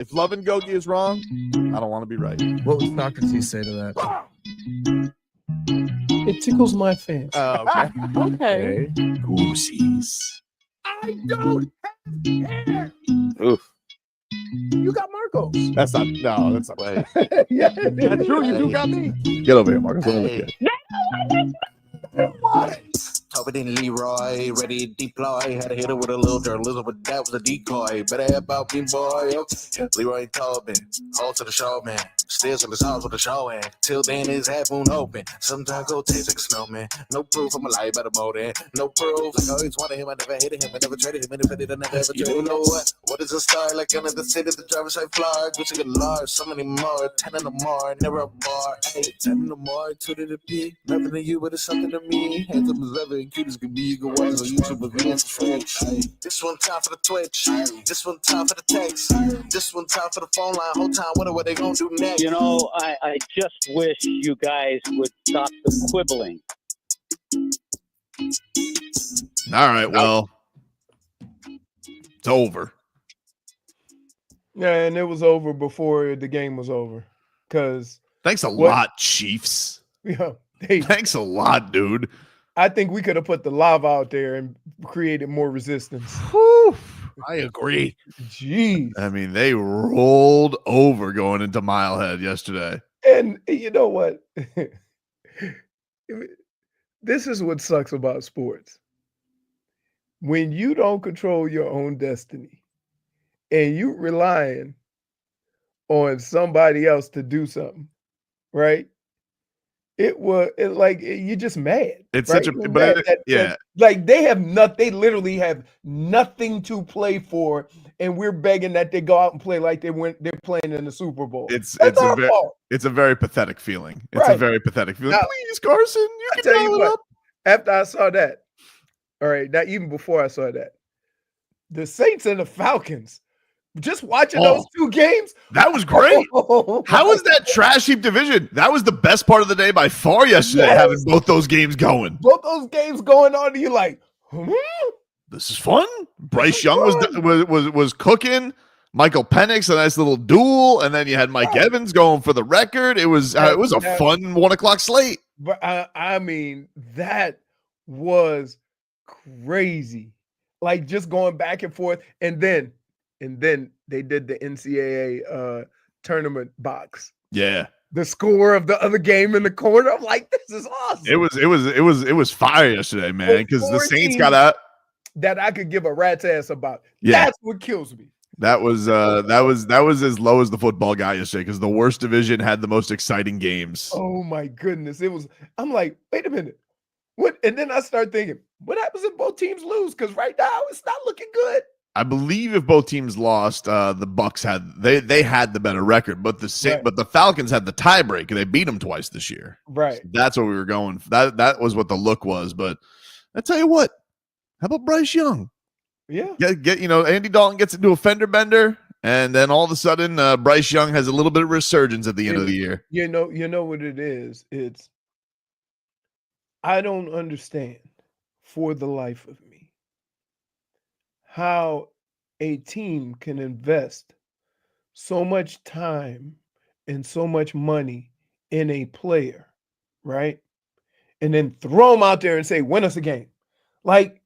If Love and Gogi is wrong, I don't want to be right. What would Socrates say to that? It tickles my fancy. Okay. Okay. Goosies. I don't have hair. Oof. You got Marcos. That's not. No, that's not right. Yeah, That's true. You do got me. Get over here, Marcus. Let me look at you. What? Tobin and Leroy, ready to deploy. Had to hit her with a little journalism, but that was a decoy. Better about me, boy. Okay. Leroy and Tobin, hold to the show, man. Still to the songs with the show, and till then his half moon open. Sometimes go taste like a snowman. No proof I'm alive by the motor. No proof. I always wanted him, I never hated him, I never traded him, independent, I never ever traded him. You know what? What is a star? Like under the city, the driver's side fly. Gucci get large, so many more. 10 in the more, never a bar. 8, 10 in the more, 2 to the P. Nothing to you, but it's something to me. Handsome as ever, and cute as could be. You can watch on YouTube with videos for French. This one time for the Twitch. This one time for the text. This one time for the phone line. Whole time, what they gonna do next? You know, I just wish you guys would stop the quibbling. All right. Well, it's over. Yeah, and it was over before the game was over. Because Thanks a lot, Chiefs. yeah, Thanks a lot, dude. I think we could have put the lava out there and created more resistance. Whew. I agree. Jeez. I mean, they rolled over going into Milehead yesterday. And you know what? This is what sucks about sports. When you don't control your own destiny and you relying on somebody else to do something, right? You're just mad. It's right? such a You're but mad yeah. like they literally have nothing to play for, and we're begging that they go out and play like they're playing in the Super Bowl. It's our fault. a very pathetic feeling. It's a Right. very pathetic feeling. Now, Please, Carson, you I can tell you dial it what, up. after I saw that, all right, now even before I saw that, the Saints and the Falcons, just watching those two games, That was great. oh, How was that trash heap division? That was the best part of the day by far yesterday, Yes. having both those games going. both those games going on, and you're like, This is fun. Bryce Young was cooking. Michael Penix, a nice little duel, and then you had Mike Evans going for the record. It was a fun 1 o'clock slate. But I mean, that was crazy. Like just going back and forth, and then they did the NCAA tournament box. Yeah, The score of the other game in the corner. I'm like, this is awesome. it was fire yesterday, man. Because the Saints got out. That I could give a rat's ass about. Yeah. That's what kills me. That was as low as the football got yesterday because the worst division had the most exciting games. Oh my goodness. I'm like, wait a minute. What? And then I start thinking, what happens if both teams lose? Because right now it's not looking good. I believe if both teams lost, the Bucks had they had the better record, but the Falcons had the tiebreaker. They beat them twice this year. Right. So that's what we were going for. That was what the look was. But I tell you what, how about Bryce Young? Yeah. Get Andy Dalton gets into a fender bender, and then all of a sudden, Bryce Young has a little bit of resurgence at the end of the year. You know what it is? I don't understand for the life of me how a team can invest so much time and so much money in a player, right? And then throw him out there and say, win us a game. Like,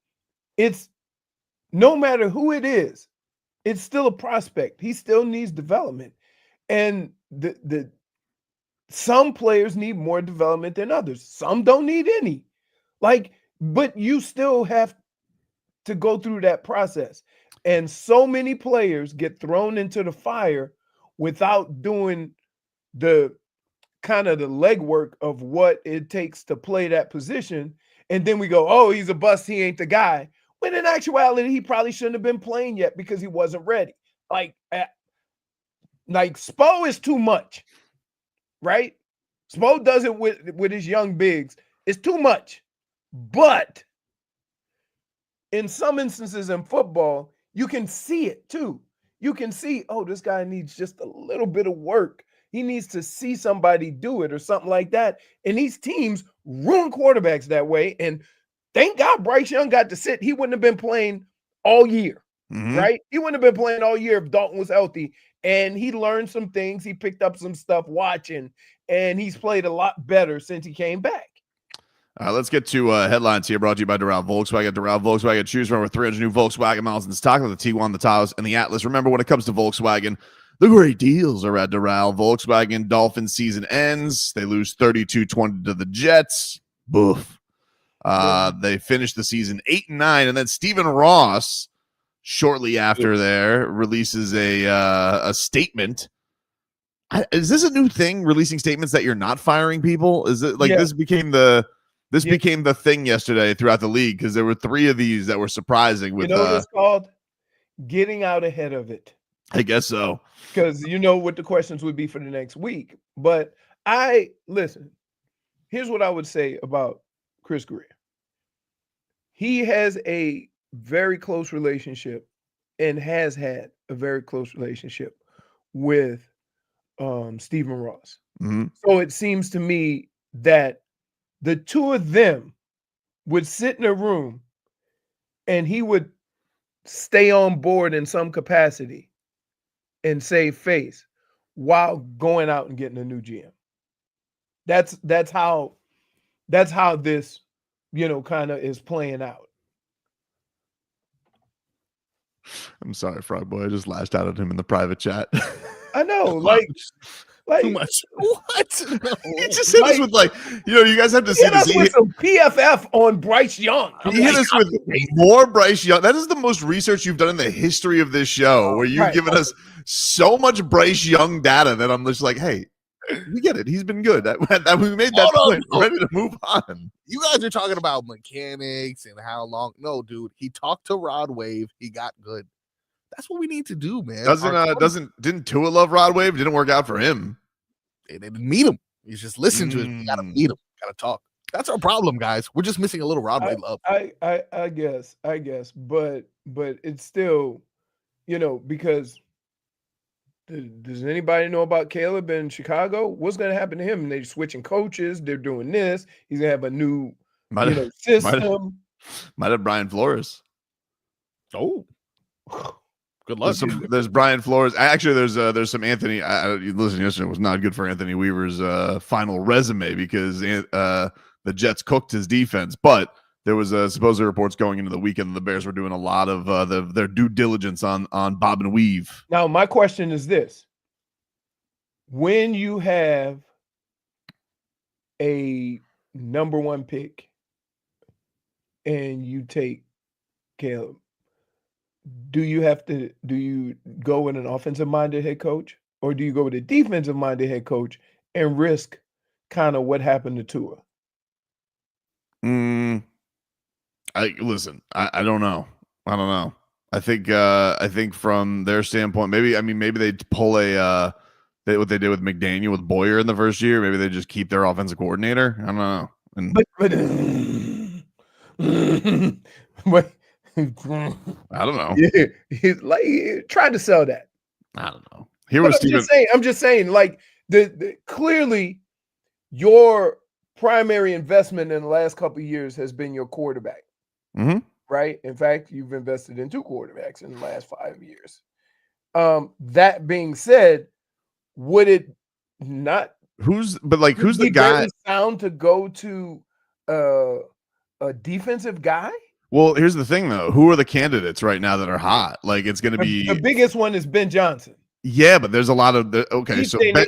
it's no matter who it is, it's still a prospect. He still needs development. And the some players need more development than others. Some don't need any. But you still have to go through that process. And so many players get thrown into the fire without doing the kind of the legwork of what it takes to play that position. And then we go, oh, he's a bust. He ain't the guy. When in actuality, he probably shouldn't have been playing yet because he wasn't ready. Like Spo is too much, right? Spo does it with his young bigs. It's too much. But in some instances in football, you can see it too. You can see, oh, this guy needs just a little bit of work. He needs to see somebody do it or something like that. And these teams ruin quarterbacks that way. And thank God Bryce Young got to sit. He wouldn't have been playing all year, right? He wouldn't have been playing all year if Dalton was healthy And he learned some things. He picked up some stuff watching, and he's played a lot better since he came back. All right, let's get to headlines here, brought to you by Doral Volkswagen. Doral Volkswagen, choose from over 300 new Volkswagen models in stock with the Tiguan, the Taos, and the Atlas. Remember, when it comes to Volkswagen, the great deals are at Doral. Volkswagen Dolphins season ends. They lose 32-20 to the Jets. Boof. They finished the season 8-9, and then Stephen Ross, shortly after there, releases a statement. Is this a new thing, releasing statements that you're not firing people? Is it like this became the became the thing yesterday throughout the league, because there were 3 of these that were surprising. With you know what it's called? Getting out ahead of it. I guess so. Because you know what the questions would be for the next week. But listen, here's what I would say about Chris Grier. He has a very close relationship and has had a very close relationship with Stephen Ross. Mm-hmm. So it seems to me that the 2 of them would sit in a room and he would stay on board in some capacity and save face while going out and getting a new GM. That's how this, kind of is playing out. I'm sorry, Frog Boii. I just lashed out at him in the private chat. I know, like too much. What? No. He just hit us with you guys have to see this. With some PFF on Bryce Young. He hit us with more Bryce Young. That is the most research you've done in the history of this show, where you've given us so much Bryce Young data that I'm just like, hey, we get it. He's been good. We made that point. We're ready to move on. You guys are talking about mechanics and how long. No, dude. He talked to Rod Wave. He got good. That's what we need to do, man. Didn't Tua love Rod Wave? Didn't work out for him. They didn't meet him. You just listen to him. You gotta meet him. Gotta talk. That's our problem, guys. We're just missing a little Rod Wave love. I guess, but it's still, because does anybody know about Caleb in Chicago? What's going to happen to him? They're switching coaches. They're doing this. He's going to have a new system. Might have Brian Flores. Oh. Good luck. There's Brian Flores. Actually, there's some Anthony. Listen, yesterday was not good for Anthony Weaver's final resume, because the Jets cooked his defense. But there was supposed reports going into the weekend that the Bears were doing a lot of their due diligence on Bob and Weave. Now, my question is this: when you have a number 1 pick and you take Caleb, do you go with an offensive-minded head coach, or do you go with a defensive-minded head coach and risk kind of what happened to Tua? I don't know. I think from their standpoint, maybe they pull what they did with McDaniel with Boyer in the first year. Maybe they just keep their offensive coordinator. I don't know. But I don't know. Yeah, he's like trying to sell that. I don't know. I'm just saying, like the clearly your primary investment in the last couple of years has been your quarterback. Mm-hmm. Right? In fact, you've invested in 2 quarterbacks in the last 5 years. That being said, would it not? Who's the guy? Sound to go to a defensive guy? Well, here's the thing, though. Who are the candidates right now that are hot? Like, it's going to be the biggest one is Ben Johnson. Yeah, but there's a lot of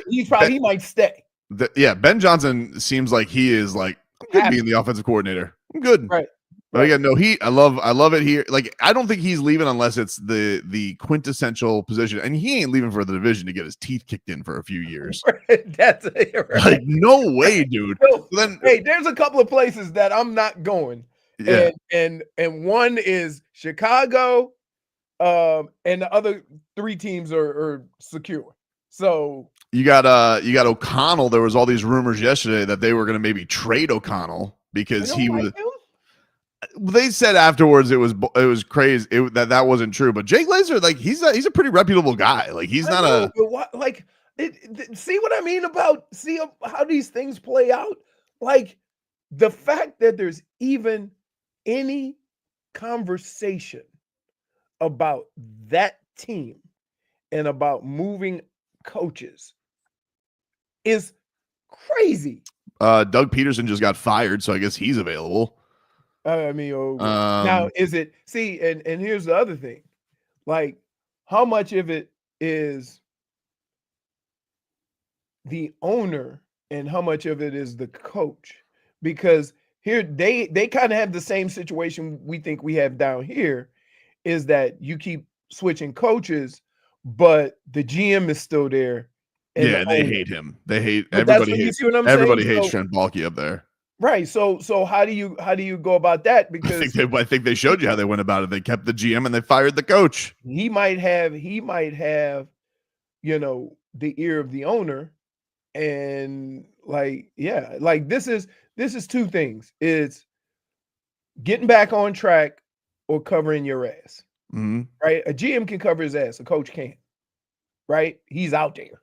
he might stay. Ben Johnson seems like he is like, I'm good being the offensive coordinator. I'm good. Right. But again, no heat. I love it here. Like, I don't think he's leaving unless it's the quintessential position, and he ain't leaving for the division to get his teeth kicked in for a few years. That's right. Like, no way, dude. So then, hey, there's a couple of places that I'm not going. Yeah. And one is Chicago, and the other 3 teams are secure. So you got O'Connell. There was all these rumors yesterday that they were going to maybe trade O'Connell because he was. They said afterwards it was crazy that wasn't true. But Jay Glazer, like he's a pretty reputable guy. Like he's not see what I mean about how these things play out. Like the fact that there's even any conversation about that team and about moving coaches is crazy. Doug Peterson just got fired, so I guess he's available. I mean, now is it? See, and here's the other thing, like how much of it is the owner and how much of it is the coach? Because here they kind of have the same situation we think we have down here, is that you keep switching coaches, but the GM is still there. And Yeah, the they owner. hate him. They hate But that's everybody. what you Hates, see what I'm everybody saying? hates So- Trent Baalke up there. Right. So how do you go about that? Because I think they showed you how they went about it. They kept the GM and they fired the coach. he might have, you know, the ear of the owner. And like, yeah, like this is two things. It's getting back on track or covering your ass. Mm-hmm. Right? A GM can cover his ass, a coach can't. Right? He's out there.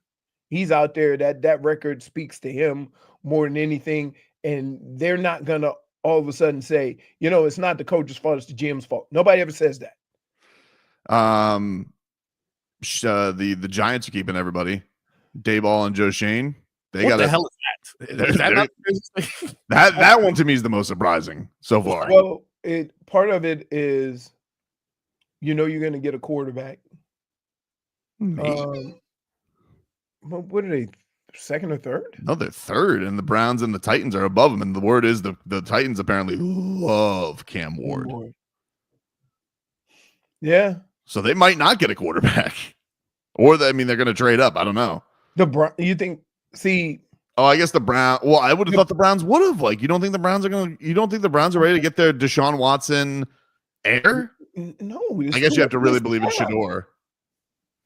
He's out there. That record speaks to him more than anything. And they're not gonna all of a sudden say, you know, it's not the coach's fault, it's the GM's fault. Nobody ever says that. The Giants are keeping everybody. Dayball and Joe Shane. They What got the hell is that? Is that not that one to me is the most surprising so far. Well, part of it is, you know, you're gonna get a quarterback. What are they, second or third? No, they're third, and the Browns and the Titans are above them. And the word is the Titans apparently love Cam Ward. Yeah. So they might not get a quarterback. Or they're going to trade up. I don't know. You think, see. Oh, I guess the Browns. Well, I would have thought the Browns would have. Like, you don't think the Browns are ready to get their Deshaun Watson heir? No. I guess you have to really believe in Shador.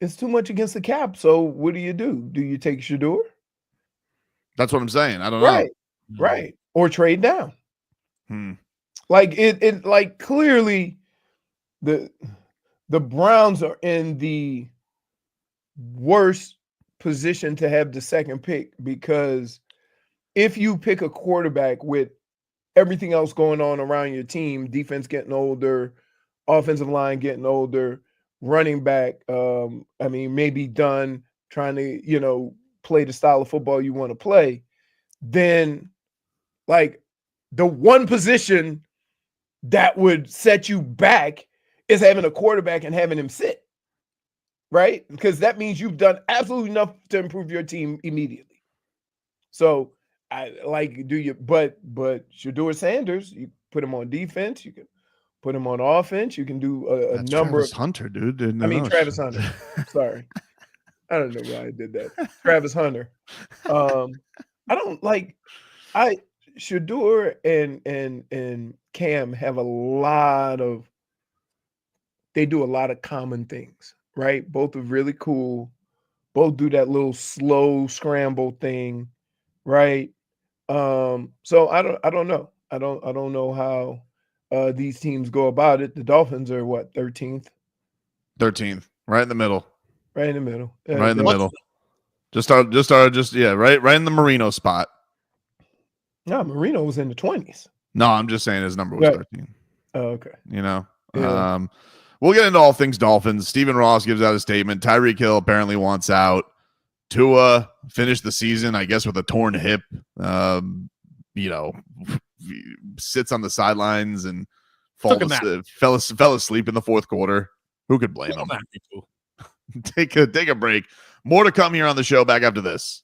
It's too much against the cap. So what do? Do you take Shador? That's what I'm saying. I don't know. Right. Or trade down. Like it like clearly the Browns are in the worst position to have the second pick, because if you pick a quarterback with everything else going on around your team, defense getting older, offensive line getting older, running back, maybe done trying to, you know, play the style of football you want to play, then like the one position that would set you back is having a quarterback and having him sit, right? Because that means you've done absolutely enough to improve your team immediately. So I like, but Shador Sanders, you put him on defense, you can put him on offense, you can do a number Travis of Hunter, dude. Travis Hunter. Sorry. I don't know why I did that. Travis Hunter. I don't like Shador and Cam have they do a lot of common things, right? Both are really cool. Both do that little slow scramble thing, right? So I don't know. I don't know how these teams go about it. The Dolphins are what, 13th? 13th, right in the middle. Right in the middle. Right in the middle. Just right in the Marino spot. No, Marino was in the 20s. No, I'm just saying his number was 13. Oh, okay. You know, Yeah. we'll get into all things Dolphins. Stephen Ross gives out a statement. Tyreek Hill apparently wants out. Tua finished the season, I guess, with a torn hip. You know, sits on the sidelines and fell asleep in the fourth quarter. Who could blame him? Take a break. More to come here on the show. Back after this.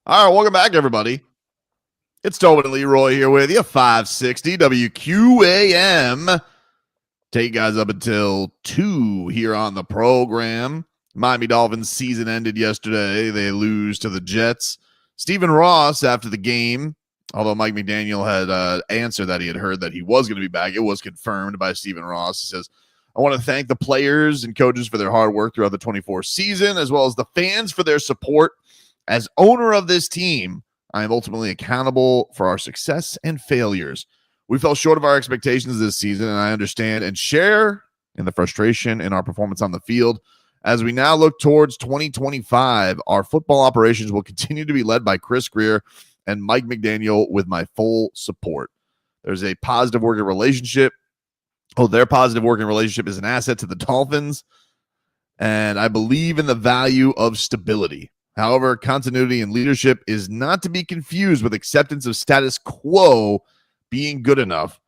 All right, welcome back, everybody. It's Tobin and Leroy here with you, 560 WQAM. Take you guys up until 2 here on the program. Miami Dolphins season ended yesterday. They lose to the Jets. Stephen Ross, after the game, although Mike McDaniel had answered that he had heard that he was going to be back, it was confirmed by Stephen Ross. He says, I want to thank the players and coaches for their hard work throughout the 24 season, as well as the fans for their support. As owner of this team, I am ultimately accountable for our success and failures. We fell short of our expectations this season, and I understand and share in the frustration in our performance on the field. As we now look towards 2025, our football operations will continue to be led by Chris Grier and Mike McDaniel with my full support. There's a positive working relationship. Their positive working relationship is an asset to the Dolphins, and I believe in the value of stability. However, continuity and leadership is not to be confused with acceptance of status quo being good enough.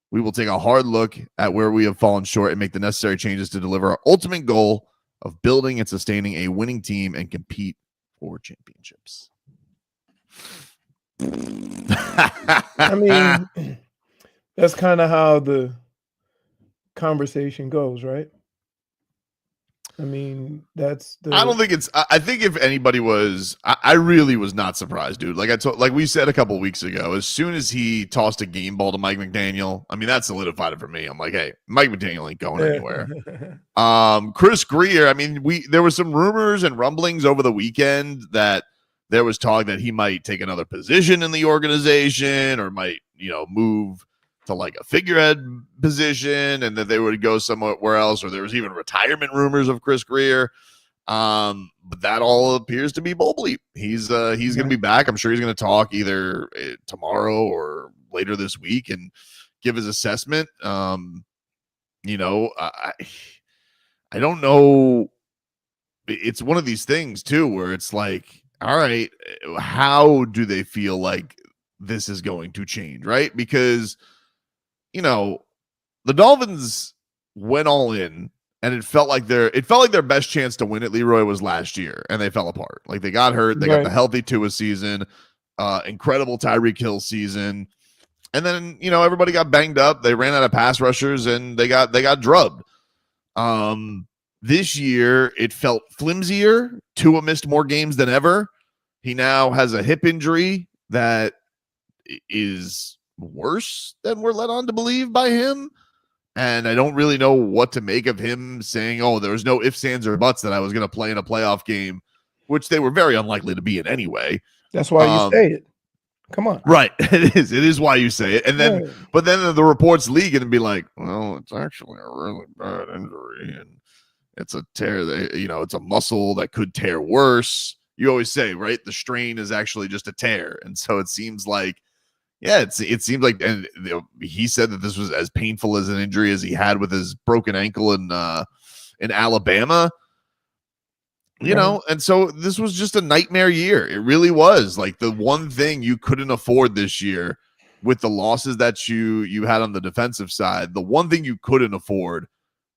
We will take a hard look at where we have fallen short and make the necessary changes to deliver our ultimate goal of building and sustaining a winning team and compete for championships. I mean, that's kind of how the conversation goes, right? I mean, that's the. I don't think it's. I think if anybody was, I really was not surprised, dude. Like we said a couple of weeks ago, as soon as he tossed a game ball to Mike McDaniel, I mean that solidified it for me. I'm like, hey, Mike McDaniel ain't going anywhere. Chris Grier. I mean, there were some rumors and rumblings over the weekend that there was talk that he might take another position in the organization or might, move to like a figurehead position and that they would go somewhere else, or there was even retirement rumors of Chris Grier. But that all appears to be bullied. He's going to be back. I'm sure he's going to talk either tomorrow or later this week and give his assessment. I don't know. It's one of these things too, where it's like, all right, how do they feel like this is going to change? Right. Because, the Dolphins went all in, and it felt like their best chance to win it, Leroy, was last year, and they fell apart. Like they got hurt, they got the healthy Tua season, incredible Tyreek Hill season, and then everybody got banged up. They ran out of pass rushers, and they got drubbed. This year it felt flimsier. Tua missed more games than ever. He now has a hip injury that is worse than we're led on to believe by him. And I don't really know what to make of him saying, there was no ifs, ands, or buts that I was going to play in a playoff game, which they were very unlikely to be in anyway. That's why you say it. Come on. Right. It is why you say it. And then, but then the reports leak and be like, well, it's actually a really bad injury. And it's a tear that, it's a muscle that could tear worse. You always say, right? The strain is actually just a tear. And so it seems like, it seems like, and he said that this was as painful as an injury as he had with his broken ankle in Alabama, and so this was just a nightmare year. It really was. Like the one thing you couldn't afford this year with the losses that you had on the defensive side, the one thing you couldn't afford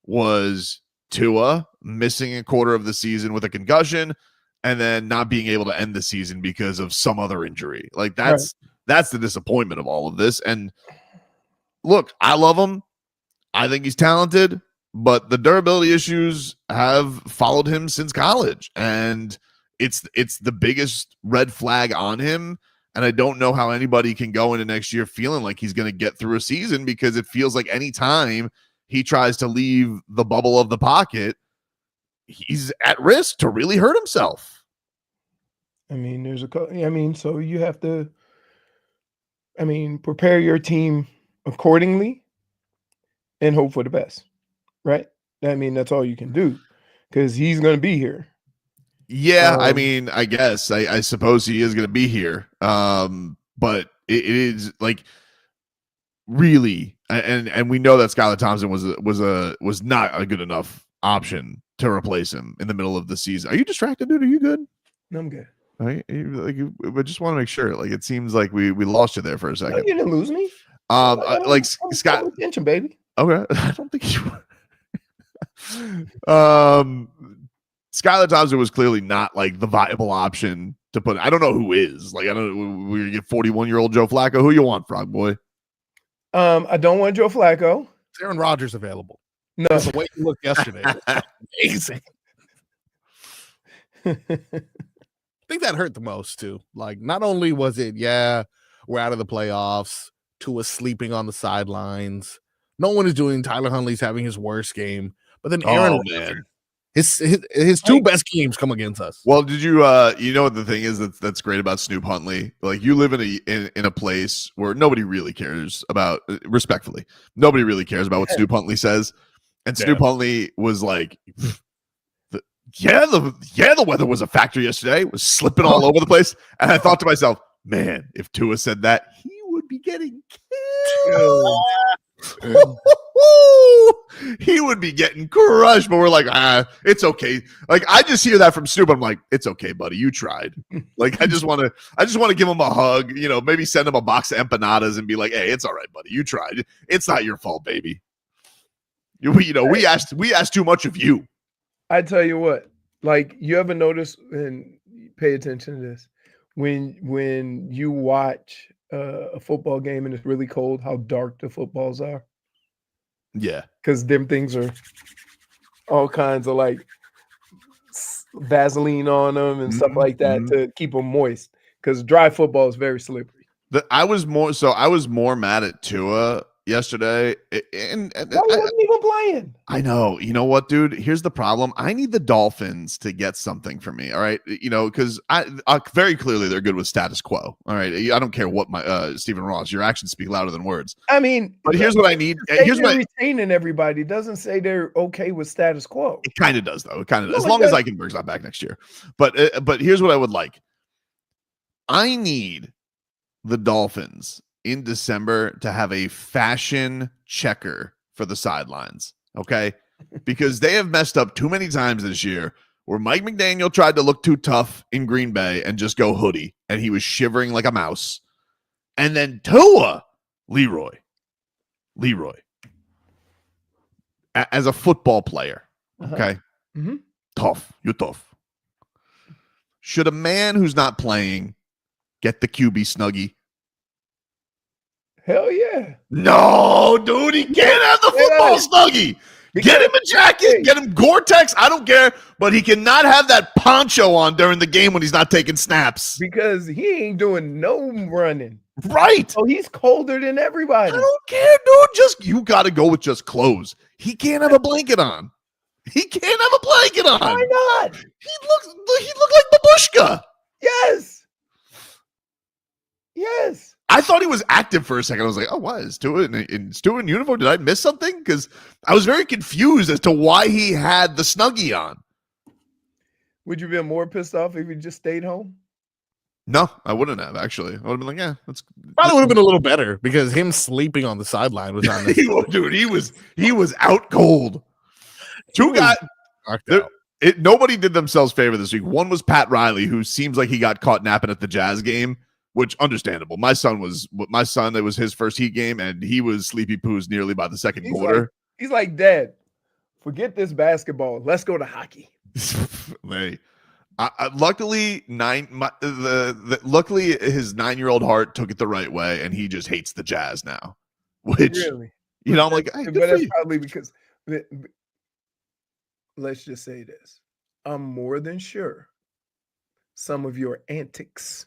was Tua missing a quarter of the season with a concussion and then not being able to end the season because of some other injury. Like that's the disappointment of all of this. And look, I love him. I think he's talented, but the durability issues have followed him since college. And it's the biggest red flag on him. And I don't know how anybody can go into next year feeling like he's going to get through a season, because it feels like any time he tries to leave the bubble of the pocket, he's at risk to really hurt himself. I mean, so you have to, prepare your team accordingly and hope for the best, right? That's all you can do, because he's going to be here. Yeah, I guess I suppose he is going to be here. But it is like really, and we know that Skylar Thompson was not a good enough option to replace him in the middle of the season. Are you distracted, dude? Are you good? No, I'm good. Right? I just want to make sure. Like it seems like we lost you there for a second. No, you didn't lose me. Like Scott, attention, baby. Okay, I don't think you were. Skylar Thompson was clearly not like the viable option to put. I don't know who is. Like, I don't. We get 41-year-old Joe Flacco. Who you want, Frog Boy? I don't want Joe Flacco. Is Aaron Rodgers available? No. That's the way you looked yesterday. Amazing. I think that hurt the most too. Like, not only was it, we're out of the playoffs, Tua sleeping on the sidelines. No one is doing. Tyler Huntley's having his worst game, but then Aaron, man. His two best games come against us. Well, did you you know what the thing is that's great about Snoop Huntley? Like, you live in a place where nobody really cares about, respectfully, nobody really cares about what Snoop Huntley says. And Snoop Huntley was like, the weather was a factor yesterday. It was slipping all over the place. And I thought to myself, man, if Tua said that, he would be getting killed. He would be getting crushed, but we're like, it's okay. Like, I just hear that from Snoop. I'm like, it's okay, buddy. You tried. Like, I just want to give him a hug, maybe send him a box of empanadas and be like, hey, it's all right, buddy. You tried. It's not your fault, baby. We asked too much of you. I tell you what, like, you ever notice, and pay attention to this, when you watch a football game and it's really cold, how dark the footballs are? Yeah. Because them things are all kinds of like Vaseline on them and stuff like that to keep them moist. Because dry football is very slippery. I was more mad at Tua yesterday, and he wasn't even playing. I know. You know what, dude? Here's the problem. I need the Dolphins to get something for me. All right, because I very clearly they're good with status quo. All right, I don't care what my Stephen Ross. Your actions speak louder than words. I mean, but here's what I need. Here's what retaining everybody doesn't say they're okay with status quo. It kind of does, though. It kind of does. As long as Eichenberg's not back next year. But here's what I would like. I need the Dolphins in December to have a fashion checker for the sidelines, okay? Because they have messed up too many times this year where Mike McDaniel tried to look too tough in Green Bay and just go hoodie, and he was shivering like a mouse. And then Tua, Leroy, as a football player, okay? Tough. You're tough. Should a man who's not playing get the QB snuggie? Hell yeah. No, dude, he can't have the football snuggie. Get him a jacket, get him Gore-Tex, I don't care, but he cannot have that poncho on during the game when he's not taking snaps. Because he ain't doing no running. Right. So he's colder than everybody. I don't care, dude. You got to go with just clothes. He can't have a blanket on. He can't have a blanket on. Why not? He looked like Babushka. Yes. Yes. I thought he was active for a second. I was like, oh, what? Is Tua in uniform? Did I miss something? Because I was very confused as to why he had the snuggie on. Would you have been more pissed off if he just stayed home? No, I wouldn't have, actually. I would have been like, yeah, that's probably would have been a little better because him sleeping on the sideline was on this. Dude, he was out cold. Two guys. Nobody did themselves favor this week. One was Pat Riley, who seems like he got caught napping at the Jazz game. Which, understandable. My son, it was his first Heat game, and he was sleepy poos nearly by the second quarter. He's like, Dad, forget this basketball. Let's go to hockey. Hey, luckily, luckily his 9-year-old heart took it the right way, and he just hates the Jazz now. Which, really? I'm like, hey, but that's probably because, let's just say this. I'm more than sure some of your antics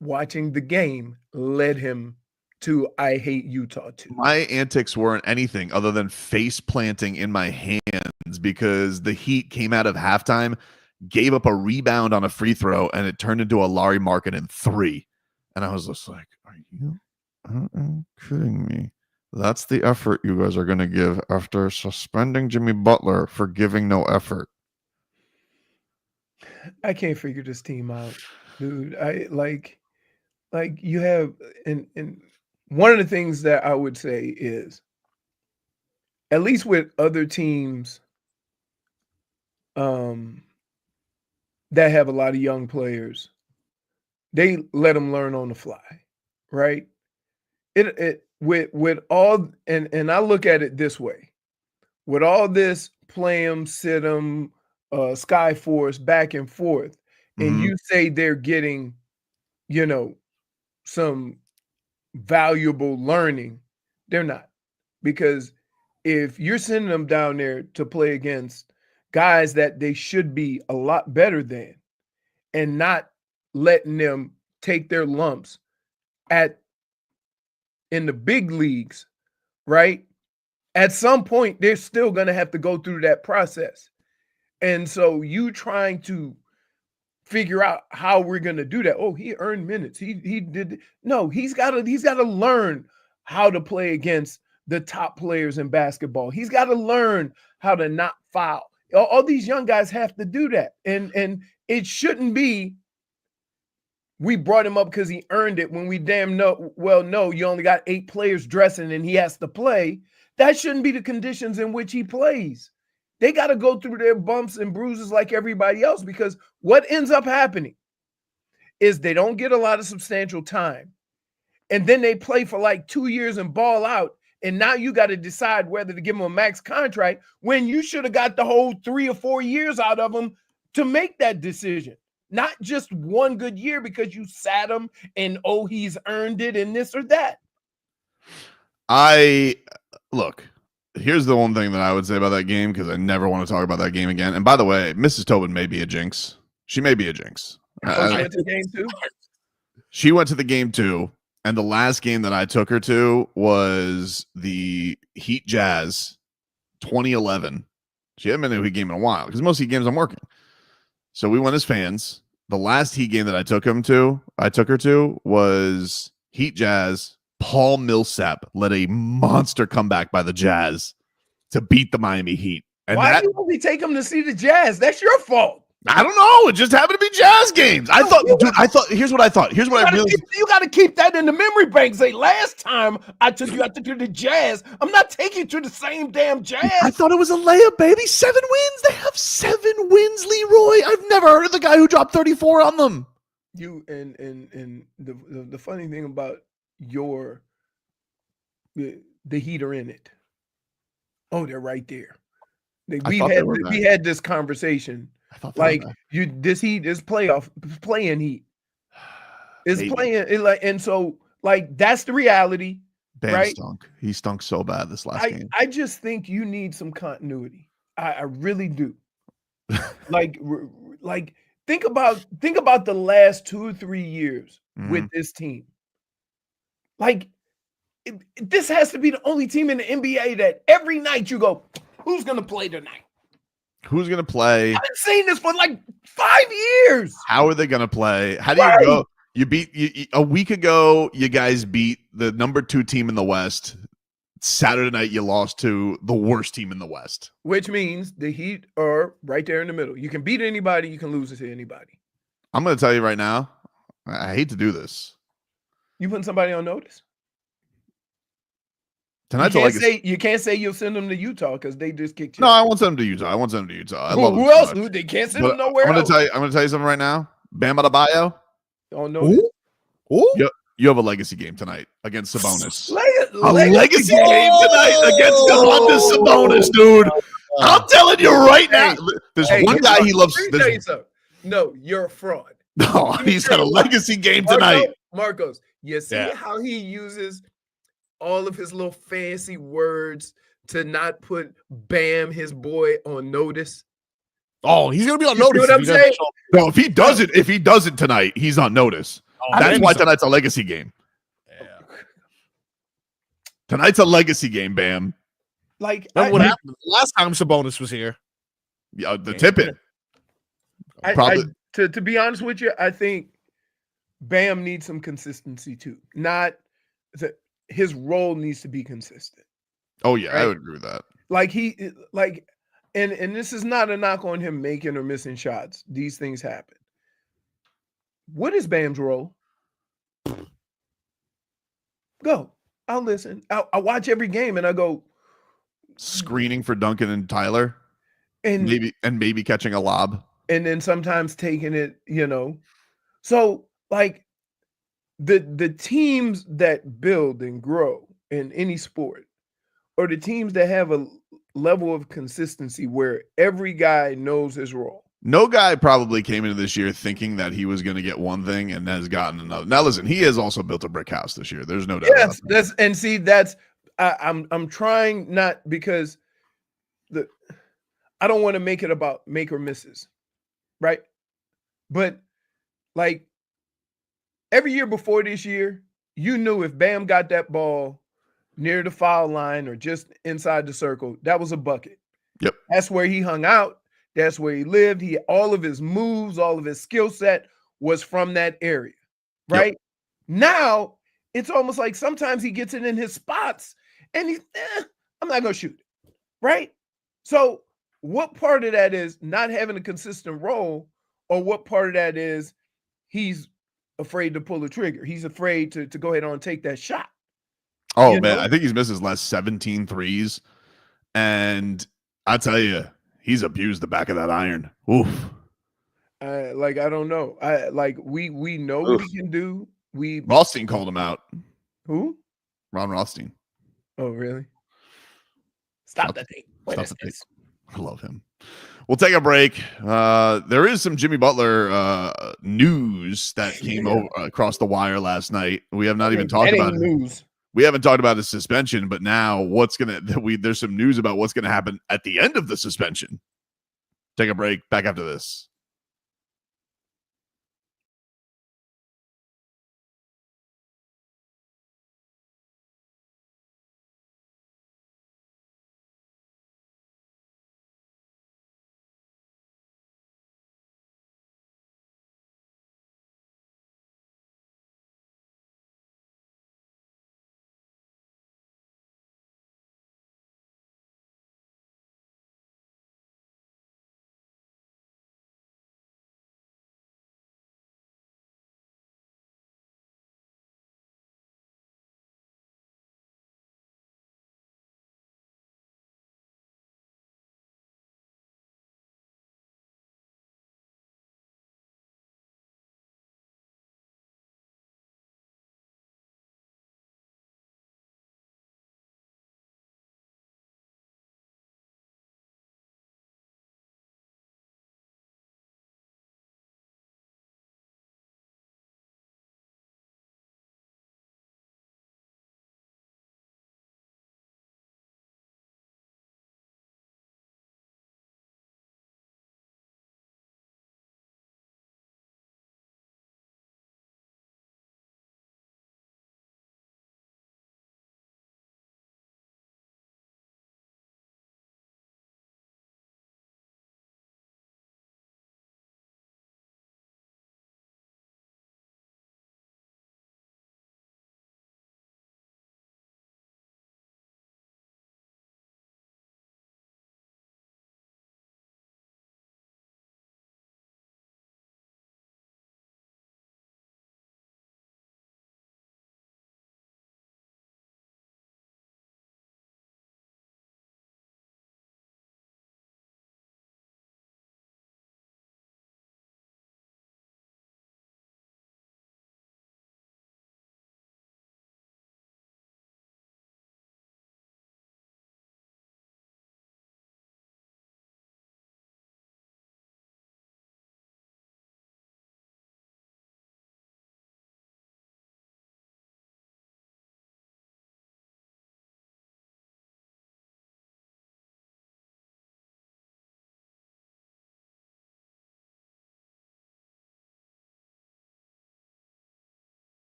watching the game led him to I hate Utah too. My antics weren't anything other than face planting in my hands because the Heat came out of halftime, gave up a rebound on a free throw, and it turned into a Larry Markkinen 3. And I was just like, are you kidding me? That's the effort you guys are going to give after suspending Jimmy Butler for giving no effort. I can't figure this team out, dude. I like you have, and one of the things that I would say is, at least with other teams that have a lot of young players, they let them learn on the fly, right? With all, and I look at it this way, with all this play 'em, sit 'em, Sky Force back and forth, and you say they're getting, some valuable learning, they're not. Because if you're sending them down there to play against guys that they should be a lot better than and not letting them take their lumps in the big leagues, right? At some point, they're still going to have to go through that process. And so you trying to figure out how we're going to do that. Oh, he earned minutes. He did. No, he's got to learn how to play against the top players in basketball. He's got to learn how to not foul. All these young guys have to do that. And it shouldn't be we brought him up because he earned it when we no, you only got 8 players dressing and he has to play. That shouldn't be the conditions in which he plays. They got to go through their bumps and bruises like everybody else, because what ends up happening is they don't get a lot of substantial time. And then they play for like 2 years and ball out. And now you got to decide whether to give them a max contract when you should have got the whole 3 or 4 years out of them to make that decision. Not just one good year because you sat him and, he's earned it and this or that. Look, here's the one thing that I would say about that game, because I never want to talk about that game again. And by the way, Mrs. Tobin may be a jinx. She may be a jinx. She went to the game too? She went to the game too. And the last game that I took her to was the Heat Jazz 2011. She hadn't been to a Heat game in a while because most Heat games I'm working. So we went as fans. The last Heat game that I took her to was Heat Jazz. Paul Millsap led a monster comeback by the Jazz to beat the Miami Heat. And why do you only take them to see the Jazz? That's your fault. I don't know. It just happened to be Jazz games. Here's what I thought. Here's what I really. You got to keep that in the memory bank. Say, last time I took you to the Jazz. I'm not taking you to the same damn Jazz. I thought it was a layup, baby. 7 wins. They have 7 wins, Leroy. I've never heard of the guy who dropped 34 on them. You and the funny thing about the Heat are in it. Oh, they're right there. We had this conversation. Like this Heat is playing Heat. Is playing like, and so like that's the reality. Bam right? stunk. He stunk so bad this last game. I just think you need some continuity. I really do. like think about the last 2 or 3 years with this team. Like this has to be the only team in the NBA that every night you go, who's gonna play tonight? Who's going to play? I've been saying this for like 5 years. How are they going to play? How do you go? You beat a week ago. You guys beat the number 2 team in the West. Saturday night, you lost to the worst team in the West. Which means the Heat are right there in the middle. You can beat anybody. You can lose to anybody. I'm going to tell you right now. I hate to do this. You putting somebody on notice? Tonight's you can't say you'll send them to Utah because they just kicked you. No, I won't send them to Utah. I love who else? They can't send them nowhere. I'm going to tell you something right now. Bam Adebayo. Oh no. You have a legacy game tonight against Sabonis. A legacy game tonight against Sabonis, dude. I'm telling you right now. There's one guy he loves. No, you're a fraud. No, he's got a legacy game tonight. Marcos, you see how he uses all of his little fancy words to not put Bam, his boy, on notice. Oh, he's gonna be on notice. What I'm saying? No, if he doesn't tonight, he's on notice. That's why tonight's a legacy game. Yeah. Tonight's a legacy game, Bam. Like what happened last time Sabonis was here? Yeah, the tip-in. Probably. To be honest with you, I think Bam needs some consistency too. His role needs to be consistent. Oh yeah, right? I would agree with that. And this is not a knock on him making or missing shots. These things happen. What is Bam's role? Go. I'll listen. I watch every game and I go screening for Duncan and Tyler, and maybe catching a lob, and then sometimes taking it. So like. The teams that build and grow in any sport are the teams that have a level of consistency where every guy knows his role. No guy probably came into this year thinking that he was going to get one thing and has gotten another. Now, listen, he has also built a brick house this year. There's no doubt. Yes, I'm trying not because I don't want to make it about make or misses, right? But like every year before this year, you knew if Bam got that ball near the foul line or just inside the circle, that was a bucket. Yep. That's where he hung out. That's where he lived. All of his moves, all of his skill set was from that area, right? Yep. Now it's almost like sometimes he gets it in his spots and I'm not going to shoot it, right? So what part of that is not having a consistent role, or what part of that is he's afraid to pull the trigger? He's afraid to go ahead and take that shot. Oh, man, I think he's missed his last 17 threes. And I tell you, he's abused the back of that iron. Oof. I don't know. We know what he can do. Rothstein called him out. Who? Ron Rothstein. Oh, really? Stop the thing. What is this? I love him. We'll take a break. There is some Jimmy Butler news that came over across the wire last night. We have not even talked about it. We haven't talked about his suspension, but now there's some news about what's gonna happen at the end of the suspension. Take a break. Back after this.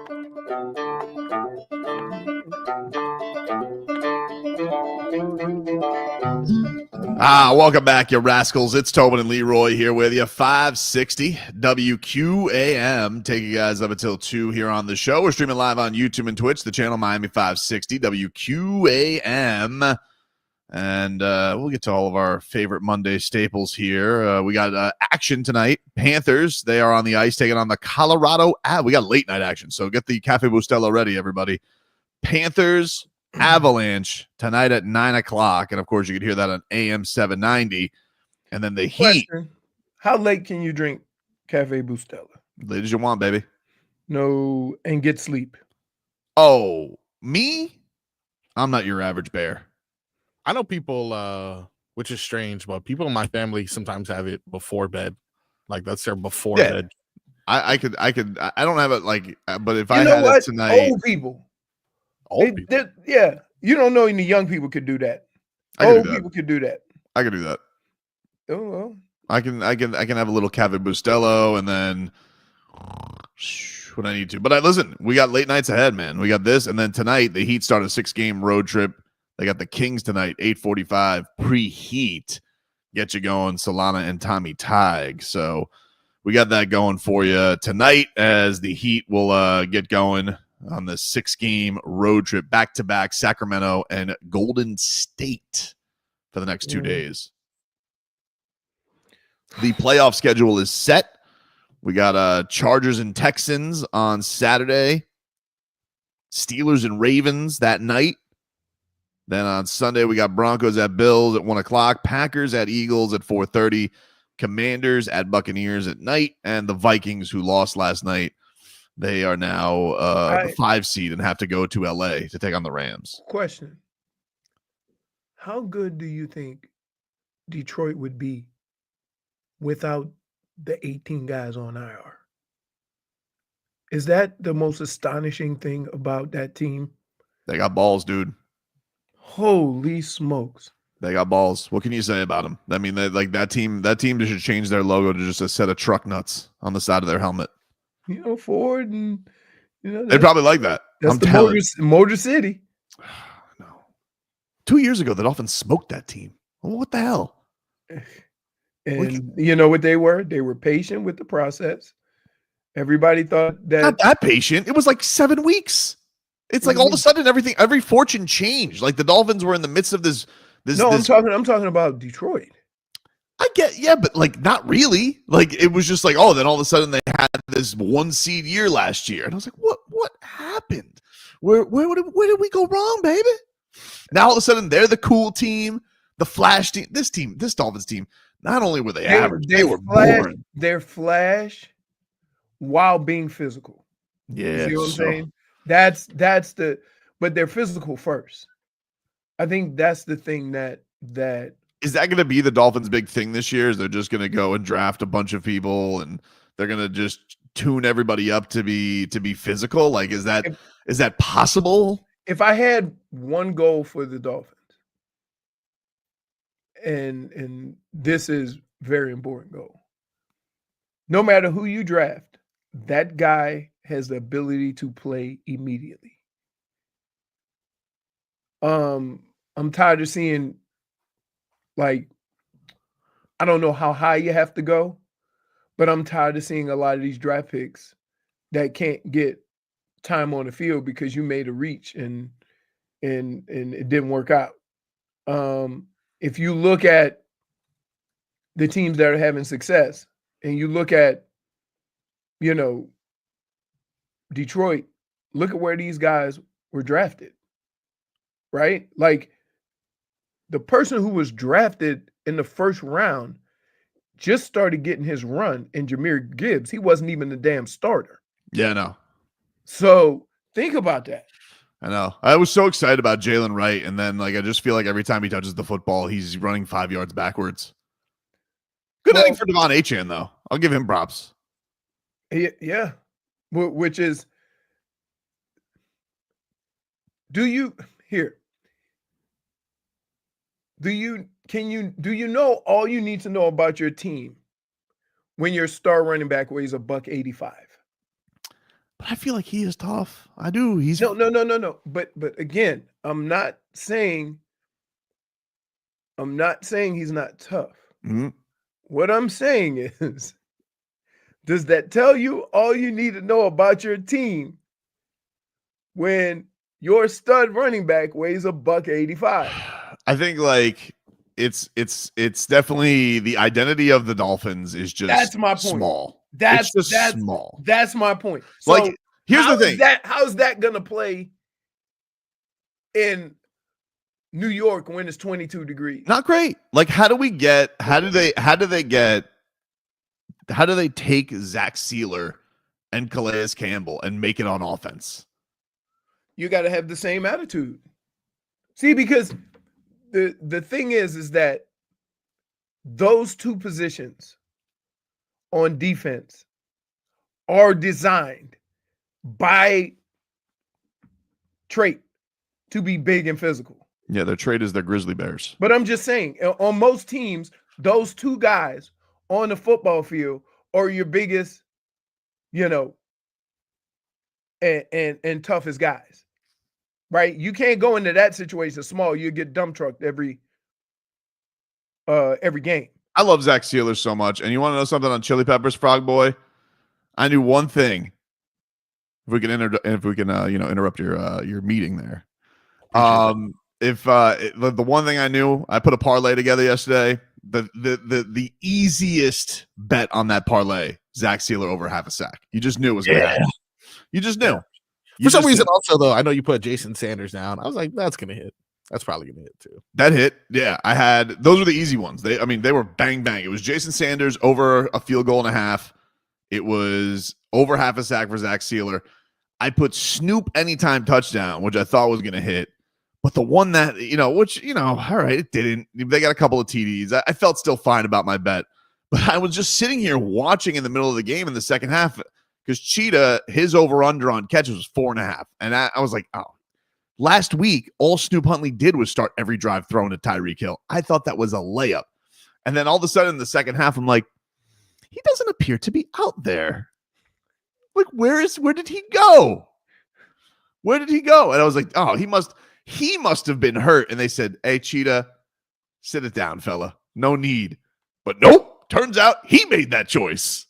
Welcome back, you rascals. It's Tobin and Leroy here with you. 560 WQAM. Taking you guys up until 2 here on the show. We're streaming live on YouTube and Twitch, the channel Miami 560 WQAM. And we'll get to all of our favorite Monday staples here. We got action tonight. Panthers, they are on the ice taking on the Colorado. We got late night action, so get the Cafe Bustelo ready, everybody. Panthers, Avalanche tonight at 9 o'clock. And, of course, you can hear that on AM 790. And then the Heat. Question. How late can you drink Cafe Bustelo? Late as you want, baby. No, and get sleep. Oh, me? I'm not your average bear. I know people, which is strange, but people in my family sometimes have it before bed. Like that's their before bed. I don't have it like, but if I had it tonight. Old people. Yeah. You don't know any young people could do that. People could do that. I could do that. Oh, well. I can have a little Cafe Bustelo and then when I need to. But listen, we got late nights ahead, man. We got this, and then tonight the Heat start a 6-game road trip. They got the Kings tonight, 8:45 pre-Heat. Get you going, Solana and Tommy Tig. So we got that going for you tonight as the Heat will get going on the 6-game road trip back-to-back Sacramento and Golden State for the next 2 days. The playoff schedule is set. We got Chargers and Texans on Saturday. Steelers and Ravens that night. Then on Sunday, we got Broncos at Bills at 1 o'clock, Packers at Eagles at 4:30, Commanders at Buccaneers at night, and the Vikings, who lost last night, they are now the 5 seed and have to go to LA to take on the Rams. Question. How good do you think Detroit would be without the 18 guys on IR? Is that the most astonishing thing about that team? They got balls, dude. Holy smokes. They got balls. What can you say about them? I mean, that team should change their logo to just a set of truck nuts on the side of their helmet. Ford and they'd probably like that. That's the Motor City. No. 2 years ago, the Dolphins smoked that team. Well, what the hell? And you know what they were? They were patient with the process. Everybody thought that not that patient. It was like 7 weeks. It's like all of a sudden every fortune changed. Like the Dolphins were in the midst of this. No, I'm talking about Detroit. I get, yeah, but like not really. Like it was just like, oh, then all of a sudden they had this 1 seed year last year, and I was like, what happened? Where did we go wrong, baby? Now all of a sudden they're the cool team, the flash team. This Dolphins team. Not only were they average, they were boring. They're flash while being physical. Yeah, you see what I'm saying? But they're physical first. I think that's the thing that is that going to be the Dolphins' big thing this year? Is they're just going to go and draft a bunch of people and they're going to just tune everybody up to be physical? Like, is that possible? If I had one goal for the Dolphins, and this is very important goal, no matter who you draft, that guy has the ability to play immediately. I'm tired of seeing, like, I don't know how high you have to go, but I'm tired of seeing a lot of these draft picks that can't get time on the field because you made a reach and it didn't work out. If you look at the teams that are having success and you look at, Detroit, look at where these guys were drafted, right? Like the person who was drafted in the first round just started getting his run in Jahmyr Gibbs. He wasn't even the damn starter. Yeah, I know. So think about that. I know. I was so excited about Jalen Wright, and then I just feel like every time he touches the football, he's running 5 yards backwards. Good inning for Devon Achane, though. I'll give him props. Yeah. Which is, do you know all you need to know about your team when your star running back weighs $185? But I feel like he is tough. I do. He's No. But again, I'm not saying he's not tough. Mhm. What I'm saying is, does that tell you all you need to know about your team when your stud running back weighs $185? I think like it's definitely the identity of the Dolphins is just That's my point. small. That's it's just small. That's my point. So Like, here's the thing. How's that gonna play in New York when it's 22 degrees? Not great. Like, how do they take Zach Sealer and Calais Campbell and make it on offense? You got to have the same attitude. See, because the thing is that those two positions on defense are designed by trait to be big and physical. Yeah, their trade is their Grizzly Bears. But I'm just saying, on most teams, those two guys on the football field are your biggest, and toughest guys. Right? You can't go into that situation small. You get dump trucked every game. I love Zach Sealer so much. And you want to know something on Chili Peppers, Frog Boy? I knew one thing. If we can interrupt your meeting there. The one thing I knew, I put a parlay together yesterday. The easiest bet on that parlay, Zach Sealer over half a sack. You just knew it was going to happen. You just knew. For some reason, also though, I know you put Jason Sanders down. I was like, that's gonna hit. That's probably gonna hit too. That hit, yeah. I had those were the easy ones. They were bang bang. It was Jason Sanders over a field goal and a half. It was over half a sack for Zach Sealer. I put Snoop anytime touchdown, which I thought was gonna hit. But the one that, all right, it didn't. They got a couple of TDs. I felt still fine about my bet. But I was just sitting here watching in the middle of the game in the second half because Cheetah, his over-under on catches was 4.5. And I was like, oh. Last week, all Snoop Huntley did was start every drive throwing to Tyreek Hill. I thought that was a layup. And then all of a sudden in the second half, I'm like, he doesn't appear to be out there. Like, where did he go? Where did he go? And I was like, oh, he must have been hurt. And they said, hey, Cheetah, sit it down, fella. No need. But nope. Turns out he made that choice.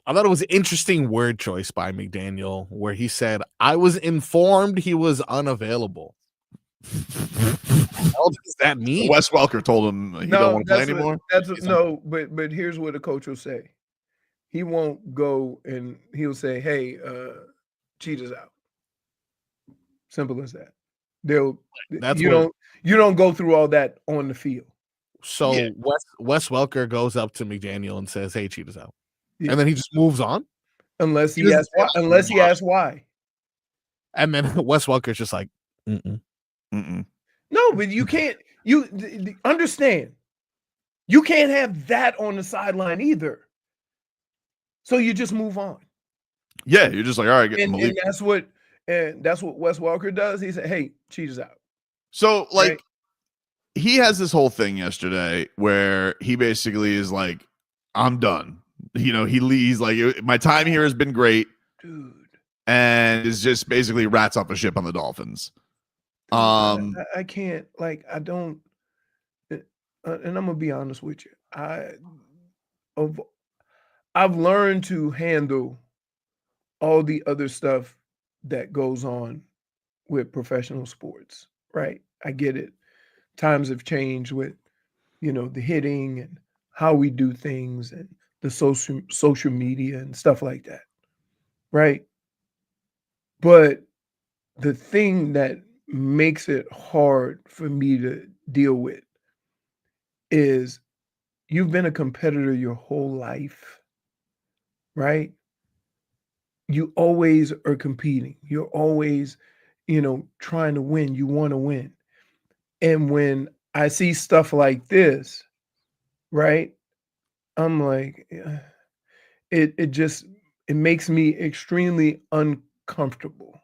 I thought it was an interesting word choice by McDaniel where he said, I was informed he was unavailable. What the hell does that mean? Wes Welker told him he don't want to play anymore. But here's what a coach will say. He won't go and he'll say, hey, Cheetah's out. Simple as that. You don't go through all that on the field. So yeah. Wes Welker goes up to McDaniel and says, hey, Cheetah's out. Yeah. And then he just moves on? Unless he asks why. And then Wes Welker's just like, mm-mm. Mm-mm. No, but you can't. You understand. You can't have that on the sideline either. So you just move on. Yeah, you're just like, all right. And that's what Wes Welker does. He said, hey, Cheetah's out. So, like, right? He has this whole thing yesterday where he basically is like, I'm done. He's like, my time here has been great. Dude. And is just basically rats off a ship on the Dolphins. I can't, I don't, and I'm going to be honest with you. I've learned to handle all the other stuff that goes on with professional sports, right? I get it. Times have changed with, the hitting and how we do things and the social media and stuff like that, right? But the thing that makes it hard for me to deal with is you've been a competitor your whole life, right? You always are competing. You're always, trying to win. You want to win. And when I see stuff like this, right, I'm like, it makes me extremely uncomfortable.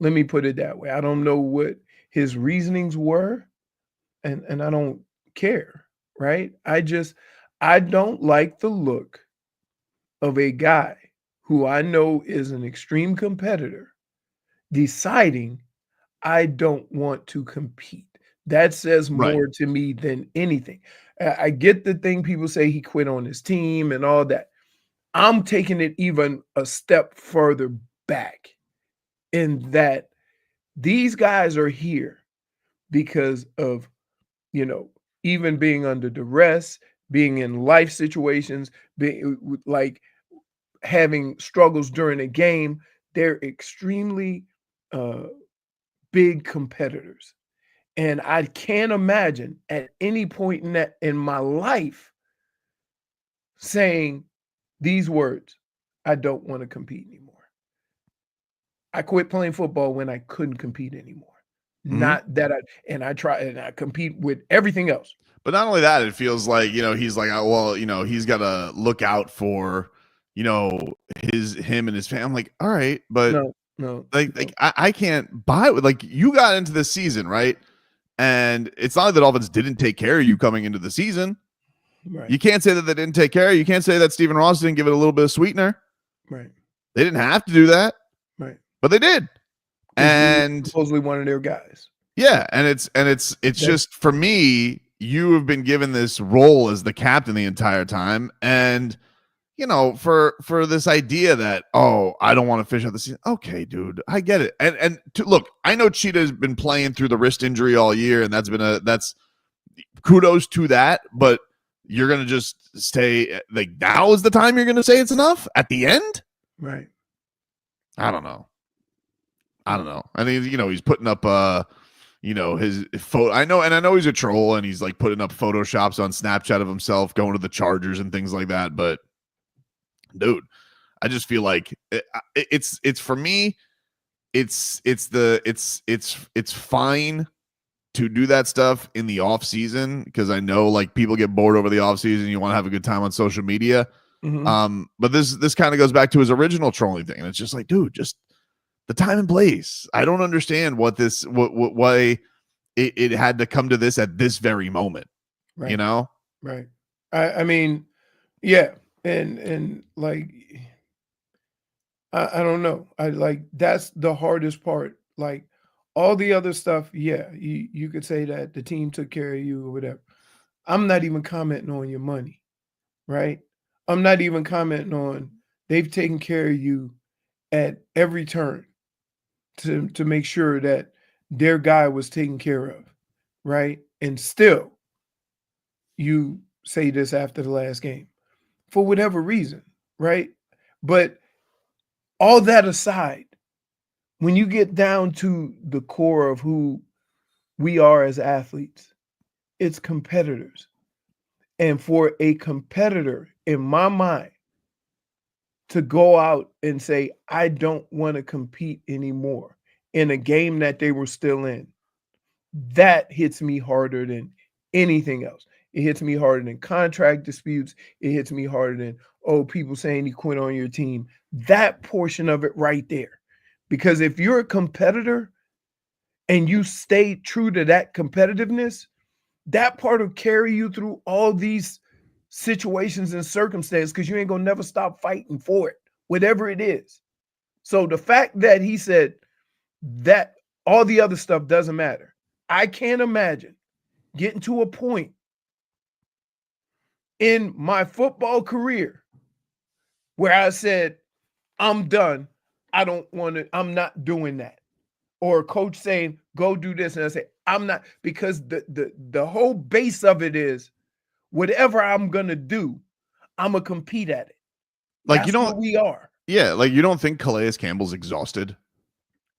Let me put it that way. I don't know what his reasonings were, and I don't care, right? I don't like the look of a guy who I know is an extreme competitor, deciding I don't want to compete. That says more to me than anything. I get the thing people say he quit on his team and all that. I'm taking it even a step further back in that these guys are here because of, even being under duress, being in life situations, being like having struggles during a game. They're extremely big competitors. And I can't imagine at any point in my life saying these words, I don't want to compete anymore. I quit playing football when I couldn't compete anymore. Not that I try and I compete with everything else. But not only that, it feels like, he's like, well, he's got to look out for, him and his family. I'm like, all right, but no. I can't buy it. Like, you got into this season, right? And it's not like the Dolphins didn't take care of you coming into the season. Right. You can't say that they didn't take care of you. You can't say that Stephen Ross didn't give it a little bit of sweetener. Right. They didn't have to do that. Right. But they did. And supposedly one of their guys. Yeah, and it's just, for me, you have been given this role as the captain the entire time, and for this idea that, I don't want to fish out the season. Okay, dude, I get it. And look, I know Cheetah's been playing through the wrist injury all year, and that's kudos to that. But you're gonna just stay, like, now is the time you're gonna say it's enough at the end, right? I don't know. I mean, he's putting up his photo. I know he's a troll, and he's like putting up photoshops on Snapchat of himself going to the Chargers and things like that. But dude, I just feel like it's for me, it's fine to do that stuff in the off season, because I know, like, people get bored over the off season. You want to have a good time on social media. But this kind of goes back to his original trolling thing, and it's just like, dude, just the time and place. I don't understand why it had to come to this at this very moment. Right. Right. I mean, yeah. And like, I don't know. That's the hardest part. Like, all the other stuff, yeah, you could say that the team took care of you or whatever. I'm not even commenting on your money, right? I'm not even commenting on they've taken care of you at every turn to make sure that their guy was taken care of, right? And still, you say this after the last game for whatever reason, right? But all that aside, when you get down to the core of who we are as athletes, it's competitors. And for a competitor, in my mind, to go out and say, I don't want to compete anymore in a game that they were still in, that hits me harder than anything else. It hits me harder than contract disputes. It hits me harder than, people saying you quit on your team. That portion of it right there. Because if you're a competitor and you stay true to that competitiveness, that part will carry you through all these situations and circumstances, because you ain't gonna never stop fighting for it, whatever it is. So the fact that he said that all the other stuff doesn't matter, I can't imagine getting to a point in my football career where I said, I'm done. I don't want to, I'm not doing that. Or a coach saying, go do this. And I say, I'm not, because the whole base of it is, whatever I'm going to do, I'm going to compete at it. Like, That's what we are. Yeah, like, you don't think Calais Campbell's exhausted?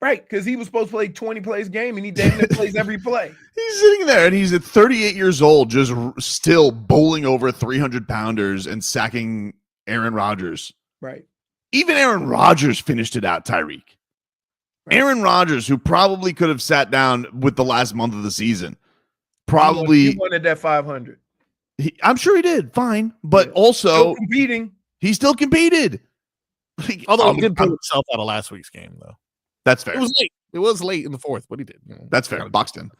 Right, because he was supposed to play 20 plays a game, and he damn near plays every play. He's sitting there, and he's at 38 years old, just still bowling over 300-pounders and sacking Aaron Rodgers. Right. Even Aaron Rodgers finished it out, Tyreek. Right. Aaron Rodgers, who probably could have sat down with the last month of the season, probably he wanted that 500. I'm sure he did fine, but also still competing. He still competed. Like, although he did pull himself out of last week's game, though. That's fair. It was late. It was late in the fourth, but he did. That's fair. Boxed in.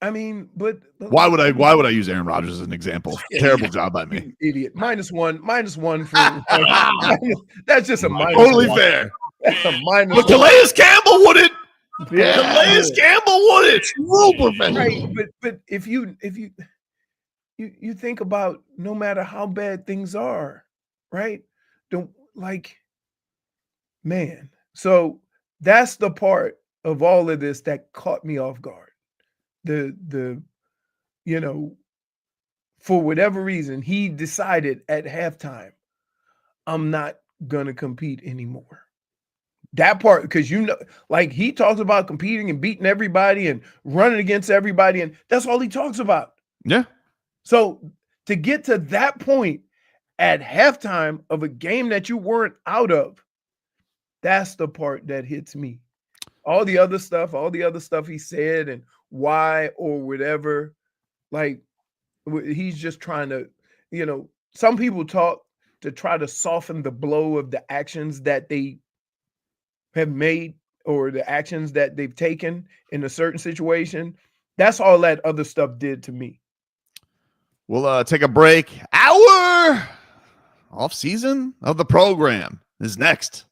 I mean, but Why would I use Aaron Rodgers as an example? Terrible job by me. You idiot. -1 for that's just a minus. Totally one. fair. That's a minus. But one. Calais Campbell wouldn't. Yeah. Calais Campbell wouldn't. Right, but if you think about no matter how bad things are, right? Don't like, man. So that's the part of all of this that caught me off guard. The for whatever reason, he decided at halftime, I'm not gonna compete anymore. That part, because like he talks about competing and beating everybody and running against everybody, and that's all he talks about. Yeah. So to get to that point at halftime of a game that you weren't out of, that's the part that hits me. All the other stuff he said and why or whatever, like he's just trying to, some people talk to try to soften the blow of the actions that they have made or the actions that they've taken in a certain situation. That's all that other stuff did to me. We'll take a break. Our off season of the program is next.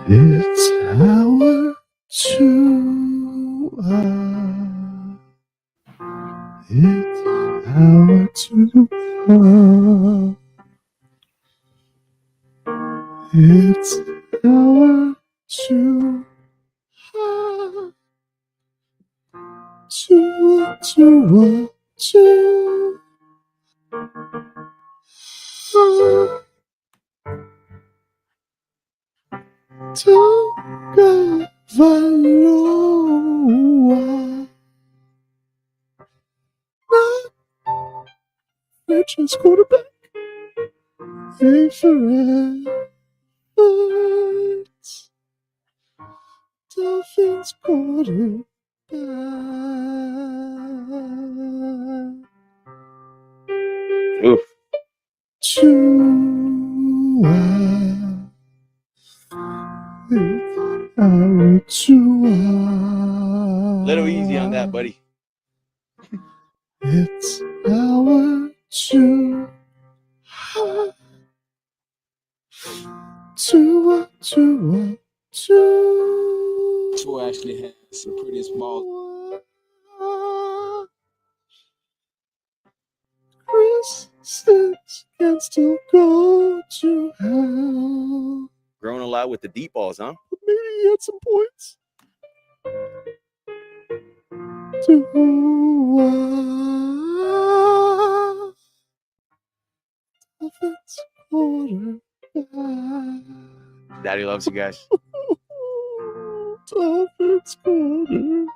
It's our Tua. It's our Tua. It's our Tua. Tua, Tua, Tua. Tagovailoa. Richest quarterback. Favorite. Dolphins quarterback. Oof. Tua. Our Tua. Little easy on that, buddy. It's our Tua. Tua, Tua, Tua. Tua actually has some pretty small. Christians can still go to hell. Growing a lot with the deep balls, huh? But maybe he had some points. Tua. Offense quarterback. Daddy loves you guys. Dolphins quarterback.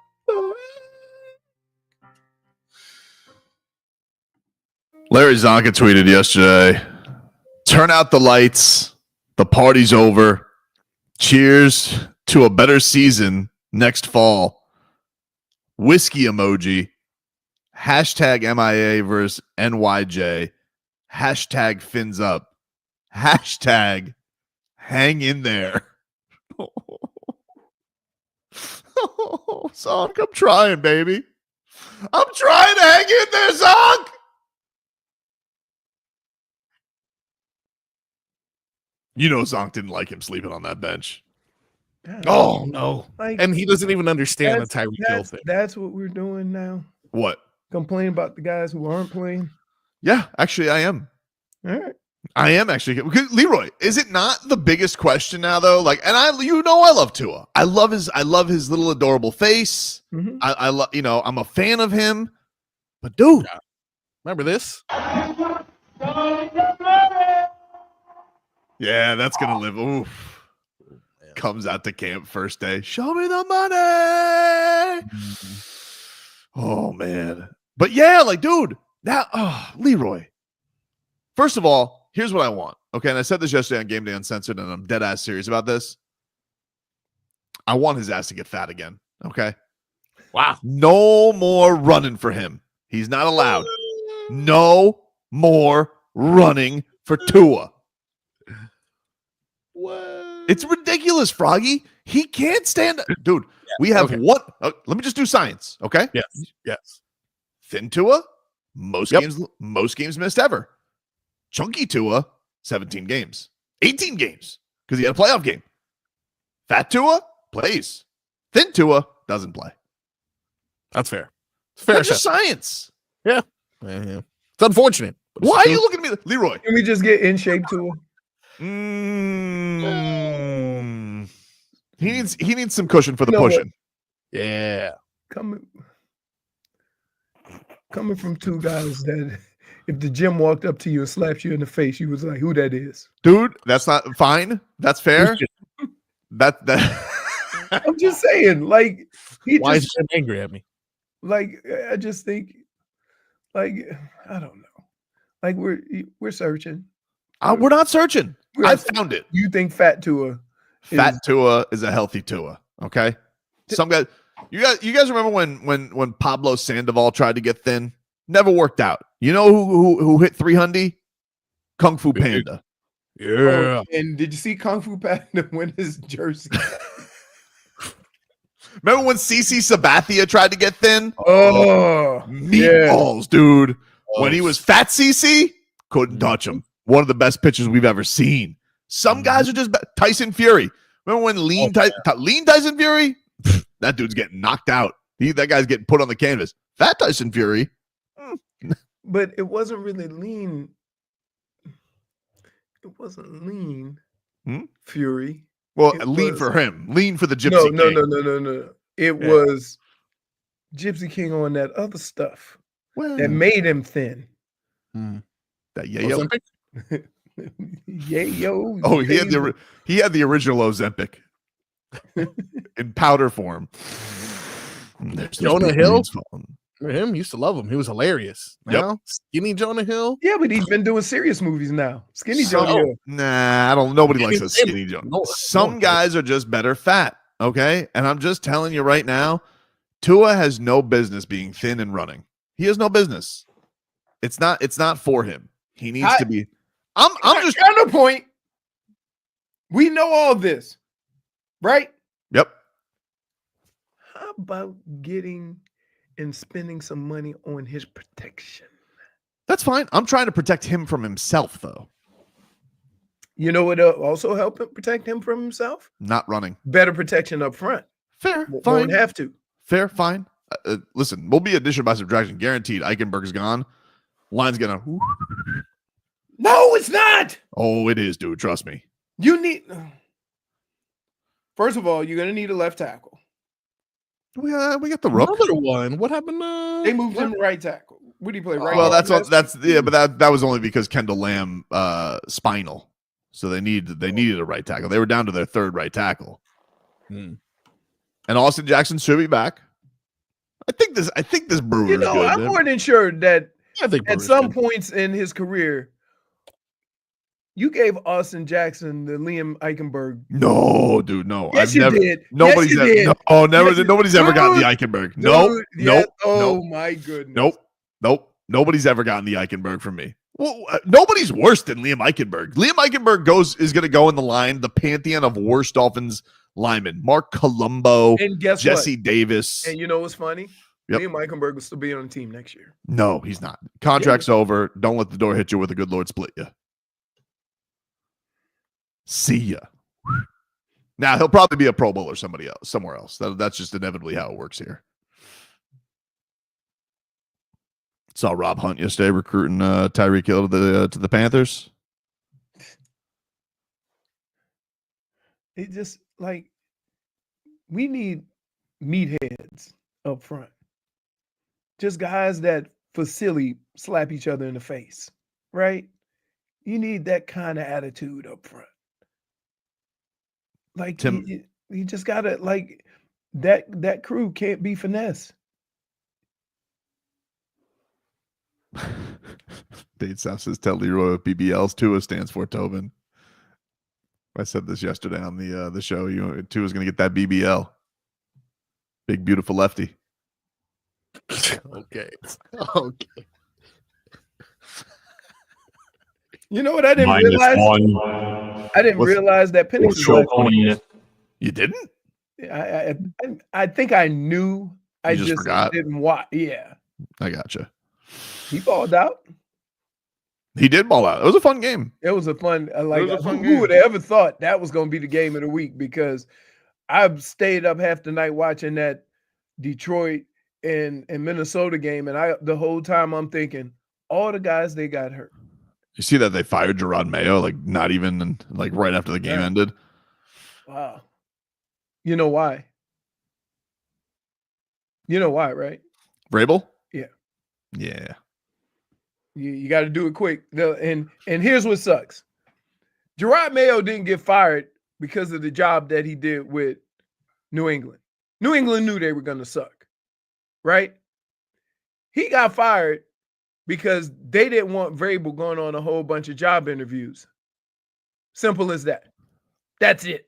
Larry Csonka tweeted yesterday, turn out the lights. The party's over. Cheers to a better season next fall. Whiskey emoji. Hashtag MIAvsNYJ. Hashtag fins up. Hashtag hang in there. Zonk, I'm trying, baby. I'm trying to hang in there, Zonk. You know Zonk didn't like him sleeping on that bench. Oh no! Like, And he doesn't even understand the that's, Tyreek Hill that's, thing. that's what we're doing now. What? Complain about the guys who aren't playing. Yeah, actually, I am. All right. I am actually. Because Leroy, is it not the biggest question now, though? Like, and I love Tua. I love his little adorable face. Mhm. I love, I'm a fan of him. But dude, Remember this? yeah, that's gonna live. Oof. Comes out to camp first day. Show me the money. Oh man. But yeah, like, dude, now, Leroy. First of all, here's what I want. Okay, and I said this yesterday on Game Day Uncensored, and I'm dead ass serious about this. I want his ass to get fat again. Okay. Wow. No more running for him. He's not allowed. No more running for Tua. What? It's ridiculous, Froggy. He can't stand. Dude, we have okay. one. Let me just do science. Okay. Yes. Thin Tua, most games missed ever. Chunky Tua, 17 games, 18 games because he had a playoff game. Fat Tua plays. Thin Tua doesn't play. That's fair. It's fair. That's just science. Yeah. It's unfortunate. but it's Why are true. you looking at me, Leroy? Can we just get in shape to He needs some cushion for the You know what? pushing. Yeah. coming from two guys that if the gym walked up to you and slapped you in the face, you was like, who that is? Dude, that's not fine. That's fair. That I'm just saying, like, Why is he angry at me? like, I just think, like, I don't know. Like, we're searching. we're not searching. We're I not- found it. You think Fat Tua Fat Tua is a healthy Tua. Okay. Some guys, you guys remember when Pablo Sandoval tried to get thin? Never worked out. You know who hit 300? Kung Fu Panda. Yeah. Oh, and did you see Kung Fu Panda win his jersey? Remember when CC Sabathia tried to get thin? Oh, Meatballs, dude. When he was fat CC, couldn't touch him. One of the best pitchers we've ever seen. Some guys are just Tyson Fury. Remember when Lean Tyson Fury? That dude's getting knocked out. That guy's getting put on the canvas. Fat Tyson Fury. But it wasn't really lean. It wasn't lean Fury. Well, It lean was- for him. Lean for the Gypsy No. King. It was Gypsy King on that other stuff Well, that made him thin. that yayo. Ozempic? Yayo. Oh, he had the original Ozempic in powder form. There's Jonah big Hill? leans falling. Him used to love him. He was hilarious. Yep. Now, skinny Jonah Hill. Yeah, but he's been doing serious movies now. Skinny Some- Jonah Hill. Nah, I don't. Nobody likes a skinny Joe. No, Some no. guys are just better fat. Okay, and I'm just telling you right now, Tua has no business being thin and running. He has no business. It's not for him. He needs to be. I'm just. Counterpoint. We know all this, right? Yep. How about getting and spending some money on his protection? That's fine. I'm trying to protect him from himself, though. You know what also help him protect him from himself? Not running. Better protection up front. Fair. Won't Fine. have to. Fair. Fine. Listen, we'll be addition by subtraction. Guaranteed. Eichenberg's gone. Line's gonna. No, it's not. Oh, it is, dude. Trust me. You need. First of all, you're gonna need a left tackle. We got the rook. Another one. What happened? They moved him to right tackle. What do you play? Right. Well, guard, left? but that was only because Kendall Lamb spinal, so they needed a right tackle. They were down to their third right tackle, and Austin Jackson should be back. I think this Brewer You is know, good. I'm more than sure that I think at Brewer's some good. points in his career, you gave Austin Jackson the Liam Eichenberg. No, dude, no. Yes, you did. Nobody's Yes, you ever. did. No, never. Yes, you- Nobody's ever gotten the Dude, Eichenberg. Nope. Dude, yes. Nope. Oh Nope. my goodness. Nope. Nobody's ever gotten the Eichenberg from me. Well, nobody's worse than Liam Eichenberg. Liam Eichenberg is going to go in the line, the pantheon of worst Dolphins linemen. Mark Colombo, And guess Jesse what? Davis. And you know what's funny? Yep. Liam Eichenberg will still be on the team next year. No, he's not. Contract's over. Don't let the door hit you with a good Lord split you. See ya. Now he'll probably be a Pro Bowl or somewhere else. That's just inevitably how it works here. Saw Rob Hunt yesterday recruiting Tyreek Hill to the Panthers. It just like we need meatheads up front. Just guys that for silly slap each other in the face, right? You need that kind of attitude up front. Like Tim- you just gotta like that crew can't be finesse. Dade South says tell Leroy what BBL's Tua stands for Tobin. I said this yesterday on the show. Tua's gonna get that BBL. Big beautiful lefty. Okay. You know what I didn't Minus realize? one. I didn't What's- realize that Penix is Show lefty. pony. You didn't? I think I knew. I just just forgot? didn't watch. Yeah, I gotcha. he balled out. He did ball out. It was a fun game. It was a fun. Like was a fun who game. would have ever thought that was going to be the game of the week? Because I've stayed up half the night watching that Detroit and Minnesota game, and the whole time I'm thinking all the guys they got hurt. You see that they fired Gerard Mayo, like not even like right after the game Yeah. ended. Wow. You know why? You know why, right? Vrabel? Yeah. Yeah. You got to do it quick. And here's what sucks. Gerard Mayo didn't get fired because of the job that he did with New England. New England knew they were going to suck, right? He got fired because they didn't want Vrabel going on a whole bunch of job interviews. Simple as that. That's it.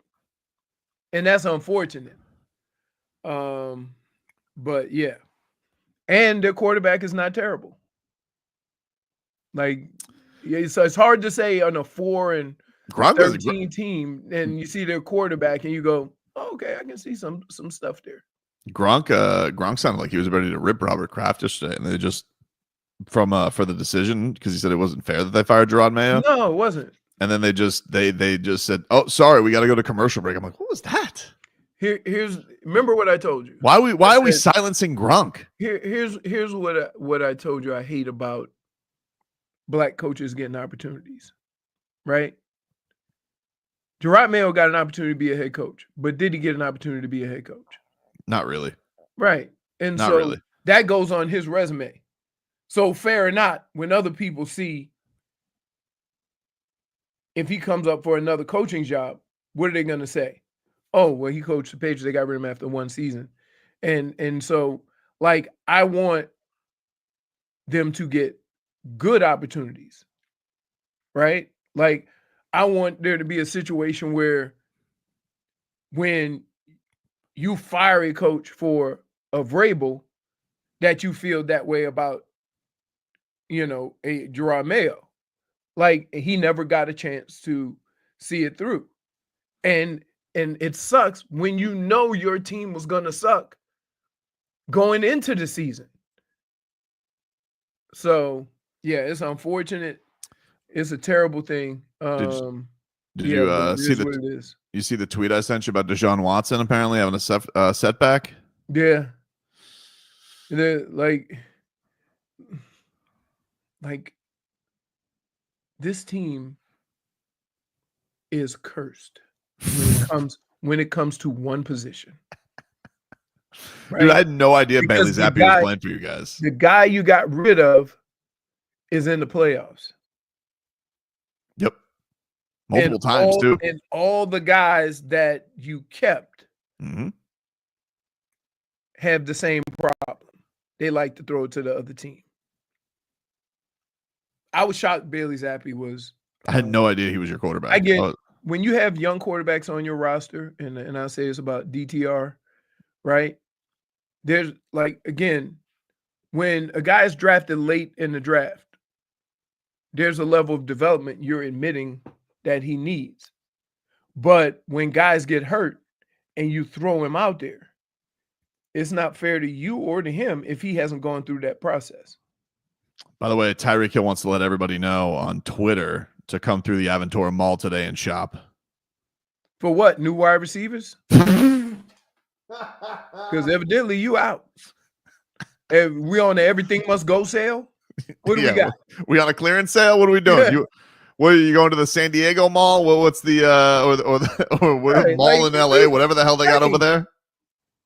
And that's unfortunate. But yeah. And their quarterback is not terrible. Like, yeah, so it's hard to say on a 4-13 team, and you see their quarterback, and you go, oh, "Okay, I can see some stuff there." Gronk sounded like he was ready to rip Robert Kraft yesterday, and they just for the decision because he said it wasn't fair that they fired Gerard Mayo. No, it wasn't. And then they just said, "Oh, sorry, we got to go to commercial break." I'm like, "What was that? Here's remember what I told you. Why are we silencing Grunk?" Here's what I told you I hate about black coaches getting opportunities, right? Gerard Mayo got an opportunity to be a head coach, but did he get an opportunity to be a head coach? Not really. Right. And Not so really. that goes on his resume. So fair or not, when other people see if he comes up for another coaching job, what are they going to say? Oh, well, he coached the Patriots. They got rid of him after one season. And so, like, I want them to get good opportunities, right? Like, I want there to be a situation where when you fire a coach for a Vrabel, that you feel that way about, a Gerard Mayo. Like, he never got a chance to see it through. And it sucks when you know your team was going to suck going into the season. So, yeah, it's unfortunate. It's a terrible thing. Did you see what it is. You see the tweet I sent you about Deshaun Watson apparently having a setback? Yeah. Like this team is cursed when it comes to one position. Right? Dude, I had no idea Bailey Because Zappi was playing for you guys. The guy you got rid of is in the playoffs. Yep. Multiple times too. And all the guys that you kept have the same problem. They like to throw it to the other team. I was shocked Bailey Zappi was. I had no idea he was your quarterback. I get when you have young quarterbacks on your roster, and I say this about DTR, right? There's like, again, when a guy is drafted late in the draft, there's a level of development you're admitting that he needs. But when guys get hurt and you throw him out there, it's not fair to you or to him if he hasn't gone through that process. By the way, Tyreek Hill wants to let everybody know on Twitter to come through the Aventura Mall today and shop. For what? New wide receivers? Because evidently you out. And we on the everything must go sale? What do we got? We on a clearance sale? What are we doing? Yeah. What are you going to the San Diego Mall? What's the or Right, mall like, in LA? Whatever the hell they got over there.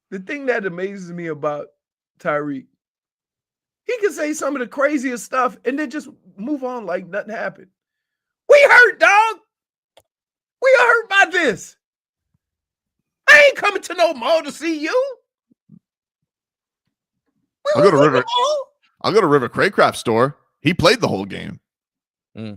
The thing that amazes me about Tyreek, he can say some of the craziest stuff and then just move on like nothing happened. We hurt, dog. We are hurt by this. I ain't coming to no mall to see you. I'll go to River Craycraft store. He played the whole game. He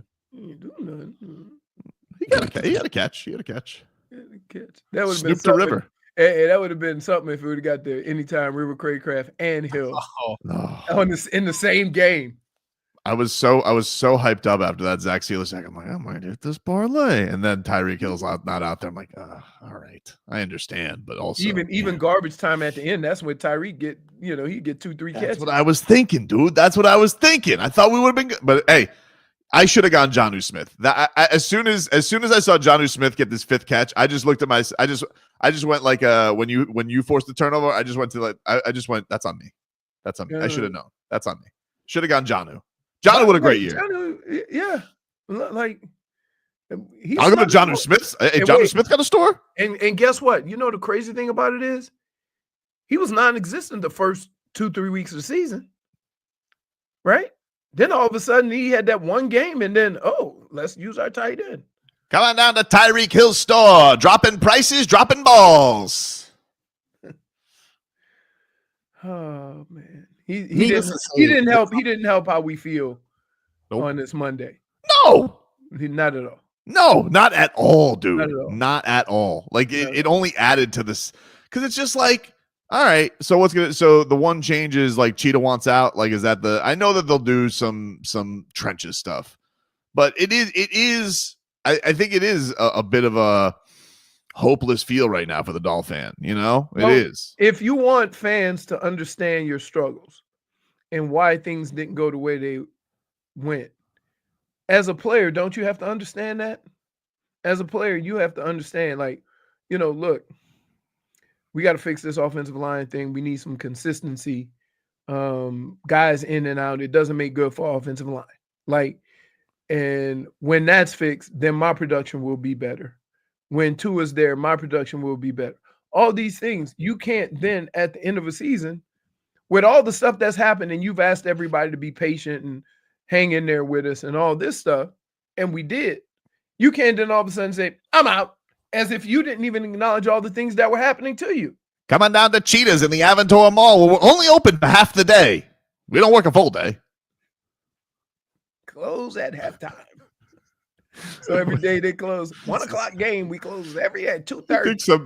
had a catch. That would have Snoop been to River. And that would have been something if we would have got the anytime River Craycraft and Hill in the same game. I was so hyped up after that Zach Sealer sack. I'm like, I might hit this parlay, and then Tyreek Hill's not out there. I'm like, all right, I understand, but also even garbage time at the end. That's when Tyreek get he'd get 2-3 catches. That's what I was thinking, dude. That's what I was thinking. I thought we would have been good, but hey, I should have gone Jonnu Smith. As soon as I saw Jonnu Smith get this fifth catch, I just looked at I just went like when you forced the turnover, I just went to that's on me. That's on me. I should have known. That's on me. Should have gone Jonnu. Jonnu would a great year. Jonnu, yeah. Like I'll go to Jonnu Smith. Hey, Jonnu Smith got a store. And guess what? You know the crazy thing about it is he was non-existent the first 2-3 weeks of the season. Right? Then all of a sudden he had that one game, and then let's use our tight end. Come on down to Tyreek Hill store. Dropping prices, dropping balls. Oh man. He didn't help. He didn't help how we feel on this Monday. No. Not at all. No, not at all, dude. Not at all. Not at all. Like it only added to this because it's just like, all right. So so the one change is like Cheetah wants out. Like, is that I know that they'll do some trenches stuff, but it is. I think it is a bit of a hopeless feel right now for the Dolphin. It is. If you want fans to understand your struggles and why things didn't go the way they went, as a player, don't you have to understand that? As a player, you have to understand, like, look, we got to fix this offensive line thing. We need some consistency. Guys in and out. It doesn't make good for offensive line. Like, and when that's fixed, then my production will be better. When Tua's there, my production will be better. All these things, you can't then at the end of a season, with all the stuff that's happened, and you've asked everybody to be patient and hang in there with us and all this stuff, and we did. You can't then all of a sudden say, I'm out, as if you didn't even acknowledge all the things that were happening to you. Come on down to Cheetahs in the Aventura Mall. We're only open for half the day. We don't work a full day. Close at halftime. So every day they close. 1 o'clock game, we close every at 2:30. I think some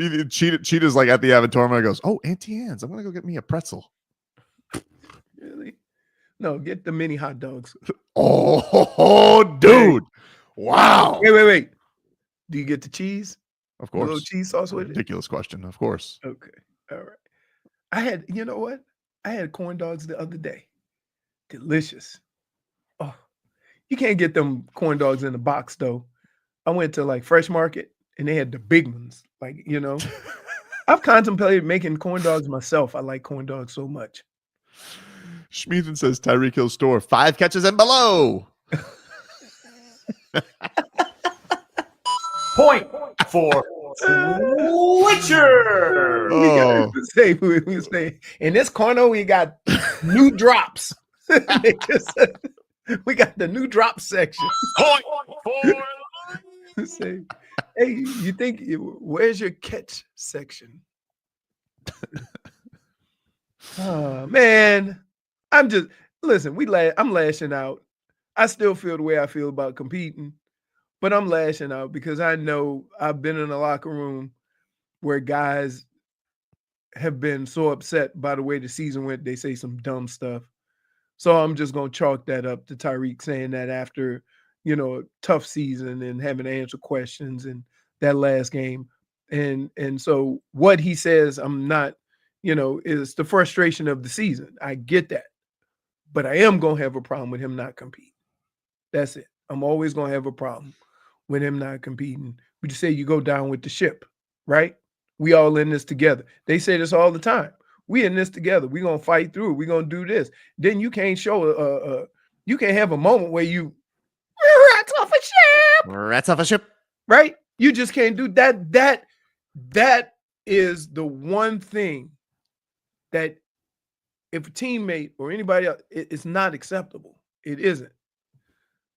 Cheetahs like at the Aventura Mall goes, oh, Auntie Anne's. I'm going to go get me a pretzel. Really? No, get the mini hot dogs. Oh, dude. Wow. Wait. Do you get the cheese? Of A course. little cheese sauce with it? Ridiculous question. Of course. Okay. All right. I had, you know what? I had corn dogs the other day. Delicious. Oh, you can't get them corn dogs in the box, though. I went to like Fresh Market and they had the big ones. Like, I've contemplated making corn dogs myself. I like corn dogs so much. Schmeathan says Tyreek Hill store 5 catches and below. Point for Switcher. Oh. We say, in this corner, we got new drops. We got the new drop section. Point for Say, hey, you think, where's your catch section? Oh, man. Listen, I'm lashing out. I still feel the way I feel about competing, but I'm lashing out because I know I've been in a locker room where guys have been so upset by the way the season went, they say some dumb stuff. So I'm just going to chalk that up to Tyreek saying that after, a tough season and having to answer questions in that last game. And so what he says, I'm not, is the frustration of the season. I get that. But I am going to have a problem with him not competing. That's it. I'm always going to have a problem with him not competing. We just say you go down with the ship, right? We all in this together. They say this all the time. We in this together. We're going to fight through it. We're going to do this. Then you can't show you can't have a moment where you rats off a ship. Rats off a ship. Right? You just can't do that. That is the one thing that if a teammate or anybody else, it's not acceptable. It isn't.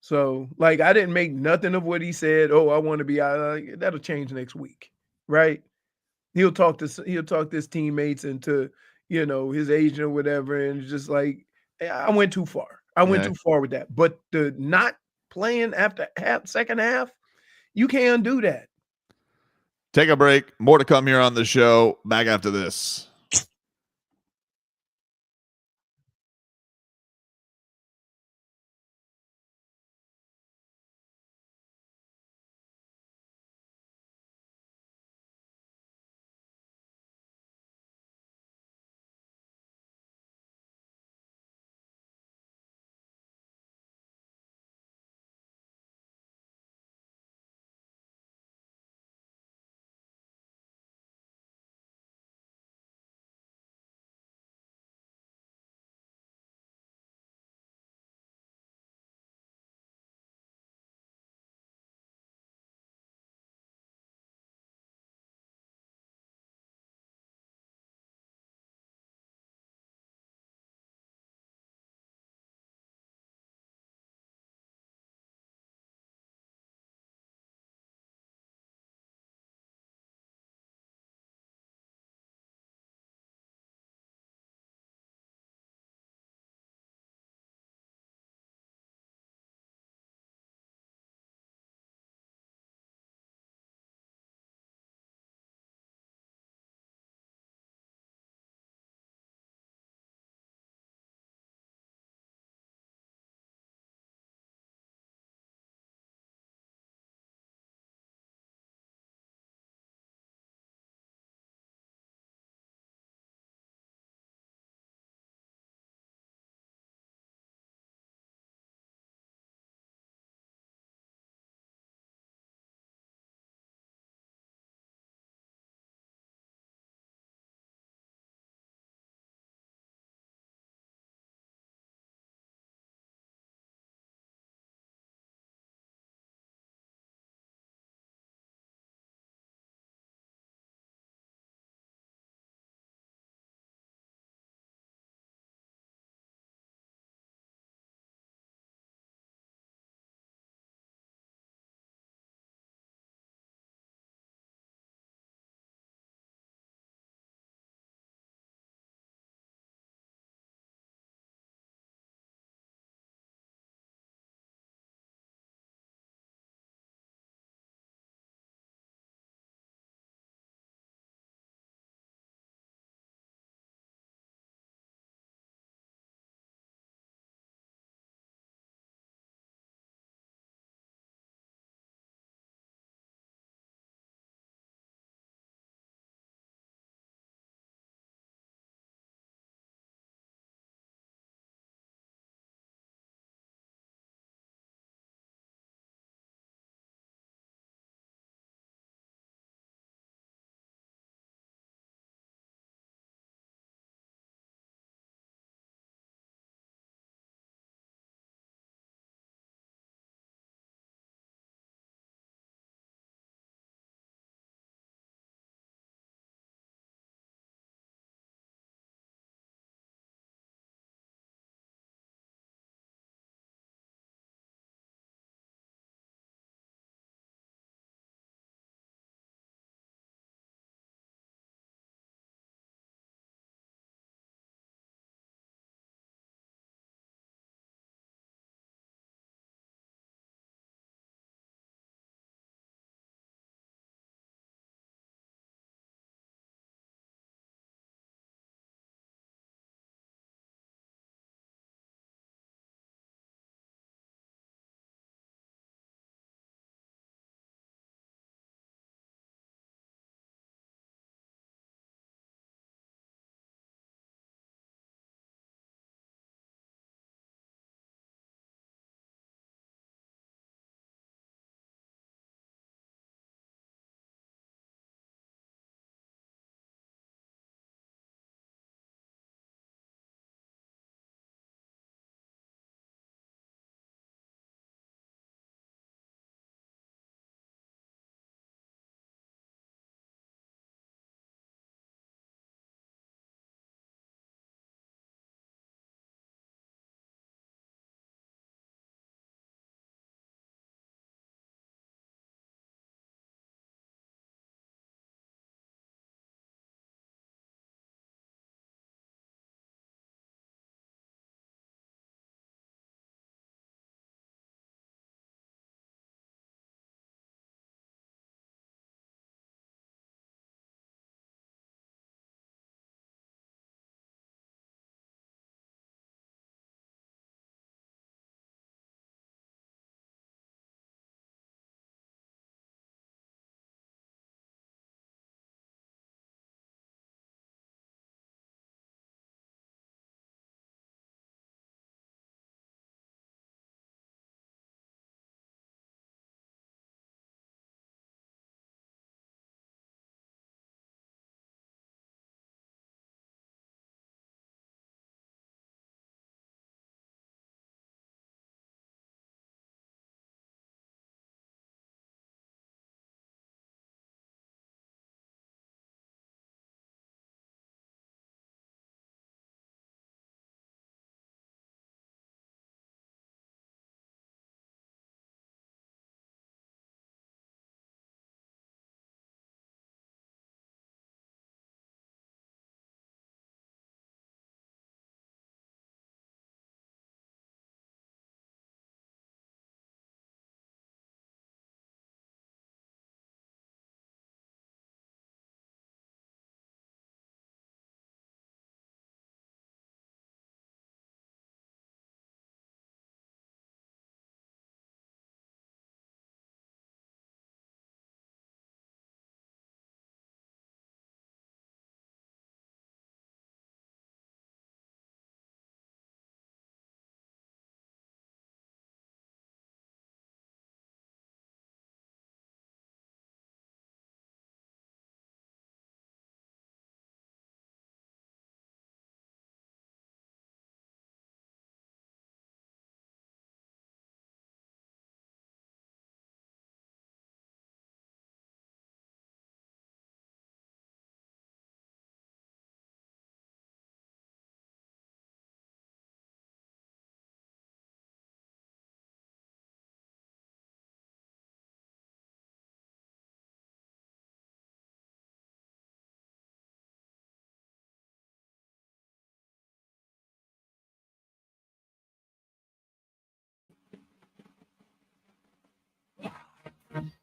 So, like, I didn't make nothing of what he said. Oh, I want to be out. That'll change next week, right? He'll talk to his teammates and to, his agent or whatever, and it's just like, I went too far. I went too far with that. But the not playing after second half, you can't do that. Take a break. More to come here on the show. Back after this.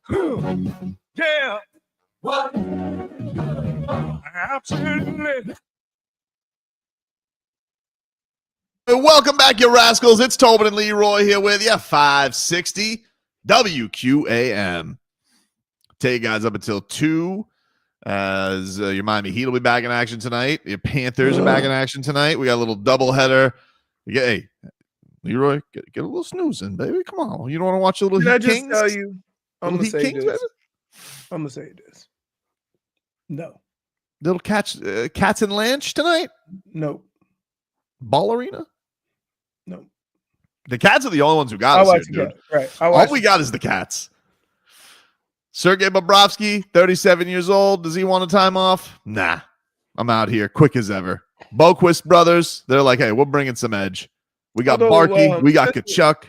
Yeah. What? Absolutely. Welcome back, you rascals. It's Tobin and Leroy here with you. 560 WQAM. Take you guys up until 2 as your Miami Heat will be back in action tonight. Your Panthers are back in action tonight. We got a little doubleheader. Hey, Leroy, get a little snoozing, baby. Come on. You don't want to watch a little Can I Heat just Kings? tell you? I'm Little gonna Heat say Kings, this. baby? I'm gonna say this. No. Little cats and Lanch tonight? No. Ball Arena? No. The Cats are the only ones who got I'll us here, watch dude. it. Right. All we got is the Cats. Sergei Bobrovsky, 37 years old. Does he want a time off? Nah. I'm out here quick as ever. Boquist brothers, they're like, hey, we're bringing some edge. We got Although, Barkey. We got Tkachuk.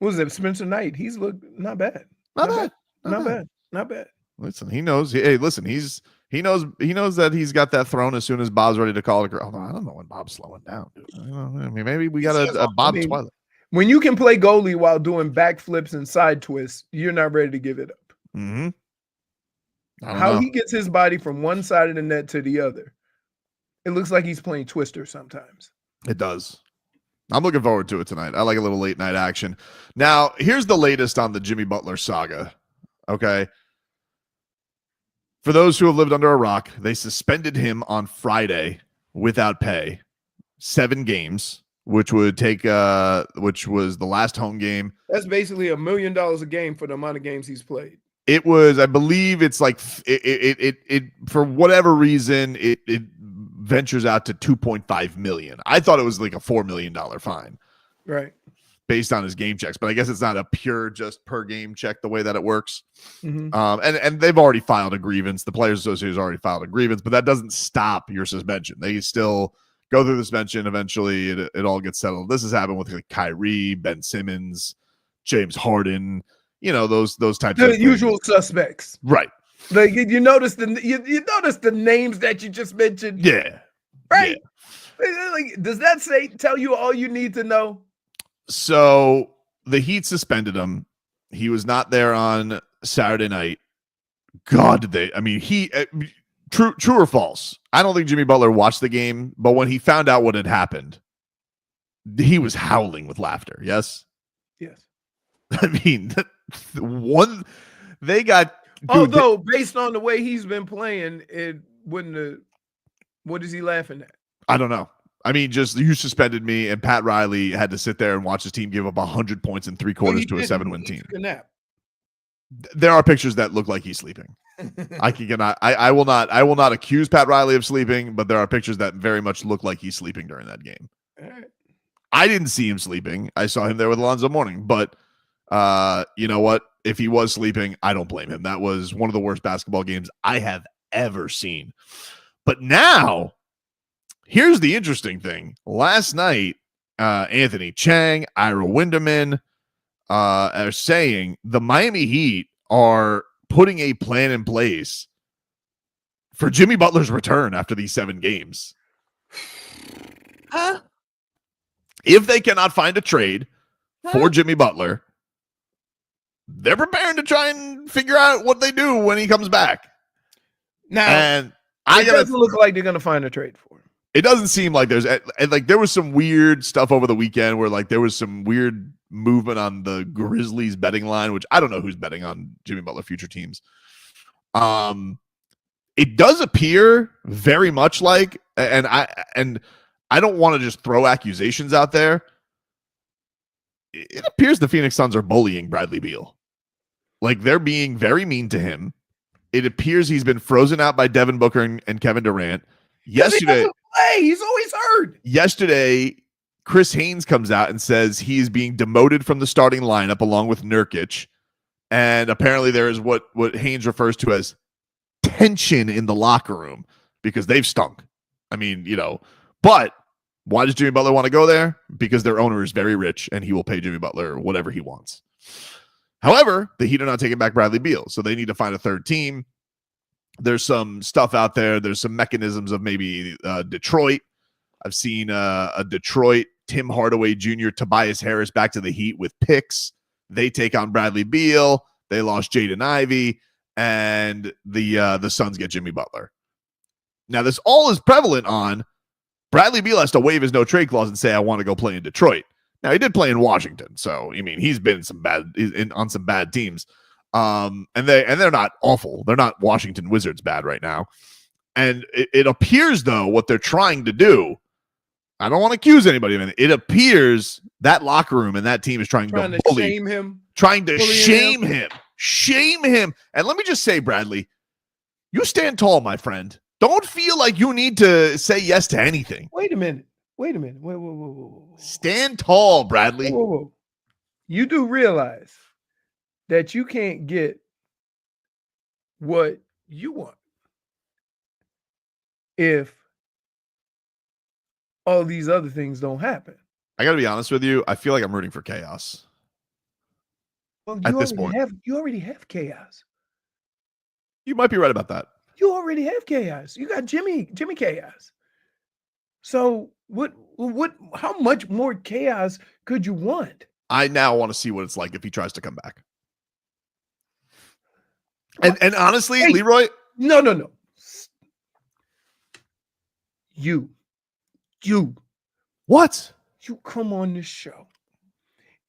What was it? Spencer Knight. He's looked not bad. Not bad. Not bad. Listen, he knows. Hey, listen, he knows that he's got that throne as soon as Bob's ready to call it. Although I don't know when Bob's slowing down, dude. I mean, maybe we got a Bob Twilight. When you can play goalie while doing backflips and side twists, you're not ready to give it up. Mm-hmm. How he gets his body from one side of the net to the other, it looks like he's playing Twister sometimes. It does. I'm looking forward to it tonight. I like a little late night action. Now, here's the latest on the Jimmy Butler saga. Okay. For those who have lived under a rock, they suspended him on Friday without pay. 7 games, which would take which was the last home game. That's basically $1 million a game for the amount of games he's played. It was, I believe it's like it for whatever reason, it ventures out to 2.5 million. I thought it was like a $4 million fine. Right. Based on his game checks, but I guess it's not a pure just per game check the way that it works. Mm-hmm. And they've already filed a grievance. The Players Association has already filed a grievance, but that doesn't stop your suspension. They still go through the suspension. Eventually, it all gets settled. This has happened with like Kyrie, Ben Simmons, James Harden. You know those types of usual suspects, right? Like you notice you notice the names that you just mentioned, yeah, right? Yeah. Like, does that tell you all you need to know? So the Heat suspended him. He was not there on Saturday night. God, did they? I mean, true or false? I don't think Jimmy Butler watched the game, but when he found out what had happened, he was howling with laughter. Yes. Yes. I mean, they got. Although, based on the way he's been playing, it wouldn't have. What is he laughing at? I don't know. I mean, just you suspended me, and Pat Riley had to sit there and watch his team give up 100 points in 3 quarters to a 7-win team. There are pictures that look like he's sleeping. I will not accuse Pat Riley of sleeping, but there are pictures that very much look like he's sleeping during that game. Right. I didn't see him sleeping. I saw him there with Alonzo Mourning, but you know what? If he was sleeping, I don't blame him. That was one of the worst basketball games I have ever seen. But now, here's the interesting thing. Last night, Anthony Chang, Ira Winderman are saying the Miami Heat are putting a plan in place for Jimmy Butler's return after these 7 games. If they cannot find a trade for Jimmy Butler, they're preparing to try and figure out what they do when he comes back. Now, and it doesn't look like they're going to find a trade for him. It doesn't seem like there was some weird stuff over the weekend where like there was some weird movement on the Grizzlies betting line, which I don't know who's betting on Jimmy Butler future teams. It does appear very much like, and I don't want to just throw accusations out there. It appears the Phoenix Suns are bullying Bradley Beal. Like they're being very mean to him. It appears he's been frozen out by Devin Booker and Kevin Durant. Yesterday, he's always hurt. Yesterday, Chris Haynes comes out and says he is being demoted from the starting lineup along with Nurkic. And apparently there is what Haynes refers to as tension in the locker room because they've stunk. I mean, but why does Jimmy Butler want to go there? Because their owner is very rich and he will pay Jimmy Butler whatever he wants. However, the Heat are not taking back Bradley Beal, so they need to find a third team. There's some stuff out there. There's some mechanisms of maybe Detroit. I've seen a Detroit, Tim Hardaway Jr., Tobias Harris back to the Heat with picks. They take on Bradley Beal. They lost Jaden Ivey, and the Suns get Jimmy Butler. Now, this all is prevalent on Bradley Beal has to waive his no trade clause and say, I want to go play in Detroit. Now, he did play in Washington, so I mean, he's been on some bad teams. And they're not awful. They're not Washington Wizards bad right now. And it appears, though, what they're trying to do, I don't want to accuse anybody of anything. It appears that locker room and that team is trying to bully, shame him, trying to shame him. And let me just say, Bradley, you stand tall, my friend. Don't feel like you need to say yes to anything. Wait a minute. Whoa. Stand tall, Bradley. Whoa. You do realize that you can't get what you want if all these other things don't happen. I got to be honest with you. I feel like I'm rooting for chaos. Well, at this point. You already have chaos. You might be right about that. You already have chaos. You got Jimmy chaos. So how much more chaos could you want? I now want to see what it's like if he tries to come back. And honestly, hey, Leroy. No. You. What? You come on this show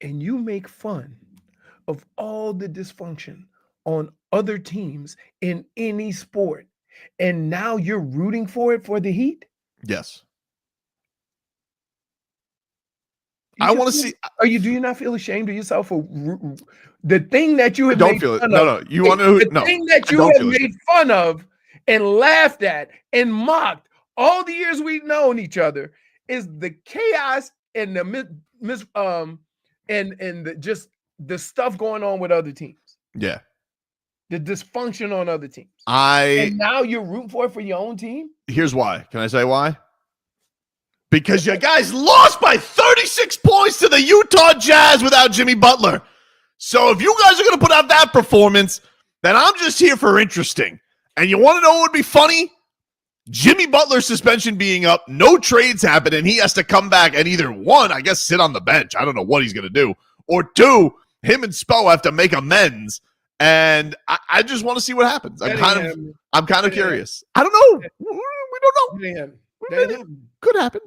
and you make fun of all the dysfunction on other teams in any sport. And now you're rooting for it for the Heat? Yes. I want to see. Do you not feel ashamed of yourself for the thing that you have don't made feel it. fun No. of? You want to? The thing that you have made fun of and laughed at and mocked all the years we've known each other is the chaos and the just the stuff going on with other teams. Yeah. The dysfunction on other teams. And now you're rooting for it for your own team? Here's why. Can I say why? Because you guys lost by 36 points to the Utah Jazz without Jimmy Butler. So if you guys are going to put out that performance, then I'm just here for interesting. And you want to know what would be funny? Jimmy Butler's suspension being up, no trades happen, and he has to come back and either one, I guess, sit on the bench. I don't know what he's going to do. Or two, him and Spo have to make amends. And I just want to see what happens. I'm kind of curious. I don't know. We don't know. Could happen.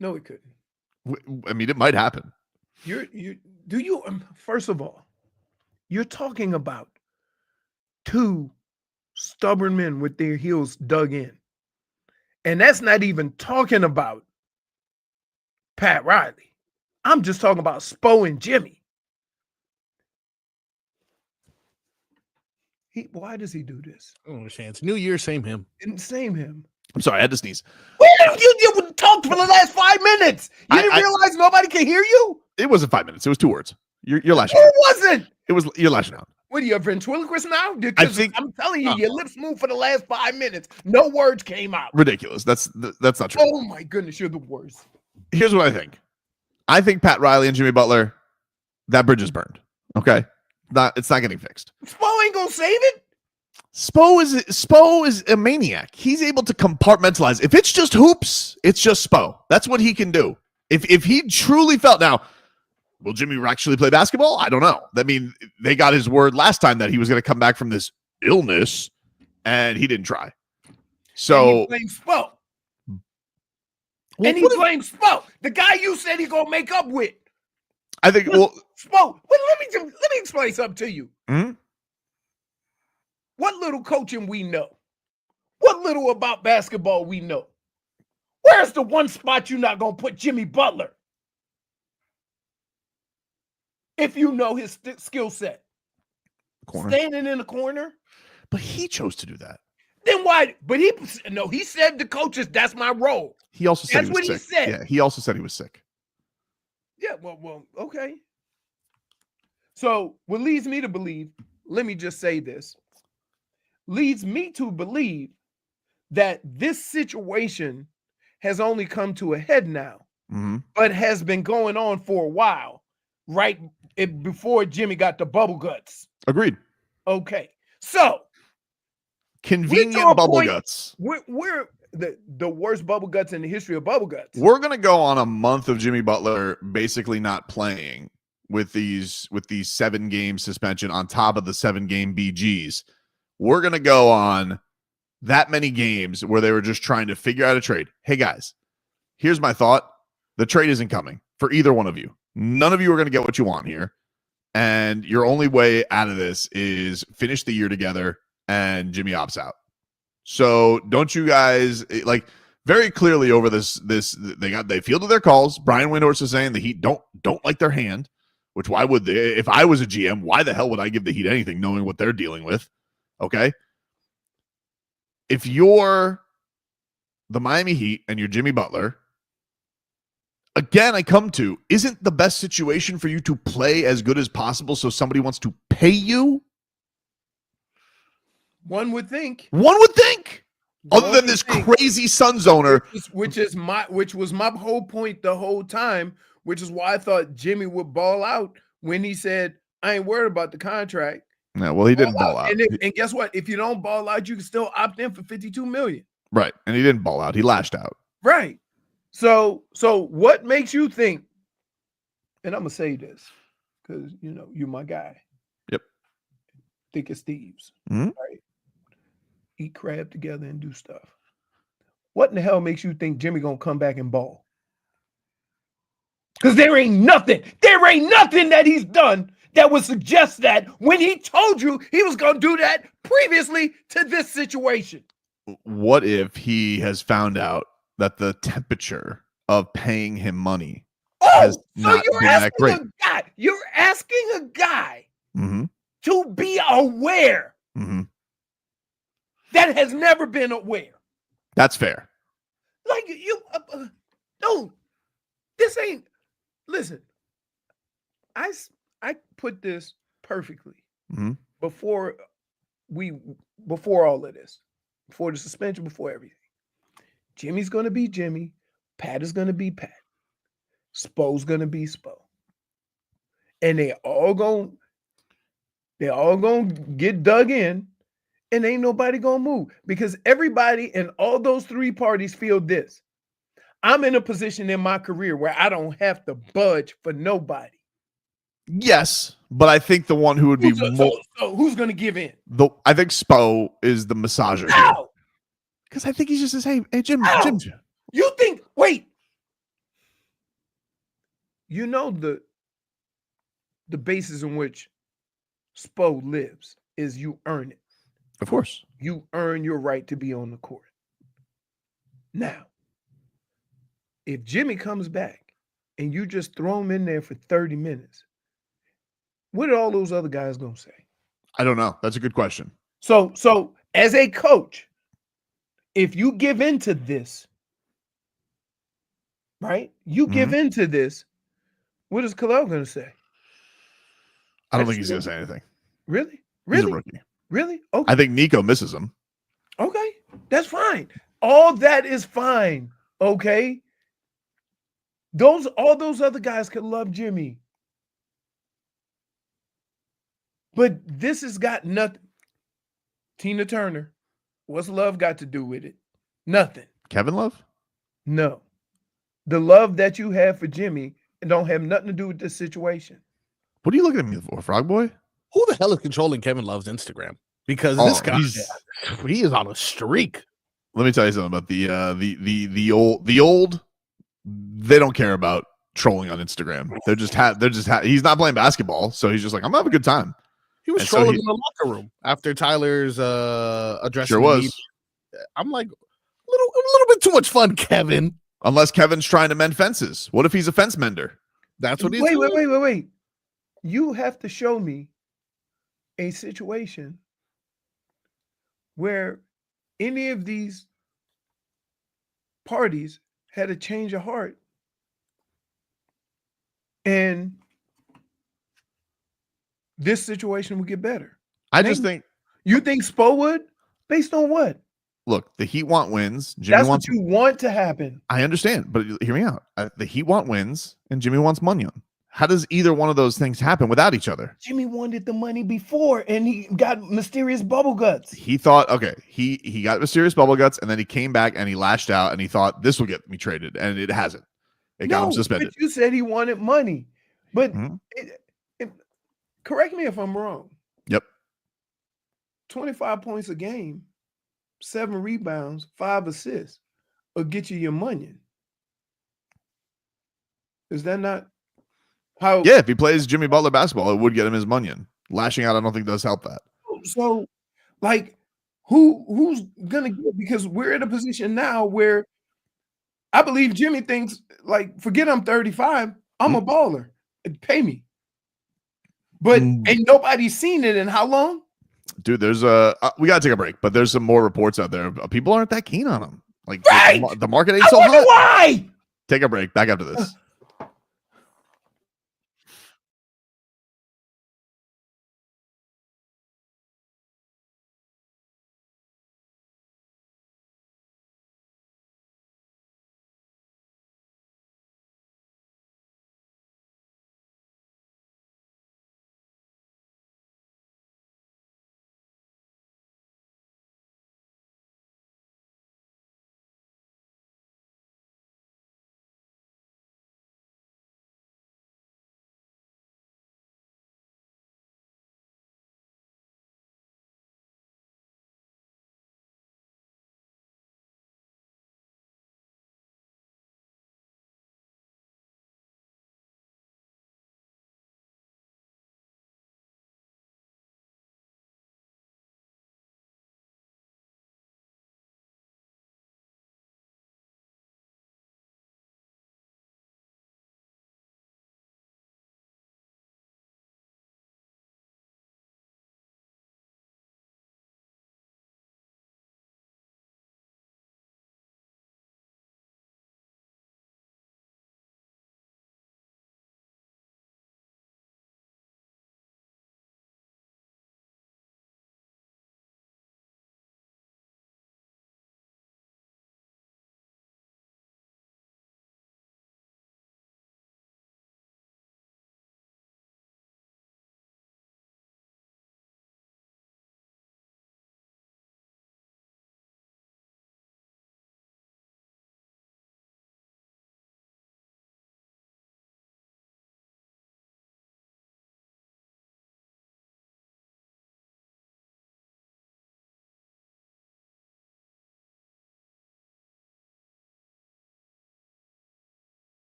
No, it couldn't. I mean, it might happen. First of all, you're talking about two stubborn men with their heels dug in. And that's not even talking about Pat Riley. I'm just talking about Spo and Jimmy. Why does he do this? I don't understand. It's New Year, same him. Same him. I'm sorry, I had to sneeze. You talked for the last 5 minutes. You didn't realize nobody can hear you? It wasn't 5 minutes. It was 2 words. You're lashing out. It wasn't. You're lashing out. What are you, a ventriloquist now? I'm telling you, your lips moved for the last 5 minutes. No words came out. Ridiculous. That's not true. Oh my goodness, you're the worst. Here's what I think. I think Pat Riley and Jimmy Butler, that bridge is burned. Okay? It's not getting fixed. Spo ain't gonna save it. Spo is a maniac. He's able to compartmentalize. If it's just hoops, it's just Spo. That's what he can do. If he truly felt now, will Jimmy actually play basketball? I don't know. I mean, they got his word last time that he was going to come back from this illness, and he didn't try. So and he blames Spo. And he blames Spo, the guy you said he's gonna make up with. I think. Spo. Well, let me explain something to you. Mm-hmm. What little coaching we know, what little about basketball we know. Where's the one spot you're not gonna put Jimmy Butler? If you know his skill set, standing in the corner. But he chose to do that. Then why? But he said to coaches, "That's my role." He also said that's he was what sick. He said. Yeah, he also said he was sick. Yeah, well, okay. So what leads me to believe? Let me just say this. Leads me to believe that this situation has only come to a head now, but has been going on for a while, right before Jimmy got the bubble guts. Agreed. Okay, so convenient bubble guts. We're the worst bubble guts in the history of bubble guts. We're going to go on a month of Jimmy Butler basically not playing with these 7-game suspension on top of the 7-game BGs. We're going to go on that many games where they were just trying to figure out a trade. Hey guys, here's my thought. The trade isn't coming for either one of you. None of you are going to get what you want here. And your only way out of this is finish the year together and Jimmy opts out. So don't you guys like very clearly over this they fielded their calls. Brian Windhorst is saying the Heat don't like their hand, which why would they? If I was a GM, why the hell would I give the Heat anything knowing what they're dealing with? Okay. If you're the Miami Heat and you're Jimmy Butler, again, I come to, isn't the best situation for you to play as good as possible so somebody wants to pay you? One would think. Other than this crazy Suns owner. Which was my whole point the whole time, which is why I thought Jimmy would ball out when he said, I ain't worried about the contract. No, well, he didn't ball out. And guess what? If you don't ball out, you can still opt in for $52 million. Right. And he didn't ball out. He lashed out. Right. So what makes you think, and I'm going to say this because, you're my guy. Yep. Thick as thieves. Mm-hmm. Right. Eat crab together and do stuff. What in the hell makes you think Jimmy going to come back and ball? Because there ain't nothing that he's done that would suggest that when he told you he was going to do that previously to this situation. What if he has found out that the temperature of paying him money has not been that great? You're asking a guy mm-hmm. to be aware mm-hmm. that has never been aware. That's fair. Like you, no, this ain't. Listen, I put this perfectly mm-hmm. before all of this, before the suspension, before everything. Jimmy's gonna be Jimmy, Pat is gonna be Pat, Spo's gonna be Spo, and they all gonna get dug in, and ain't nobody gonna move because everybody in all those three parties feel this. I'm in a position in my career where I don't have to budge for nobody. Yes, but I think the one who would be more. So who's going to give in? I think Spo is the massager. How? Because I think he just says, "Hey, Jim." You think? Wait. You know the basis in which Spo lives is you earn it. Of course, you earn your right to be on the court. Now, if Jimmy comes back and you just throw him in there for 30 minutes, what are all those other guys going to say? I don't know. That's a good question. So as a coach, if you give into this, right? You give into this, what is Khalil going to say? I don't think he's going to say anything. Really? He's a rookie. Really? Okay. I think Nico misses him. Okay. That's fine. All that is fine. Okay. All those other guys could love Jimmy. But this has got nothing. Tina Turner, what's love got to do with it? Nothing. Kevin Love? No. The love that you have for Jimmy don't have nothing to do with this situation. What are you looking at me for, Frog Boy? Who the hell is controlling Kevin Love's Instagram? Because this guy, he is on a streak. Let me tell you something about the old. They don't care about trolling on Instagram. He's not playing basketball, so he's just like, I'm having a good time. He was trolling in the locker room after Tyler's addressing. Sure was. I'm like, a little bit too much fun, Kevin. Unless Kevin's trying to mend fences. What if he's a fence mender? That's what he's doing. Wait. You have to show me a situation where any of these parties had a change of heart and this situation would get better. You think Spo would? Based on what? Look, the Heat want wins. Jimmy That's wants what you want to happen. I understand, but hear me out. The Heat want wins, and Jimmy wants Munyon. How does either one of those things happen without each other? Jimmy wanted the money before, and he got mysterious bubble guts. He thought, okay, he got mysterious bubble guts, and then he came back and he lashed out, and he thought this will get me traded, and it hasn't. It got him suspended. But you said he wanted money. But Mhm. correct me if I'm wrong. Yep. 25 points a game, 7 rebounds, 5 assists will get you your money. Is that not how? Yeah, if he plays Jimmy Butler basketball, it would get him his money. Lashing out, I don't think does help that. So, like, who's gonna get? Because we're in a position now where I believe Jimmy thinks, like, forget I'm 35, I'm a baller. Pay me. But ain't nobody seen it in how long? Dude, there's we gotta take a break, but there's some more reports out there. People aren't that keen on him. Like Right! the market ain't I so wonder hot. why. Take a break. Back after this.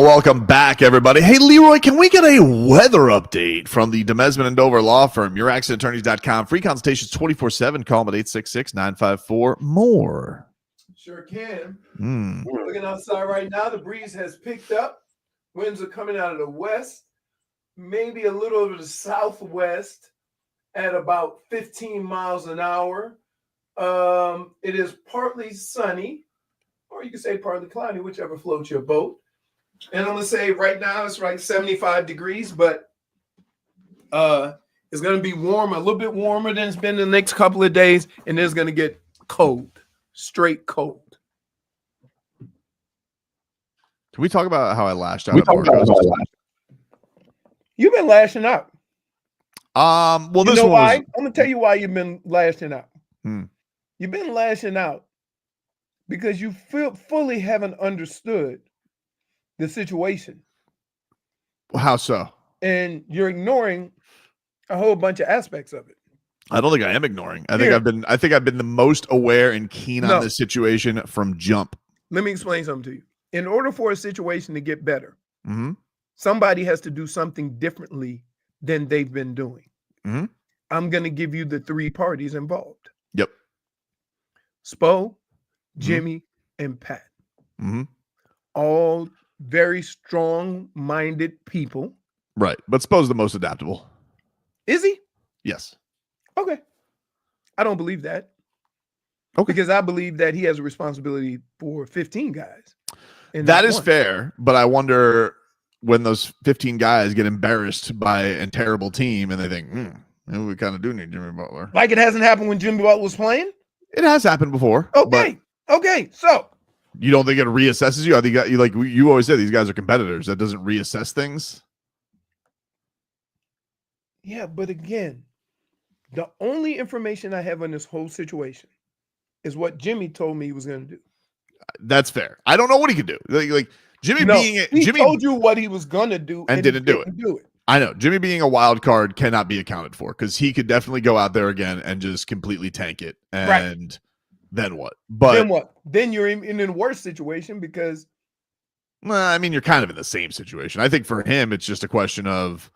Welcome back, everybody. Hey, Leroy, can we get a weather update from the Demesman and Dover Law Firm? YourAccidentAttorneys.com. Free consultations 24/7. Call them at 866-954-MORE. Sure can. We're looking outside right now. The breeze has picked up. Winds are coming out of the west, maybe a little of the southwest at about 15 miles an hour. It is partly sunny, or you can say partly cloudy, whichever floats your boat. And I'm going to say right now it's like 75 degrees, but it's going to be warm, a little bit warmer than it's been the next couple of days, and it's going to get cold, straight cold. Can we talk about how I lashed out at Marcos? You've been lashing out. Well, You this know one why? was, I'm going to tell you why you've been lashing out. Hmm. You've been lashing out because you fully haven't understood the situation, how so? and you're ignoring a whole bunch of aspects of it. I don't think I am ignoring. I think I've been the most aware and keen No. on this situation from jump. Let me explain something to you. In order for a situation to get better, Mm-hmm. somebody has to do something differently than they've been doing. Mhm. I'm going to give you the three parties involved: Yep. Spo, Jimmy, and Pat. Mm-hmm. All very strong-minded people. Right. But Spo's the most adaptable. Is he? Yes. Okay. I don't believe that. Okay. Because I believe that he has a responsibility for 15 guys. and That not is one. fair, but I wonder when those 15 guys get embarrassed by a terrible team and they think, maybe we kind of do need Jimmy Butler. Like it hasn't happened when Jimmy Butler was playing? It has happened before. Okay. Okay. So, But you don't think it reassesses you? I think you always say these guys are competitors. That doesn't reassess things. yeah, but again, the only information I have on this whole situation is what Jimmy told me he was going to do. That's fair. I don't know what he could do. Like Jimmy No, being he Jimmy told you what he was going to do and he didn't do it. Do it. I know Jimmy being a wild card cannot be accounted for because he could definitely go out there again and just completely tank it. And then what? But Then what? Then you're in a worse situation because well, I mean, you're kind of in the same situation. I think for him, it's just a question of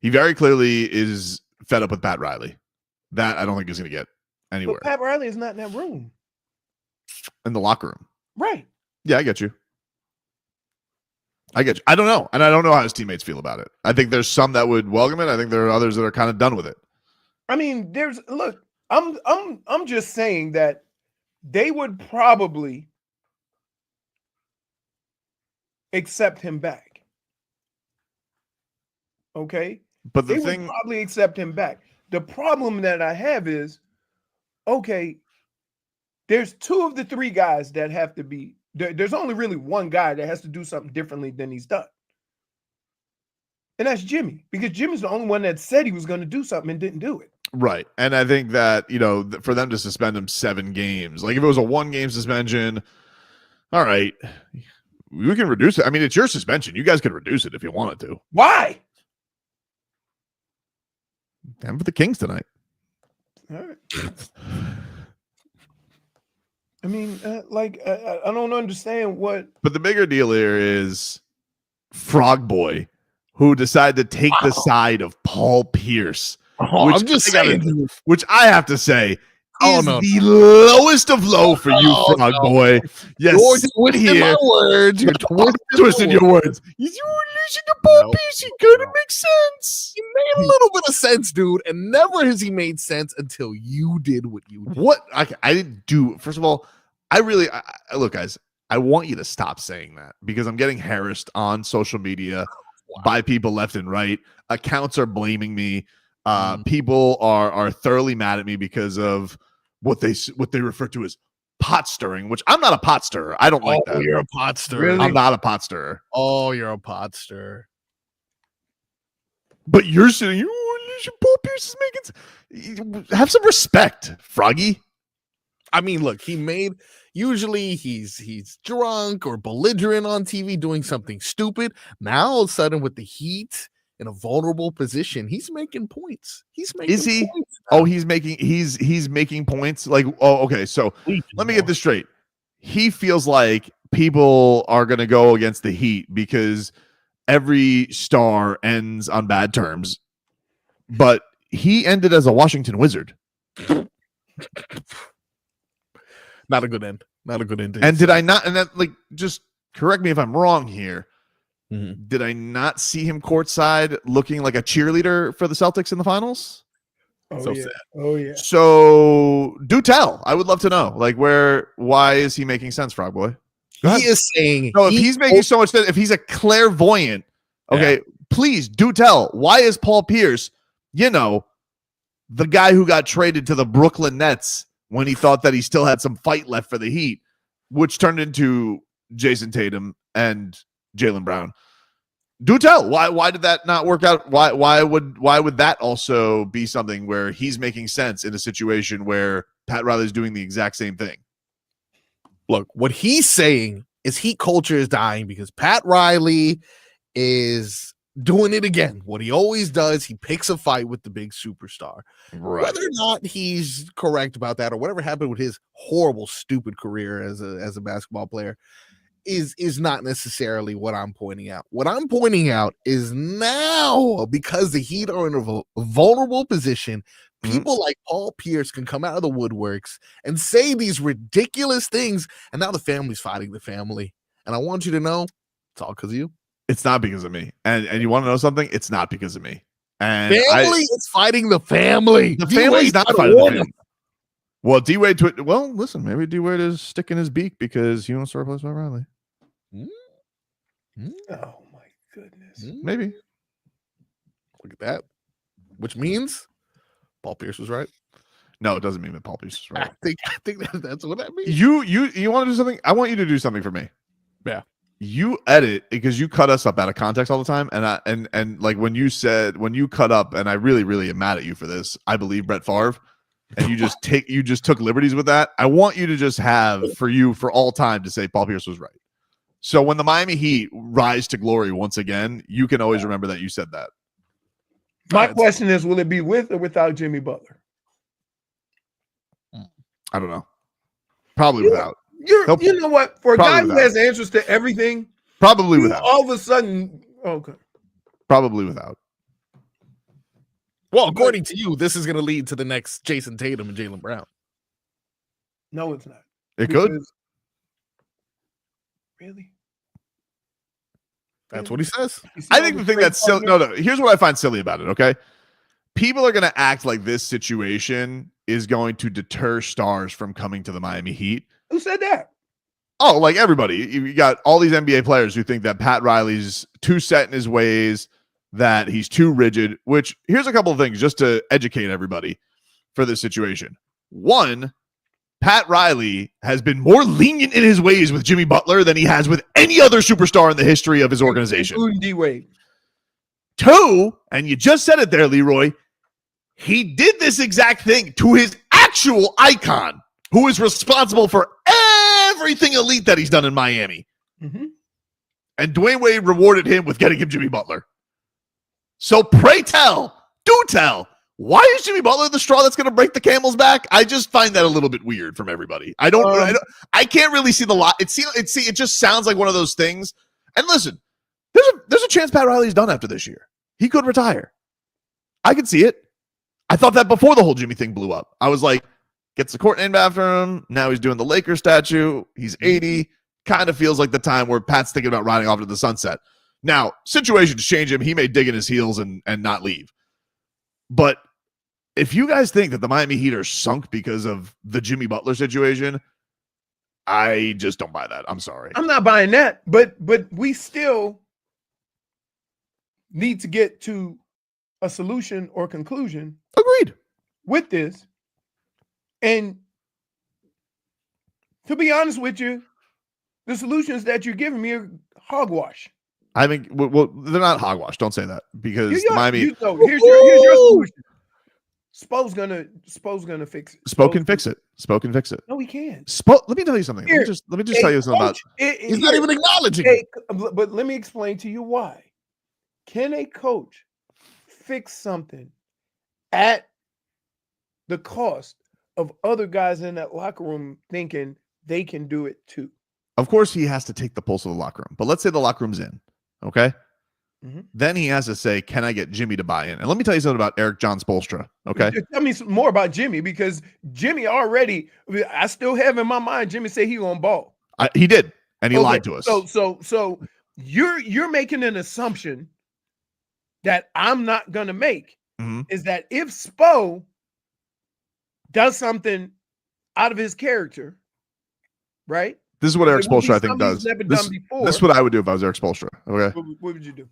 he very clearly is fed up with Pat Riley. That I don't think is going to get anywhere Pat Riley is not in that room. in the locker room. Right. Yeah, I get you. I don't know. And I don't know how his teammates feel about it. I think there's some that would welcome it. I think there are others that are kind of done with it. I mean, I'm just saying that they would probably accept him back. Okay? But the They thing would probably accept him back. The problem that I have is, okay, there's two of the three guys that have to be there's only really one guy that has to do something differently than he's done. And that's Jimmy, because Jimmy's the only one that said he was going to do something and didn't do it. right. And I think that, for them to suspend him 7 games, like if it was a 1-game suspension, all right, we can reduce it. I mean, it's your suspension. You guys could reduce it if you wanted to. Why? Damn for the Kings tonight. All right. I mean, I don't understand what. But the bigger deal here is Frog Boii, who decided to take the side of Paul Pierce. I'm just saying. Which I have to say is no. the lowest of low for you, Frog Boii. Yes, You're twisting my words. You're twisting your words. You're losing to Paul Pierce. You gotta make sense. He made a little bit of sense, dude, and never has he made sense until you did what you did. What I didn't do. First of all, I look, guys. I want you to stop saying that because I'm getting harassed on social media by people left and right. Accounts are blaming me. People are thoroughly mad at me because of what they refer to as pot stirring, which I'm not a pot stirrer. I don't like that. You're a pot stirrer. Really? I'm not a pot stirrer. Oh, you're a pot stirrer. But you're saying Paul Pierce is making. Have some respect, Froggy. I mean, look, usually he's drunk or belligerent on TV doing something stupid. Now all of a sudden with the heat, in a vulnerable position, he's making points. He's making Is he? points. Oh, he's making points. Like, oh, okay. So let me get this straight. He feels like people are going to go against the Heat because every star ends on bad terms, but he ended as a Washington Wizard. Not a good end. Not a good end. And did I not? And that, like, just correct me if I'm wrong here. Mm-hmm. Did I not see him courtside looking like a cheerleader for the Celtics in the finals? Oh, So yeah. sad. Oh, yeah. So do tell. I would love to know. Like, why is he making sense, Frog Boy? Go ahead. He is saying, No, if he's making so much sense, if he's a clairvoyant, okay, please do tell. Why is Paul Pierce, the guy who got traded to the Brooklyn Nets when he thought that he still had some fight left for the Heat, which turned into Jason Tatum and Jaylen Brown? Do tell. Why did that not work out? Why would that also be something where he's making sense in a situation where Pat Riley's doing the exact same thing? Look, what he's saying is Heat culture is dying because Pat Riley is doing it again. What he always does, he picks a fight with the big superstar. Right. Whether or not he's correct about that or whatever happened with his horrible, stupid career as a basketball player is not necessarily what I'm pointing out. What I'm pointing out is now, because the Heat are in a vulnerable position, people like Paul Pierce can come out of the woodworks and say these ridiculous things, and now the family's fighting the family. And I want you to know, it's all because of you. It's not because of me. And you want to know something? It's not because of me. And family is fighting the family. The family's not fighting the family. Well, D-Wade, listen, maybe D-Wade is sticking his beak because he wants to replace Pat Riley. Oh, my goodness. Maybe. Look at that. Which means Paul Pierce was right. No, it doesn't mean that Paul Pierce is right. I think that's what that means. You want to do something? I want you to do something for me. Yeah. You edit because you cut us up out of context all the time, and like when you cut up, and I really, really am mad at you for this. I believe Brett Favre, and you just took liberties with that. I want you to just have for all time to say Paul Pierce was right. So when the Miami Heat rise to glory once again, you can always remember that you said that. My question is, will it be with or without Jimmy Butler? I don't know. Probably without. You know what? For a guy without. who has answers to everything, Probably without. all of a sudden, okay. Probably without. Well, according to you, this is going to lead to the next Jason Tatum and Jaylen Brown. No, it's not. It could. Really? That's what he says. I think the thing that's silly. No. Here's what I find silly about it. Okay, people are going to act like this situation is going to deter stars from coming to the Miami Heat. Who said that? Oh, like everybody. You got all these NBA players who think that Pat Riley's too set in his ways, that he's too rigid. Which here's a couple of things just to educate everybody for this situation. One, Pat Riley has been more lenient in his ways with Jimmy Butler than he has with any other superstar in the history of his organization. Including D-Wade. Two, and you just said it there, Leroy, he did this exact thing to his actual icon, who is responsible for everything elite that he's done in Miami. Mm-hmm. And Dwyane Wade rewarded him with getting him Jimmy Butler. So pray tell, do tell, why is Jimmy Butler the straw that's going to break the camel's back? I just find that a little bit weird from everybody. I can't really see the lot. It just sounds like one of those things. And listen, there's a chance Pat Riley's done after this year. He could retire. I could see it. I thought that before the whole Jimmy thing blew up. I was like, gets the court named after him. Now he's doing the Lakers statue. He's 80. Kind of feels like the time where Pat's thinking about riding off to the sunset. Now, situations change him. He may dig in his heels and not leave. But if you guys think that the Miami Heat are sunk because of the Jimmy Butler situation, I just don't buy that. I'm sorry. I'm not buying that, but we still need to get to a solution or conclusion. Agreed. With this. And to be honest with you, the solutions that you're giving me are hogwash. I mean, well, they're not hogwash. Don't say that because Miami. Here's your solution. Spo's gonna fix it. Spo can fix it. Spo can fix it. No, he can. Let me tell you something. Let me just tell you something about. He's not even acknowledging it. But let me explain to you why. Can a coach fix something at the cost of other guys in that locker room thinking they can do it too? Of course, he has to take the pulse of the locker room. But let's say the locker room's in, okay? Then he has to say, can I get Jimmy to buy in? And let me tell you something about Erik Spoelstra, okay? Tell me some more about Jimmy, because Jimmy already, I still have in my mind, Jimmy said he on ball. He did, and he lied to us. So you're making an assumption that I'm not going to make, is that if Spo does something out of his character, right? This is what Erik Spoelstra, I think, does. Never done before. This is what I would do if I was Erik Spoelstra, okay? What would you do?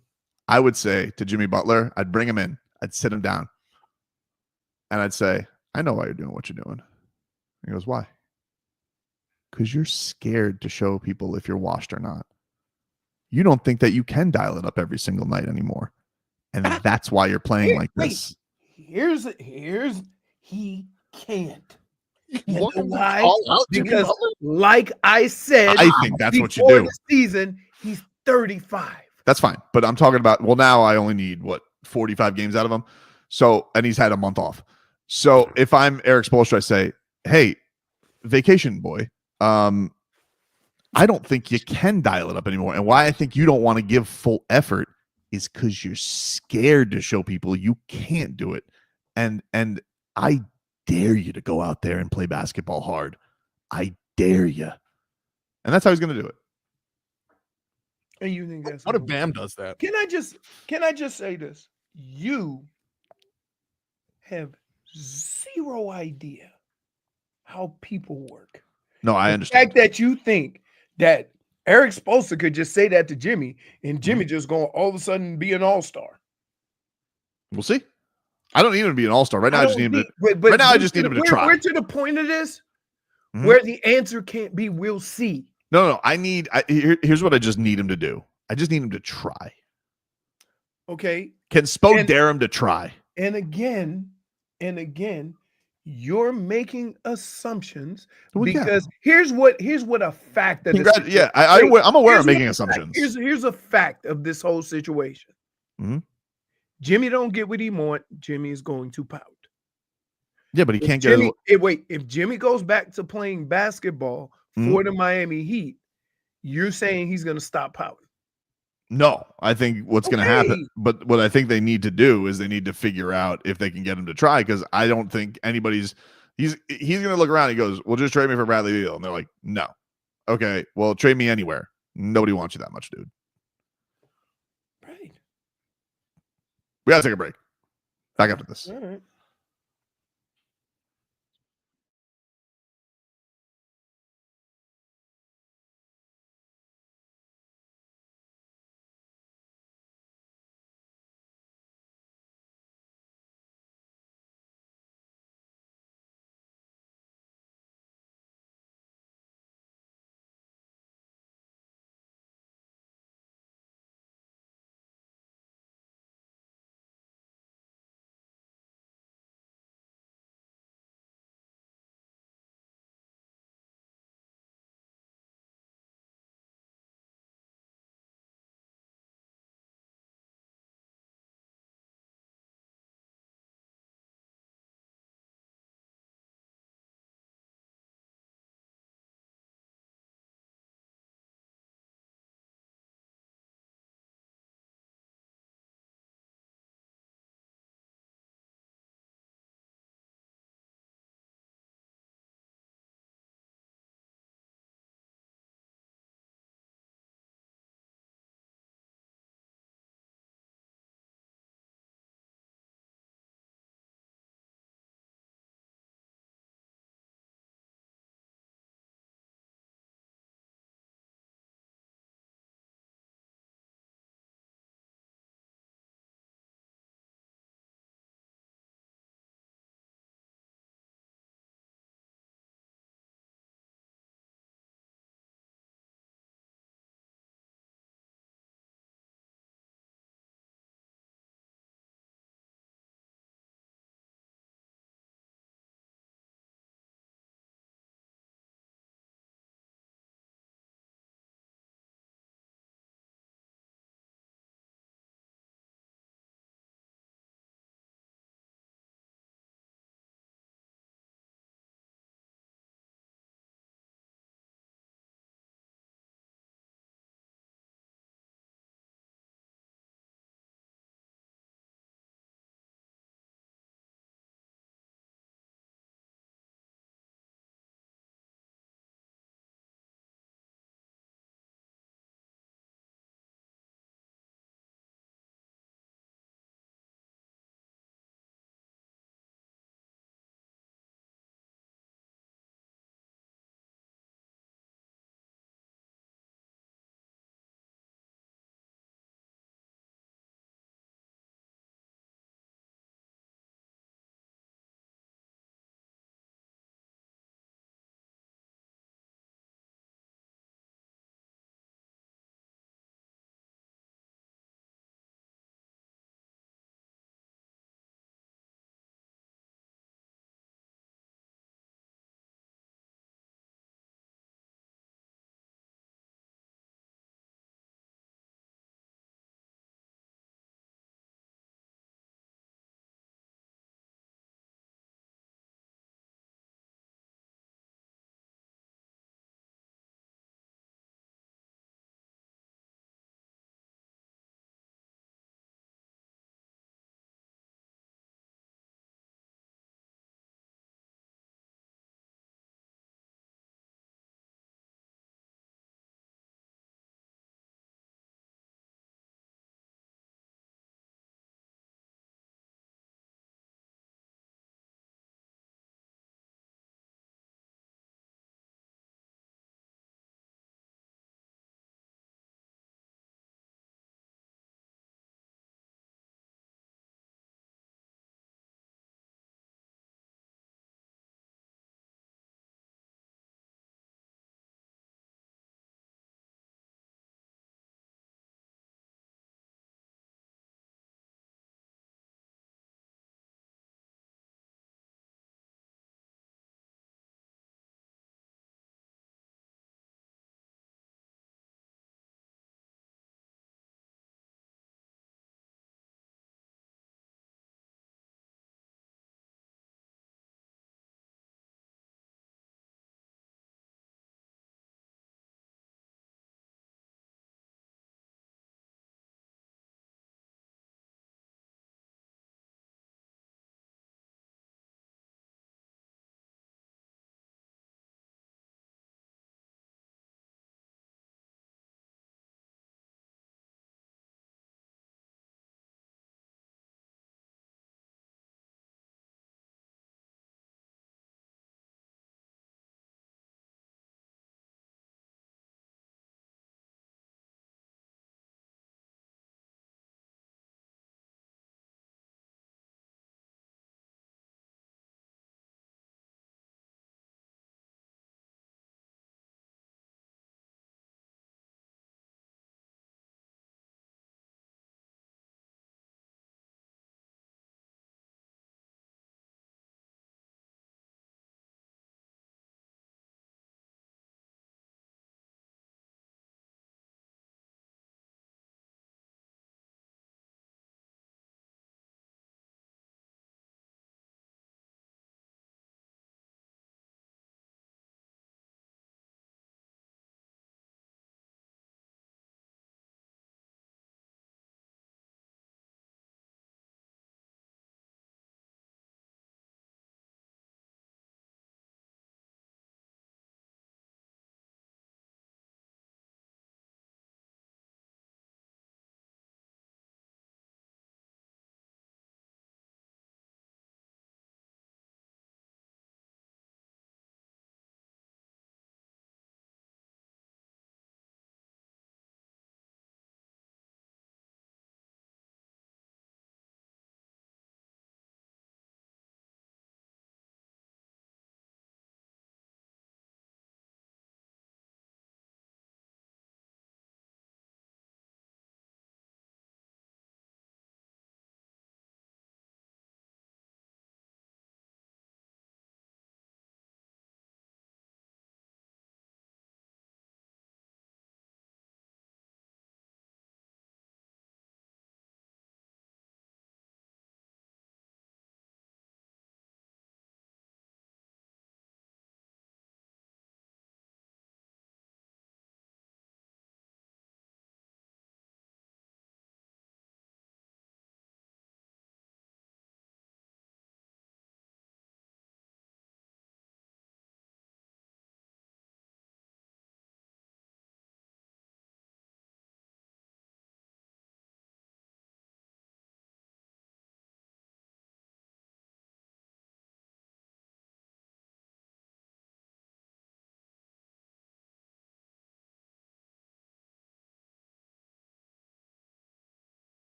I would say to Jimmy Butler, I'd bring him in, I'd sit him down, and I'd say, I know why you're doing what you're doing. He goes, why? Because you're scared to show people if you're washed or not. You don't think that you can dial it up every single night anymore. And that's why you're playing like this. Here's he can't. Why? Because like I said, I think that's what you before do. the season, he's 35. That's fine. But I'm talking about, well, now I only need 45 games out of him. So, and he's had a month off. So if I'm Erik Spoelstra, I say, hey, vacation boy, I don't think you can dial it up anymore. And why I think you don't want to give full effort is because you're scared to show people you can't do it. And I dare you to go out there and play basketball hard. I dare you. And that's how he's going to do it. And you think that's what if Bam does that? Can I just say this? You have zero idea how people work. No, I The understand. fact that you think that Erik Spoelstra could just say that to Jimmy, and Jimmy just going all of a sudden be an all-star. We'll see. I don't need him to be an all-star. Right now, I just need him to Right now, I just need him to try. We're to the point of this where the answer can't be we'll see. No. Here's what I just need him to do. I just need him to try. Okay. Can Spo dare him to try? And again, you're making assumptions because here's what a fact of this. Yeah, I'm aware of making assumptions. Here's a fact of this whole situation. Jimmy don't get what he want. Jimmy is going to pout. Yeah, but he can't get. Wait, if Jimmy goes back to playing basketball for the Miami Heat, you're saying he's going to stop pouting? No, I think what's going to happen, but what I think they need to do is they need to figure out if they can get him to try, because I don't think anybody's he's going to look around and he goes, well, just trade me for Bradley Beal. And they're like, no. Okay, well, trade me anywhere. Nobody wants you that much, dude. Right. We got to take a break. Back after this. All right.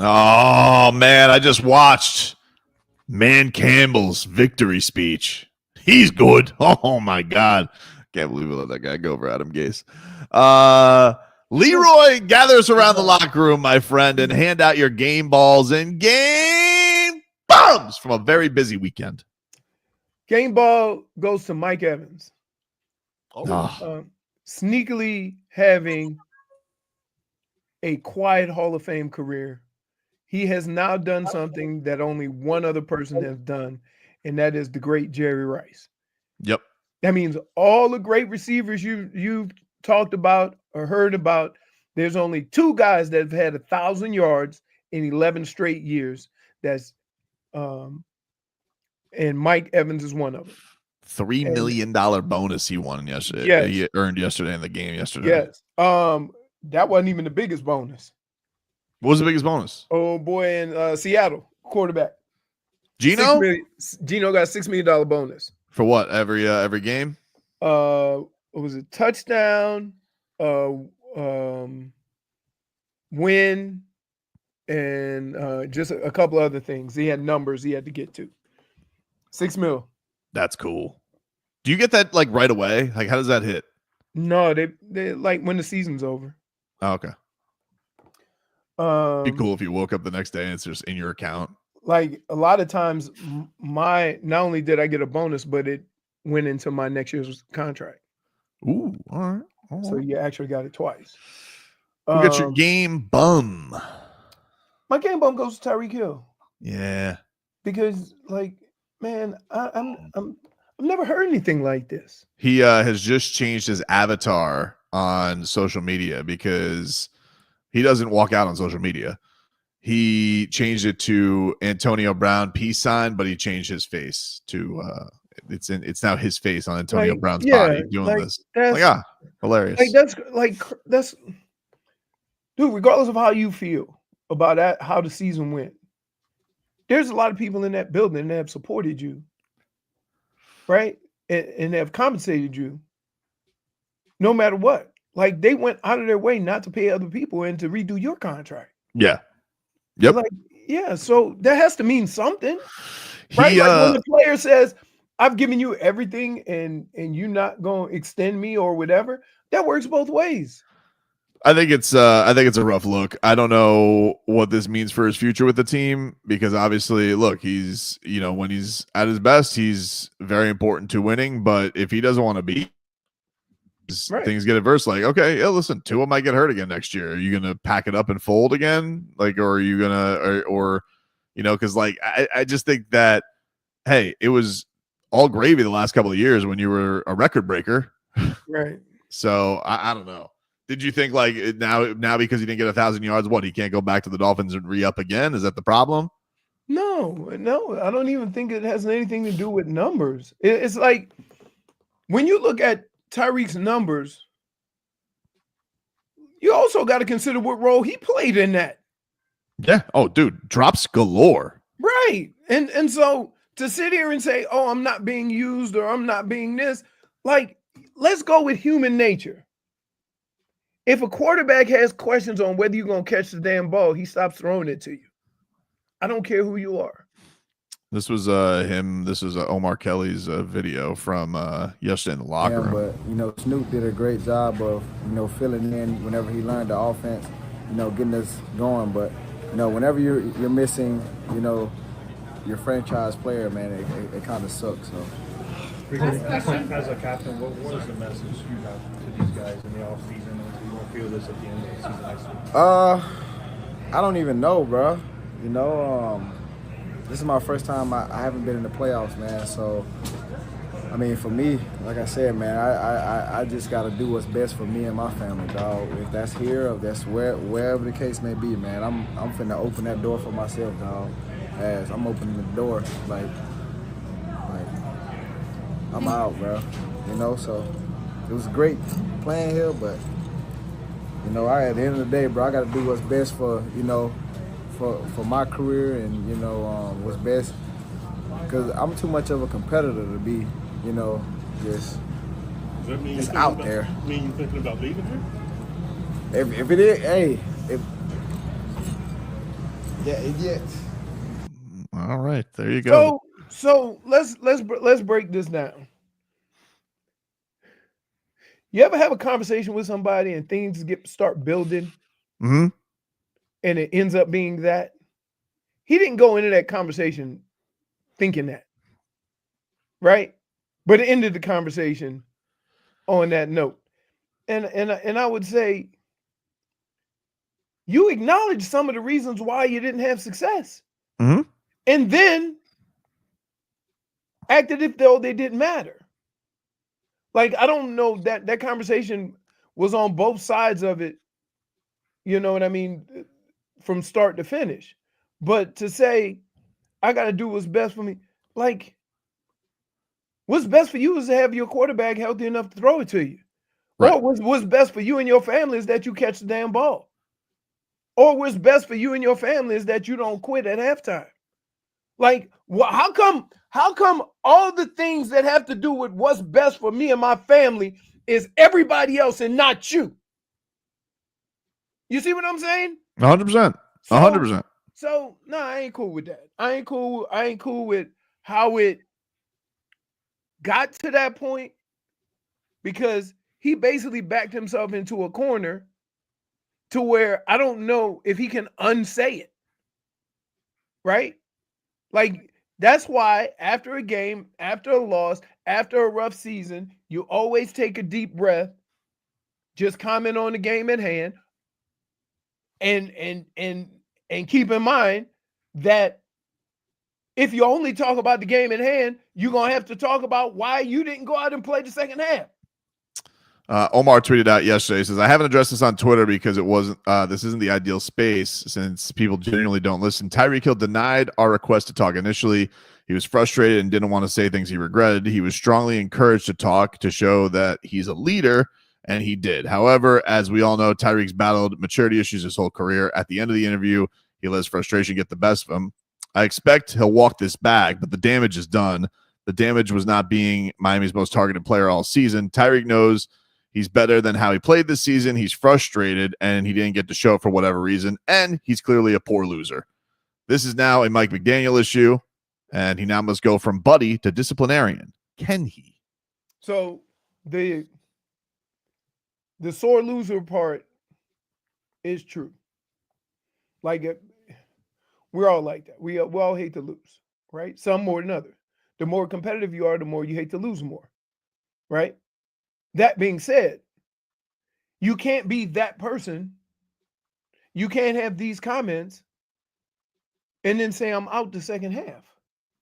Oh man, I just watched Man Campbell's victory speech. He's good. Oh my god, can't believe we let that guy go over Adam Gase. Leroy, gather us around the locker room, my friend, and hand out your game balls and game bombs from a very busy weekend. Game ball goes to Mike Evans. Oh. Sneakily having a quiet Hall of Fame career. He has now done something that only one other person has done, and that is the great Jerry Rice. Yep. That means all the great receivers you've talked about or heard about, there's only two guys that have had 1,000 yards in 11 straight years. That's and Mike Evans is one of them. $3 million bonus he won yesterday. Yes. He earned yesterday in the game yesterday. Yes. That wasn't even the biggest bonus. What was the biggest bonus? Oh boy, in Seattle, quarterback. Gino? Gino got $6 million bonus. For what? Every game? It was a touchdown, win, and just a couple other things. He had numbers he had to get to. $6 million. That's cool. Do you get that like right away? Like, how does that hit? No, they like when the season's over. Oh, okay. Be cool if you woke up the next day and it's just in your account. Like a lot of times, not only did I get a bonus, but it went into my next year's contract. Ooh, all right. So you actually got it twice. You got your game bum. My game bum goes to Tyreek Hill. Yeah. Because, like, man, I've never heard anything like this. He has just changed his avatar on social media because he doesn't walk out on social media. He changed it to Antonio Brown peace sign, but he changed his face to it's now his face on Antonio Brown's body doing this. Hilarious. That's dude, regardless of how you feel about that, how the season went, there's a lot of people in that building that have supported you, right? And have compensated you no matter what. Like, they went out of their way not to pay other people and to redo your contract. Yeah. Yep. Like, yeah, so that has to mean something. Right? Like when the player says, I've given you everything and you're not going to extend me or whatever, that works both ways. I think it's a rough look. I don't know what this means for his future with the team because obviously, look, he's, when he's at his best, he's very important to winning. But if he doesn't want to be, things get adverse. Like, okay, yeah, listen, Tua might get hurt again next year. Are you gonna pack it up and fold again? Like, or are you gonna, or because like I just think that hey, it was all gravy the last couple of years when you were a record breaker, right? So I don't know. Did you think like now because he didn't get 1,000 yards, what, he can't go back to the Dolphins and re-up again? Is that the problem? No, I don't even think it has anything to do with numbers. It's like when you look at Tyreek's numbers, you also got to consider what role he played in that. Yeah. Oh, dude, drops galore. Right. And so to sit here and say, oh, I'm not being used or I'm not being this, like, let's go with human nature. If a quarterback has questions on whether you're going to catch the damn ball, he stops throwing it to you. I don't care who you are. This was him. This was Omar Kelly's video from yesterday in the locker room. But Snoop did a great job of filling in whenever he learned the offense, getting us going. But whenever you're missing your franchise player, man, it kind of sucks. So. As a captain, what is the message you have to these guys in the offseason, and you won't feel this at the end of the season next week? I don't even know, bro. This is my first time. I haven't been in the playoffs, man. So, I mean, for me, like I said, man, I just got to do what's best for me and my family, dog. If that's here, or if that's wherever the case may be, man, I'm finna open that door for myself, dog. As I'm opening the door, like I'm out, bro. So it was great playing here, but You know, at the end of the day, bro, I got to do what's best for, you know, for my career and, you know, what's best. Because I'm too much of a competitor to be, you know, just out there. Mean you thinking about leaving here? If it is, hey, yeah. All right, there you go. So let's break this down. You ever have a conversation with somebody and things start building, Mm-hmm. and it ends up being that? He didn't go into that conversation thinking that, right? But it ended the conversation on that note. And I would say you acknowledge some of the reasons why you didn't have success. Mm-hmm. And then acted if though they didn't matter. Like, I don't know, that conversation was on both sides of it, you know what I mean, from start to finish. But to say, I got to do what's best for me, like, what's best for you is to have your quarterback healthy enough to throw it to you. Right. Or what's best for you and your family is that you catch the damn ball. Or what's best for you and your family is that you don't quit at halftime. Like, how come all the things that have to do with what's best for me and my family is everybody else and not you? You see what I'm saying? 100%. 100%. So no, I ain't cool with that. I ain't cool with how it got to that point, because he basically backed himself into a corner to where I don't know if he can unsay it. Right? Like, that's why after a game, after a loss, after a rough season, you always take a deep breath, just comment on the game at hand, and keep in mind that if you only talk about the game at hand, you're going to have to talk about why you didn't go out and play the second half. Omar tweeted out yesterday, he says, I haven't addressed this on Twitter because it wasn't, this isn't the ideal space since people genuinely don't listen. Tyreek Hill denied our request to talk initially. He was frustrated and didn't want to say things he regretted. He was strongly encouraged to talk to show that he's a leader, and he did. However, as we all know, Tyreek's battled maturity issues his whole career. At the end of the interview, he let his frustration get the best of him. I expect he'll walk this back, but the damage is done. The damage was not being Miami's most targeted player all season. Tyreek knows he's better than how he played this season. He's frustrated, and he didn't get to show for whatever reason, and he's clearly a poor loser. This is now a Mike McDaniel issue, and he now must go from buddy to disciplinarian. Can he? So the sore loser part is true. Like, we're all like that. We all hate to lose, right? Some more than others. The more competitive you are, the more you hate to lose more, right? That being said, you can't be that person. You can't have these comments and then say I'm out the second half.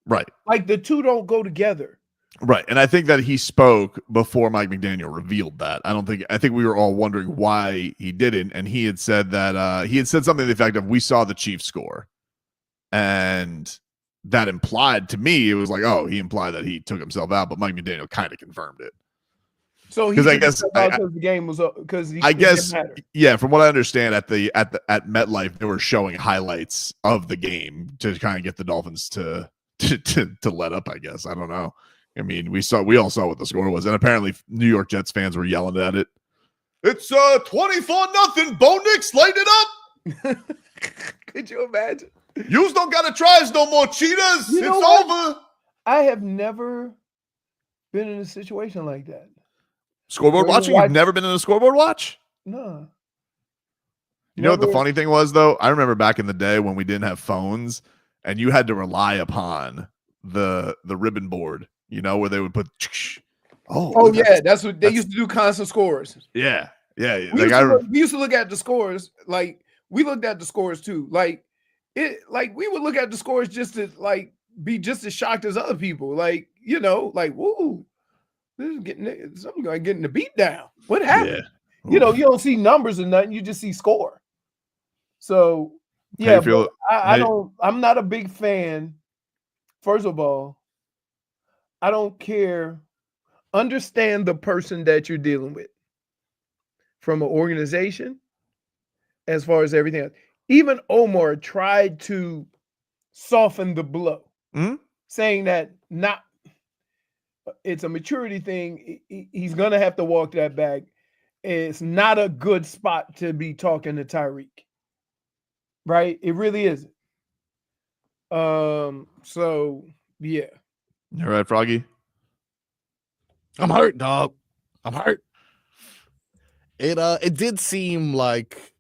Right. Like, the two don't go together. Right. And I think that he spoke before Mike McDaniel revealed that. I think we were all wondering why he didn't. And he had said that he had said something to the effect of, we saw the Chiefs score. And that implied to me, it was like, oh, he implied that he took himself out, but Mike McDaniel kind of confirmed it. So because I guess because the game was up, because I guess yeah, from what I understand, at MetLife they were showing highlights of the game to kind of get the Dolphins to let up. I guess I don't know. I mean, we all saw what the score was, and apparently New York Jets fans were yelling at it. It's 24-0. Bo Nix, light it up. Could you imagine? Yous don't gotta try us no more, cheaters. You know it's what? over. I have never been in a situation like that. Scoreboard watching? You've never been in a scoreboard watch? No. You know what the funny thing was, though? I remember back in the day when we didn't have phones and you had to rely upon the ribbon board, you know, where they would put oh yeah, that's what they used to do, constant scores. Yeah. Yeah. We used to look at the scores, like we looked at the scores too. Like we would look at the scores just to like be just as shocked as other people. Like, you know, like, woo. This is getting the beat down. What happened? Yeah. You know, you don't see numbers or nothing. You just see score. So yeah, I'm not a big fan. First of all, I don't care. Understand the person that you're dealing with. From an organization, as far as everything else. Even Omar tried to soften the blow, saying that it's a maturity thing. He's going to have to walk that back. It's not a good spot to be talking to Tyreek. Right? It really isn't. So yeah. You're right, Froggy. I'm hurt, dog. I'm hurt. It did seem like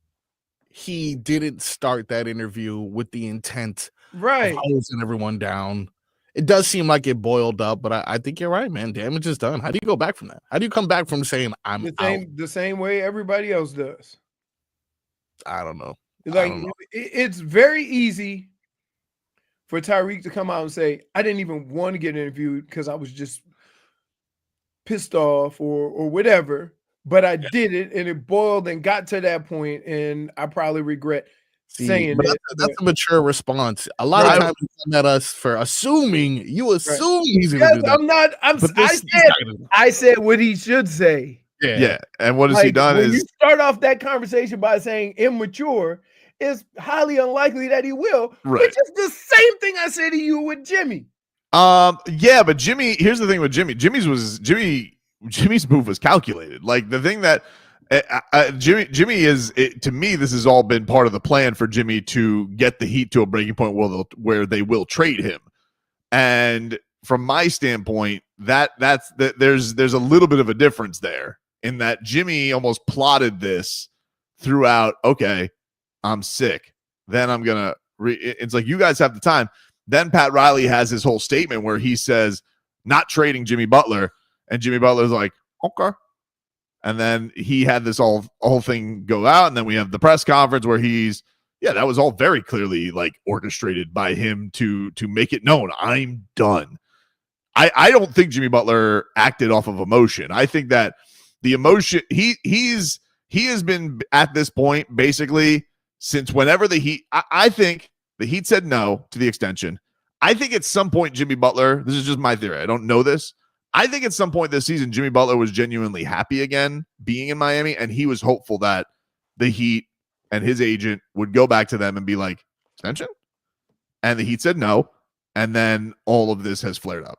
he didn't start that interview with the intent of hosing everyone down. It does seem like it boiled up, but I think you're right, man. Damage is done. How do you go back from that? How do you come back from saying I'm out? The same way everybody else does. I don't know. Like, it's very easy for Tyreek to come out and say, I didn't even want to get interviewed because I was just pissed off or whatever, but I did it, and it boiled and got to that point, and I probably regret saying it. That's a mature response. A lot of times you come at us for assuming he's going to do that. I said what he should say. Yeah. And what has he done when you start off that conversation by saying immature, it's highly unlikely that he will. Right. Which is the same thing I said to you with Jimmy. Yeah, but Jimmy, here's the thing with Jimmy. Jimmy's move was calculated. Like the thing that Jimmy is, to me, this has all been part of the plan for Jimmy to get the Heat to a breaking point where they will trade him. And from my standpoint, there's a little bit of a difference there in that Jimmy almost plotted this throughout. Okay, I'm sick. Then I'm gonna. It's like you guys have the time. Then Pat Riley has his whole statement where he says not trading Jimmy Butler, and Jimmy Butler's like, okay. And then he had this whole thing go out, and then we have the press conference where that was all very clearly like orchestrated by him to make it known, I'm done. I don't think Jimmy Butler acted off of emotion. I think that the emotion he has been at this point basically since whenever the Heat. I think the Heat said no to the extension. I think at some point Jimmy Butler, this is just my theory, I don't know this. I think at some point this season, Jimmy Butler was genuinely happy again being in Miami, and he was hopeful that the Heat and his agent would go back to them and be like, extension? And the Heat said no, and then all of this has flared up.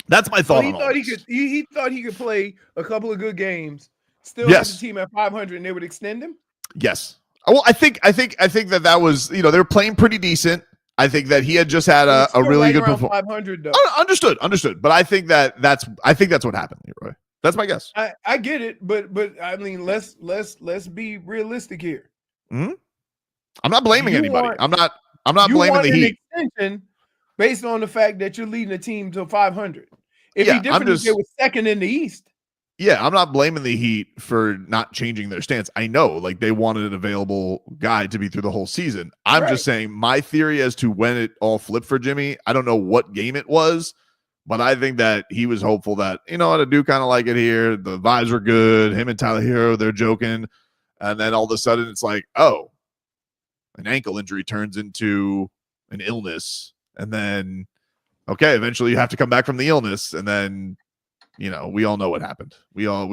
That's my thought. He thought he could play a couple of good games, still have the team at 500, and they would extend him? Yes. Well, I think that was, they were playing pretty decent. I think that he had just had a really good performance. 500 though. Understood. But I think that's what happened, Leroy. That's my guess. I get it, but I mean, let's be realistic here. Mm-hmm. I'm not blaming anybody. I'm not blaming the Heat. Extension based on the fact that you're leading the team to 500. It'd be different if they were second in the East. Yeah, I'm not blaming the Heat for not changing their stance. I know, like, they wanted an available guy to be through the whole season. I'm just saying my theory as to when it all flipped for Jimmy, I don't know what game it was, but I think that he was hopeful that, I do kind of like it here. The vibes were good. Him and Tyler Hero, they're joking. And then all of a sudden it's like, oh, an ankle injury turns into an illness. And then, okay, eventually you have to come back from the illness. And then, we all know what happened. We all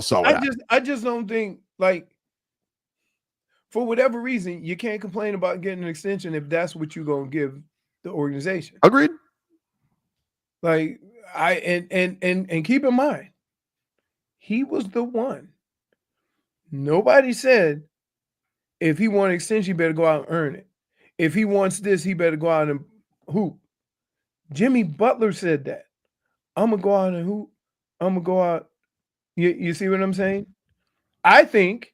saw what happened. I just don't think, like, for whatever reason, you can't complain about getting an extension if that's what you're going to give the organization. Agreed. Like, and keep in mind, he was the one. Nobody said if he wants an extension, he better go out and earn it. If he wants this, he better go out and hoop. Jimmy Butler said that. I'm going to go out and hoop. I'm going to go out. You see what I'm saying? I think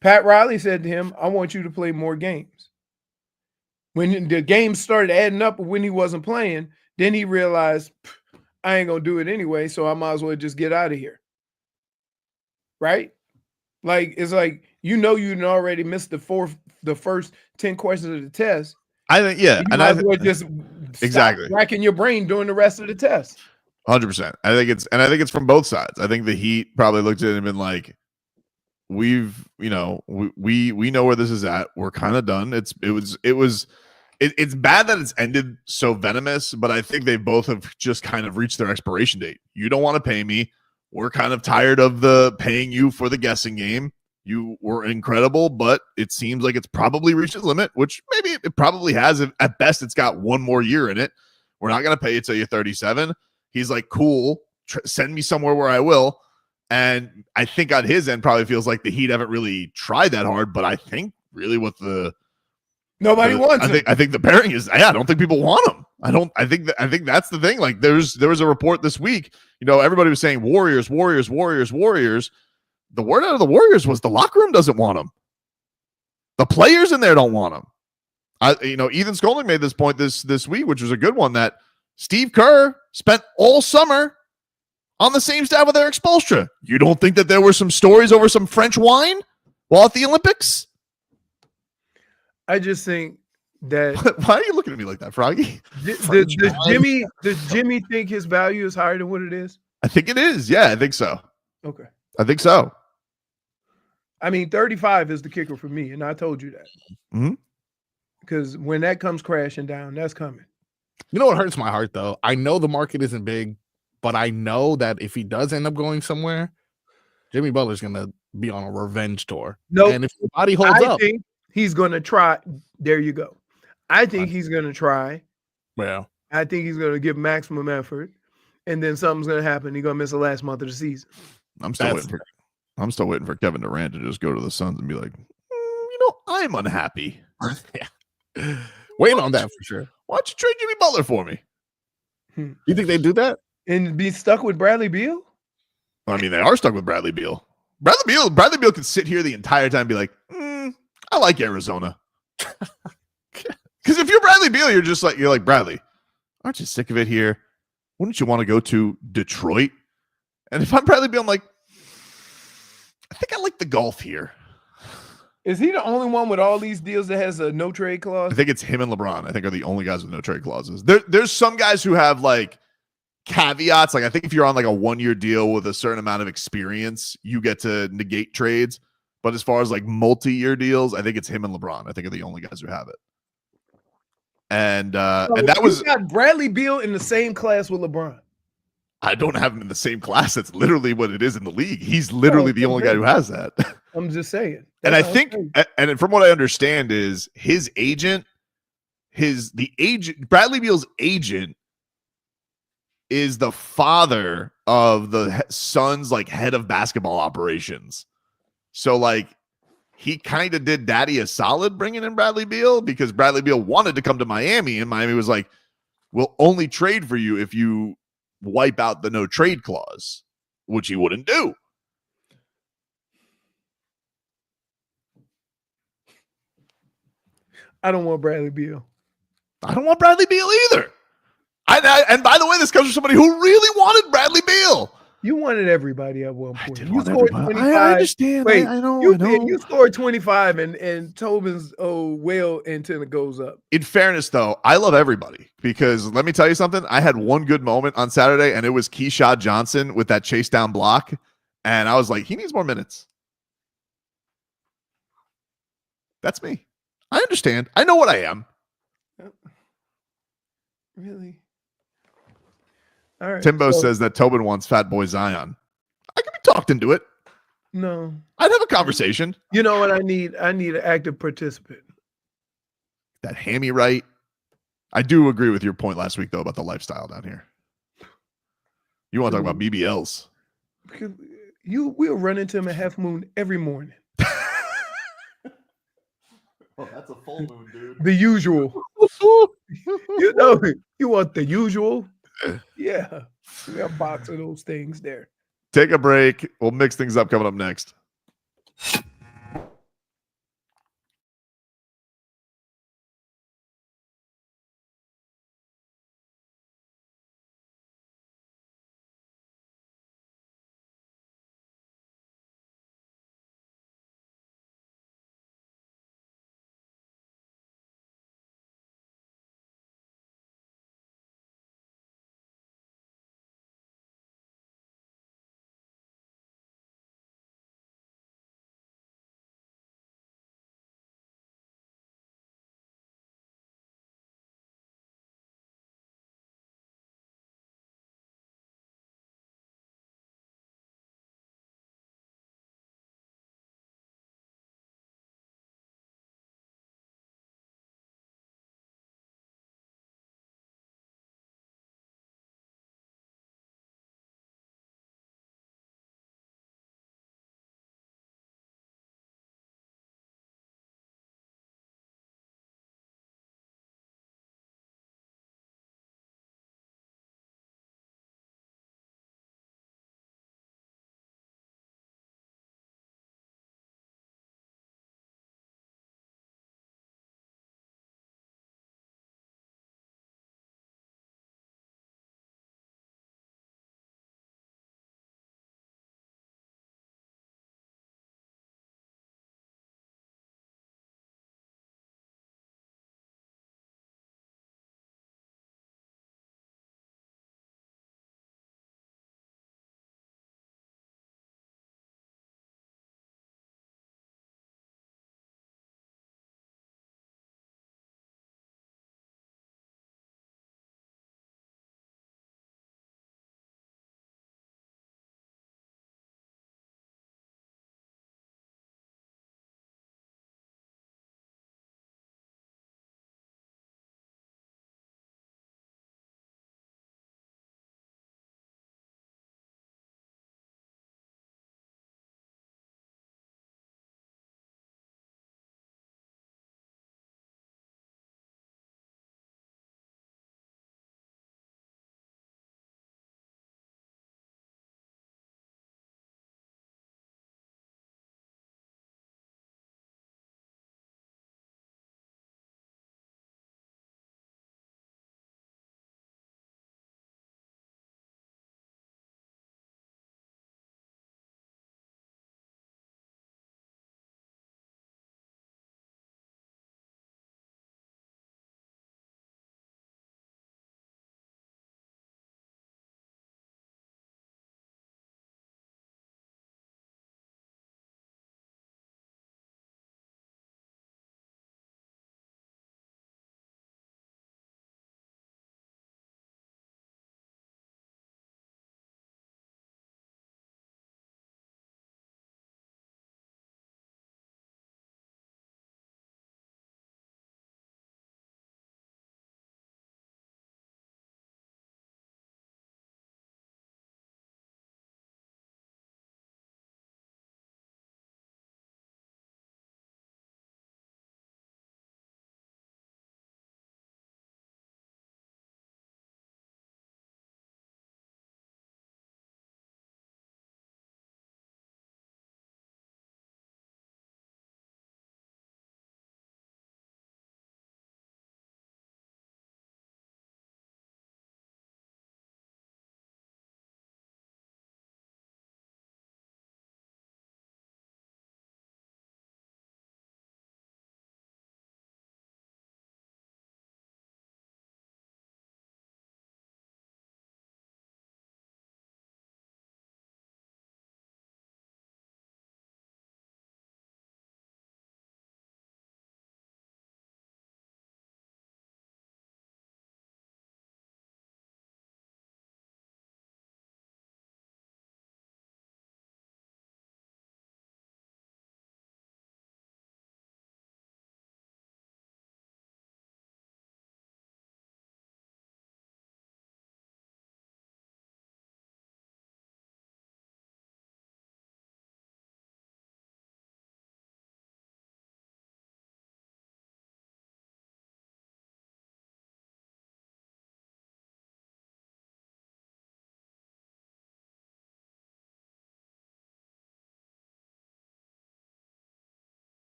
Pat Riley said to him, I want you to play more games. When the games started adding up when he wasn't playing, then he realized, I ain't going to do it anyway, so I might as well just get out of here. Right? Like, it's like, you already missed the first 10 questions of the test. I think, yeah. And I would just exactly racking your brain during the rest of the test. 100%. I think it's from both sides. I think the Heat probably looked at it and been like, we know where this is at. We're kind of done. It's bad that it's ended so venomous, but I think they both have just kind of reached their expiration date. You don't want to pay me. We're kind of tired of the paying you for the guessing game. You were incredible, but it seems like it's probably reached its limit, which maybe it probably has. At best, it's got one more year in it. We're not going to pay you till you're 37. He's like, cool, send me somewhere where I will. And I think on his end probably feels like the Heat haven't really tried that hard, but I think really with nobody wants him. I think the pairing is, I don't think people want him. I think that's the thing. Like there was a report this week, everybody was saying Warriors. The word out of the Warriors was the locker room doesn't want him. The players in there don't want him. Ethan Skolnick made this point this week, which was a good one, that Steve Kerr spent all summer on the same staff with Erik Spoelstra. You don't think that there were some stories over some French wine while at the Olympics? I just think that. Why are you looking at me like that, Froggy? Does Jimmy think his value is higher than what it is? I think it is. Yeah, I think so. Okay. I think so. I mean, 35 is the kicker for me, and I told you that. Mm-hmm. Because when that comes crashing down, that's coming. You know what hurts my heart, though? I know the market isn't big, but I know that if he does end up going somewhere, Jimmy Butler's going to be on a revenge tour. No, and if the body holds up, I think he's going to try. There you go. I think he's going to try. Well, I think he's going to give maximum effort, and then something's going to happen. He's going to miss the last month of the season. I'm still waiting for Kevin Durant to just go to the Suns and be like, I'm unhappy. Yeah. Waiting on that for sure. Why don't you trade Jimmy Butler for me? You think they do that? And be stuck with Bradley Beal? I mean, they are stuck with Bradley Beal. Bradley Beal could sit here the entire time and be like, I like Arizona. Because if you're Bradley Beal, you're like, Bradley, aren't you sick of it here? Wouldn't you want to go to Detroit? And if I'm Bradley Beal, I'm like, I think I like the golf here. Is he the only one with all these deals that has a no trade clause? I think it's him and LeBron. I think are the only guys with no trade clauses. There's some guys who have like caveats. Like I think if you're on like a 1-year deal with a certain amount of experience, you get to negate trades. But as far as like multi-year deals, I think it's him and LeBron. I think are the only guys who have it. And that was got Bradley Beal in the same class with LeBron. I don't have him in the same class. That's literally what it is in the league. He's literally the only guy who has that. I'm just saying. And I think, and from what I understand is his agent, Bradley Beal's agent is the father of the Suns, like head of basketball operations. So like he kind of did daddy a solid bringing in Bradley Beal because Bradley Beal wanted to come to Miami and Miami was like, we'll only trade for you if you wipe out the no trade clause, which he wouldn't do. I don't want Bradley Beal. I don't want Bradley Beal either. And by the way, this comes from somebody who really wanted Bradley Beal. You wanted everybody at one point. You scored 25. I understand. Wait, I know. You scored 25 and Tobin's whale antenna goes up. In fairness, though, I love everybody because let me tell you something. I had one good moment on Saturday, and it was Keyshawn Johnson with that chase down block. And I was like, he needs more minutes. That's me. I understand. I know what I am. Really? All right. Timbo says that Tobin wants Fat Boy Zion. I could be talked into it. No. I'd have a conversation. You know what I need? I need an active participant. That hammy right. I do agree with your point last week, though, about the lifestyle down here. You want to talk about BBLs. Because we'll run into him at Half Moon every morning. Oh, that's a full moon, dude. The usual. You want the usual? Yeah. We got a box of those things there. Take a break. We'll mix things up coming up next.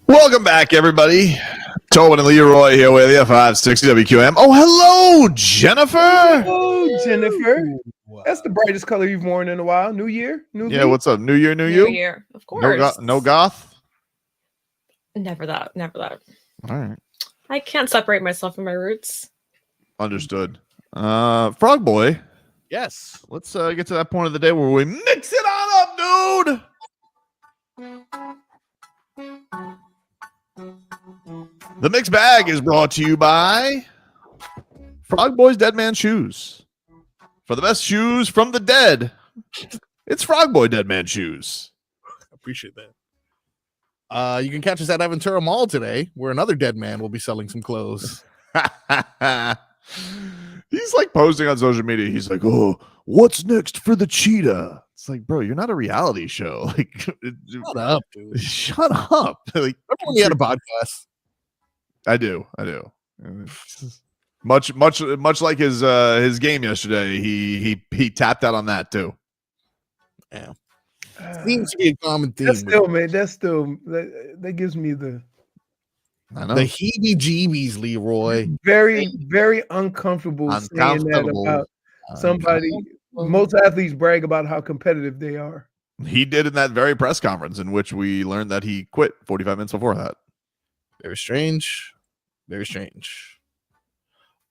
Welcome back, everybody. Tobin and Leroy here with you, 560 WQM. Oh, hello, Jennifer. Oh, Jennifer. That's the brightest color you've worn in a while. New year, new Yeah, me. what's up? New year, new you? New Year, of course. No goth? Never that. All right. I can't separate myself from my roots. Understood. Frog Boii. Yes. Let's get to that point of the day where we mix it on up, dude. The mixed bag is brought to you by Frog Boii's Dead Man Shoes. For the best shoes from the dead, it's Frog Boii Dead Man Shoes. Appreciate that. You can catch us at Aventura Mall today, where another dead man will be selling some clothes. He's like posting on social media. He's like, "Oh, what's next for the cheetah?" It's like, bro, you're not a reality show. Like, shut up, dude. Shut up. Like, remember when he had a podcast? I do. Much like his game yesterday, he tapped out on that too. Yeah, seems to be a common theme. That gives me the heebie-jeebies, Leroy. Very, very uncomfortable saying that about somebody. Most athletes brag about how competitive they are. He did in that very press conference in which we learned that he quit 45 minutes before that. Very strange. Very strange.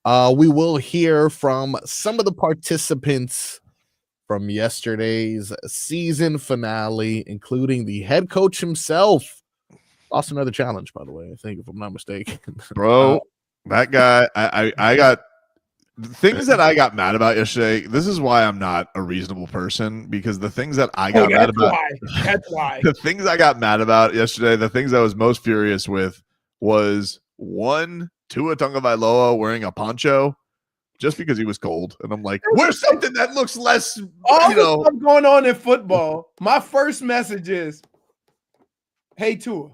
We will hear from some of the participants from yesterday's season finale, including the head coach himself. Lost another challenge, by the way, I think, if I'm not mistaken. Bro, that guy, I got the things that I got mad about yesterday. This is why I'm not a reasonable person, because the things that I got mad about, that's why. The things I got mad about yesterday, the things I was most furious with was one, Tua Tagovailoa wearing a poncho just because he was cold. And I'm like, wear something that looks less, all the stuff going on in football. My first message is, hey, Tua,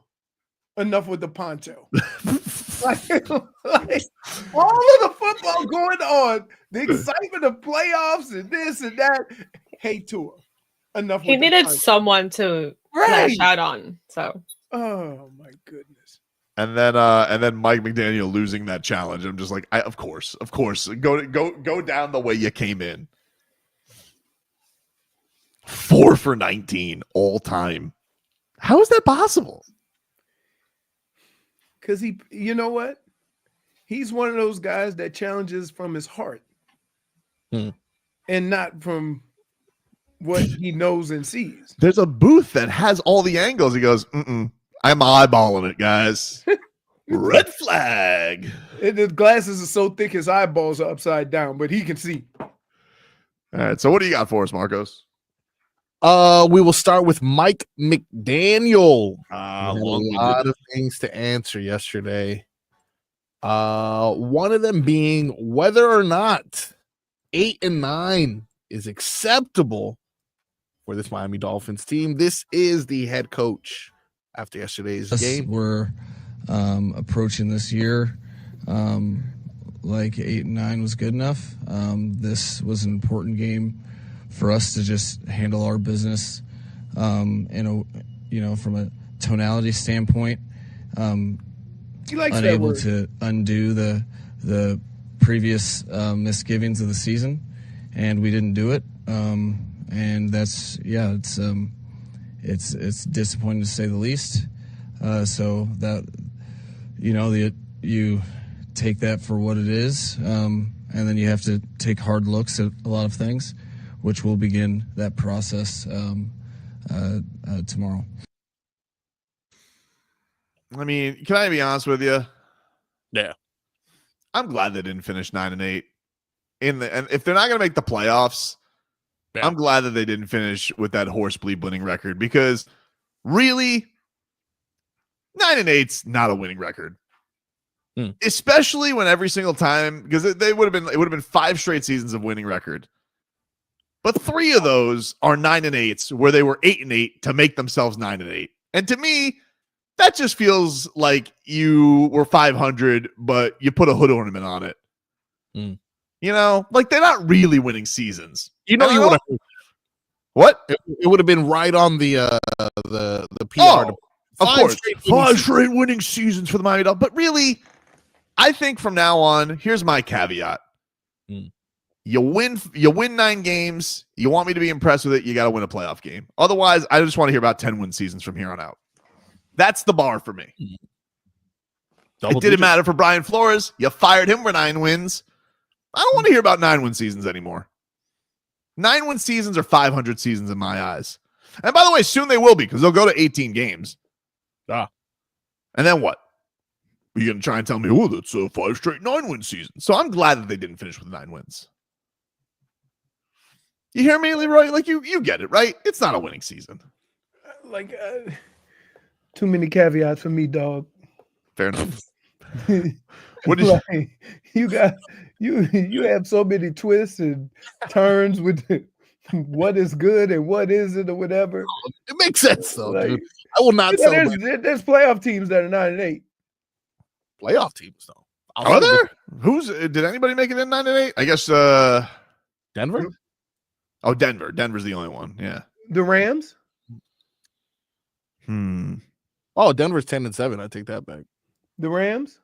enough with the poncho. like, all of the football going on, the excitement of playoffs and this and that. Hey, Tua, enough. He needed someone to flash out on. So, oh my goodness. And then Mike McDaniel losing that challenge. I'm just like, of course, go down the way you came in. 4 for 19 all time. How is that possible? Because you know what? He's one of those guys that challenges from his heart and not from what he knows and sees. There's a booth that has all the angles. He goes, I'm eyeballing it, guys. Red flag. And the glasses are so thick his eyeballs are upside down, but he can see. All right, so what do you got for us, Marcos? We will start with Mike McDaniel. A lot of things to answer yesterday. One of them being whether or not 8-9 is acceptable for this Miami Dolphins team. This is the head coach after yesterday's game. We're approaching this year like 8-9 was good enough. This was an important game for us to just handle our business from a tonality standpoint. Unable to undo the previous misgivings of the season, and we didn't do it. And that's it's disappointing to say the least. So that you take that for what it is, and then you have to take hard looks at a lot of things, which will begin that process tomorrow. I mean, can I be honest with you? Yeah. I'm glad they didn't finish 9-8 and if they're not going to make the playoffs, I'm glad that they didn't finish with that horse bleep winning record, because really 9-8's not a winning record. Especially when every single time, because it would have been 5 straight seasons of winning record. But 3 of those are 9-8s where they were 8-8 to make themselves 9-8. And to me, that just feels like you were 500, but you put a hood ornament on it. You know, like they're not really winning seasons. You know, you would have. What? It would have been right on the PR. Of course, 5 straight winning seasons for the Miami Dolphins. But really, I think from now on, here's my caveat. You win 9 games. You want me to be impressed with it, you got to win a playoff game. Otherwise, I just want to hear about 10-win seasons from here on out. That's the bar for me. It didn't matter for Brian Flores. You fired him for 9 wins. I don't want to hear about 9-win seasons anymore. 9-win seasons are 500 seasons in my eyes. And by the way, soon they will be because they'll go to 18 games. And then what? Are you going to try and tell me, oh, that's 5 straight 9-win seasons? So I'm glad that they didn't finish with 9 wins. You hear me, Leroy? Like you get it, right? It's not a winning season. Like too many caveats for me, dog. Fair enough. What did like, you have so many twists and turns with what is good and what isn't or whatever. It makes sense though, like, dude. I will not celebrate. There's playoff teams that are 9-8. Playoff teams though. Are there? Did anybody make it in 9-8? I guess Denver. Oh, Denver. Denver's the only one. Yeah. The Rams. Oh, Denver's 10-7. I take that back. The Rams.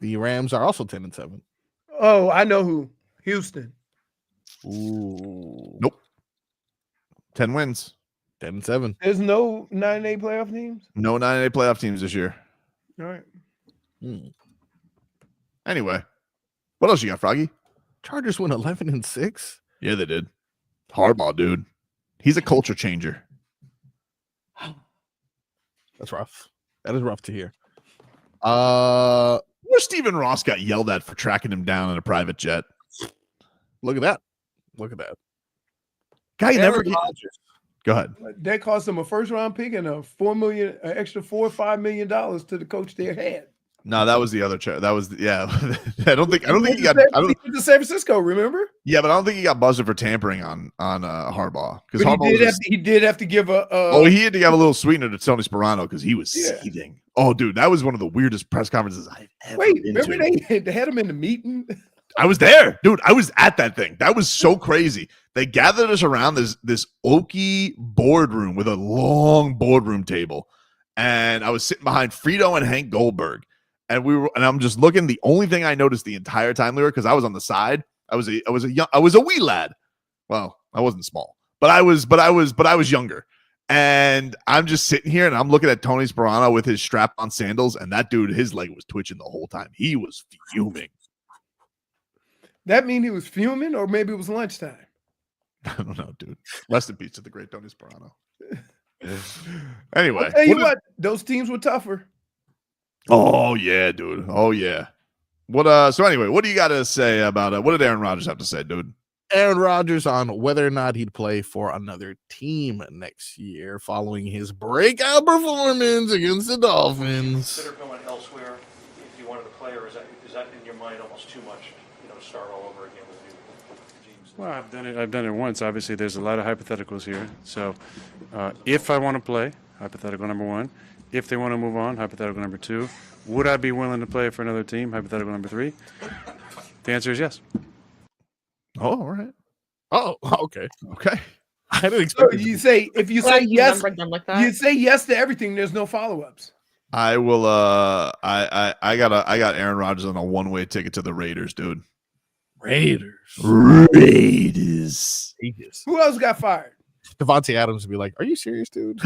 The Rams are also 10-7. Oh, I know who. Houston. Ooh. Nope. 10 wins. 10-7. There's no 9-8 playoff teams? No 9-8 playoff teams this year. All right. Anyway, what else you got, Froggy? Chargers win 11-6. Yeah, they did. Harbaugh, dude. He's a culture changer. That's rough. That is rough to hear. Where Stephen Ross got yelled at for tracking him down in a private jet. Look at that. Look at that. Guy never. Go ahead. That cost them a first-round pick and an extra $4 or $5 million to the coach they had. No, that was the other chair. That was I don't think he got. I don't to San Francisco. Remember? Yeah, but I don't think he got busted for tampering on Harbaugh because he did have to give a. He had to give a little sweetener to Tony Sperano because he was seething. Oh, dude, that was one of the weirdest press conferences I've ever been remember to. they had him in the meeting. I was there, dude. I was at that thing. That was so crazy. They gathered us around this oaky boardroom with a long boardroom table, and I was sitting behind Frito and Hank Goldberg. And I'm just looking. The only thing I noticed the entire time, Leroy, because I was on the side, I was a wee lad. Well, I wasn't small, but I was younger. And I'm just sitting here and I'm looking at Tony Sperano with his strap-on sandals, and that dude, his leg was twitching the whole time. He was fuming. That mean he was fuming, or maybe it was lunchtime. I don't know, dude. Rest in peace to the great Tony Sperano. Anyway, I'll tell you what, those teams were tougher. Oh yeah, dude. Oh yeah. What so anyway, what do you got to say about what did Aaron Rodgers have to say, dude? Aaron Rodgers on whether or not he'd play for another team next year following his breakout performance against the Dolphins. Consider going elsewhere if you wanted to play, or is that in your mind almost too much, to start all over again with new teams? Well, I've done it once. Obviously, there's a lot of hypotheticals here. So, if I want to play, hypothetical number 1. If they want to move on, hypothetical number 2. Would I be willing to play for another team, hypothetical number 3? The answer is yes. Oh, all right. Oh, okay. Okay. I didn't expect you say if you say yes, you say yes to everything. There's no follow-ups. I will. I got Aaron Rodgers on a one-way ticket to the Raiders, dude. Raiders. Who else got fired? Devontae Adams would be like, "Are you serious, dude?"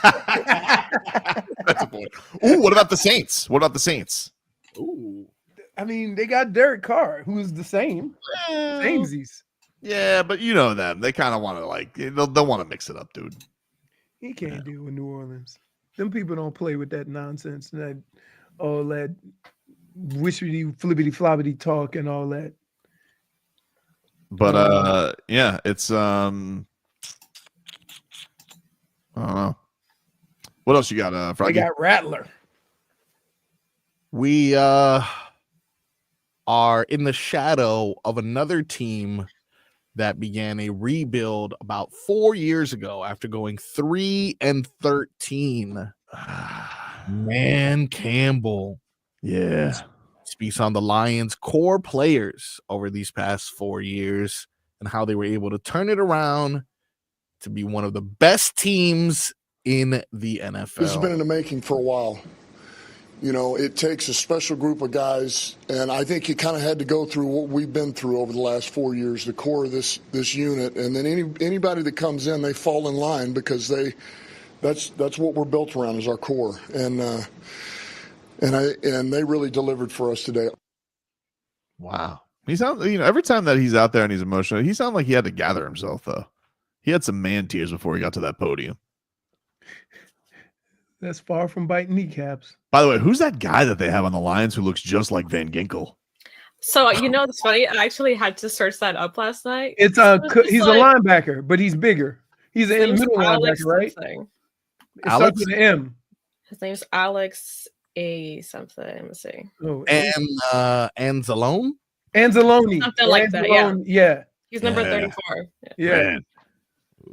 That's a point. Ooh, what about the Saints? What about the Saints? Ooh, I mean, they got Derek Carr, who's the same. Samesies. Yeah, but you know them. They kind of want to they'll want to mix it up, dude. He can't deal with New Orleans. Them people don't play with that nonsense and that all that wishity flippity floppity talk and all that. But yeah, it's I don't know. What else you got, Froggy? They got Rattler. We are in the shadow of another team that began a rebuild about 4 years ago after going 3-13. Man, Campbell. Yeah. Speaks on the Lions' core players over these past 4 years and how they were able to turn it around to be one of the best teams in the NFL. This has been in the making for a while. You know, it takes a special group of guys, and I think you kind of had to go through what we've been through over the last 4 years, the core of this unit, and then anybody that comes in, they fall in line because that's what we're built around is our core, and they really delivered for us today. Wow, he sounds. Every time that he's out there and he's emotional, he sounded like he had to gather himself though. He had some man tears before he got to that podium. That's far from biting kneecaps. By the way, who's that guy that they have on the Lions who looks just like Van Ginkel? So it's funny. I actually had to search that up last night. He's a linebacker, but he's bigger. He's an middle linebacker, right? It starts with an M. His name's Alex A something. Let me see. Oh, Anzalone? Anzalone. Something like that. Yeah. Yeah. He's number 34. Yeah. Man.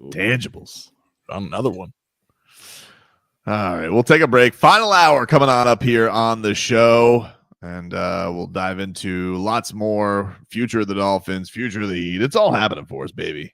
Tangibles. Another one. All right, we'll take a break. Final hour coming on up here on the show, and we'll dive into lots more future of the Dolphins, future of the Heat. It's all happening for us, baby.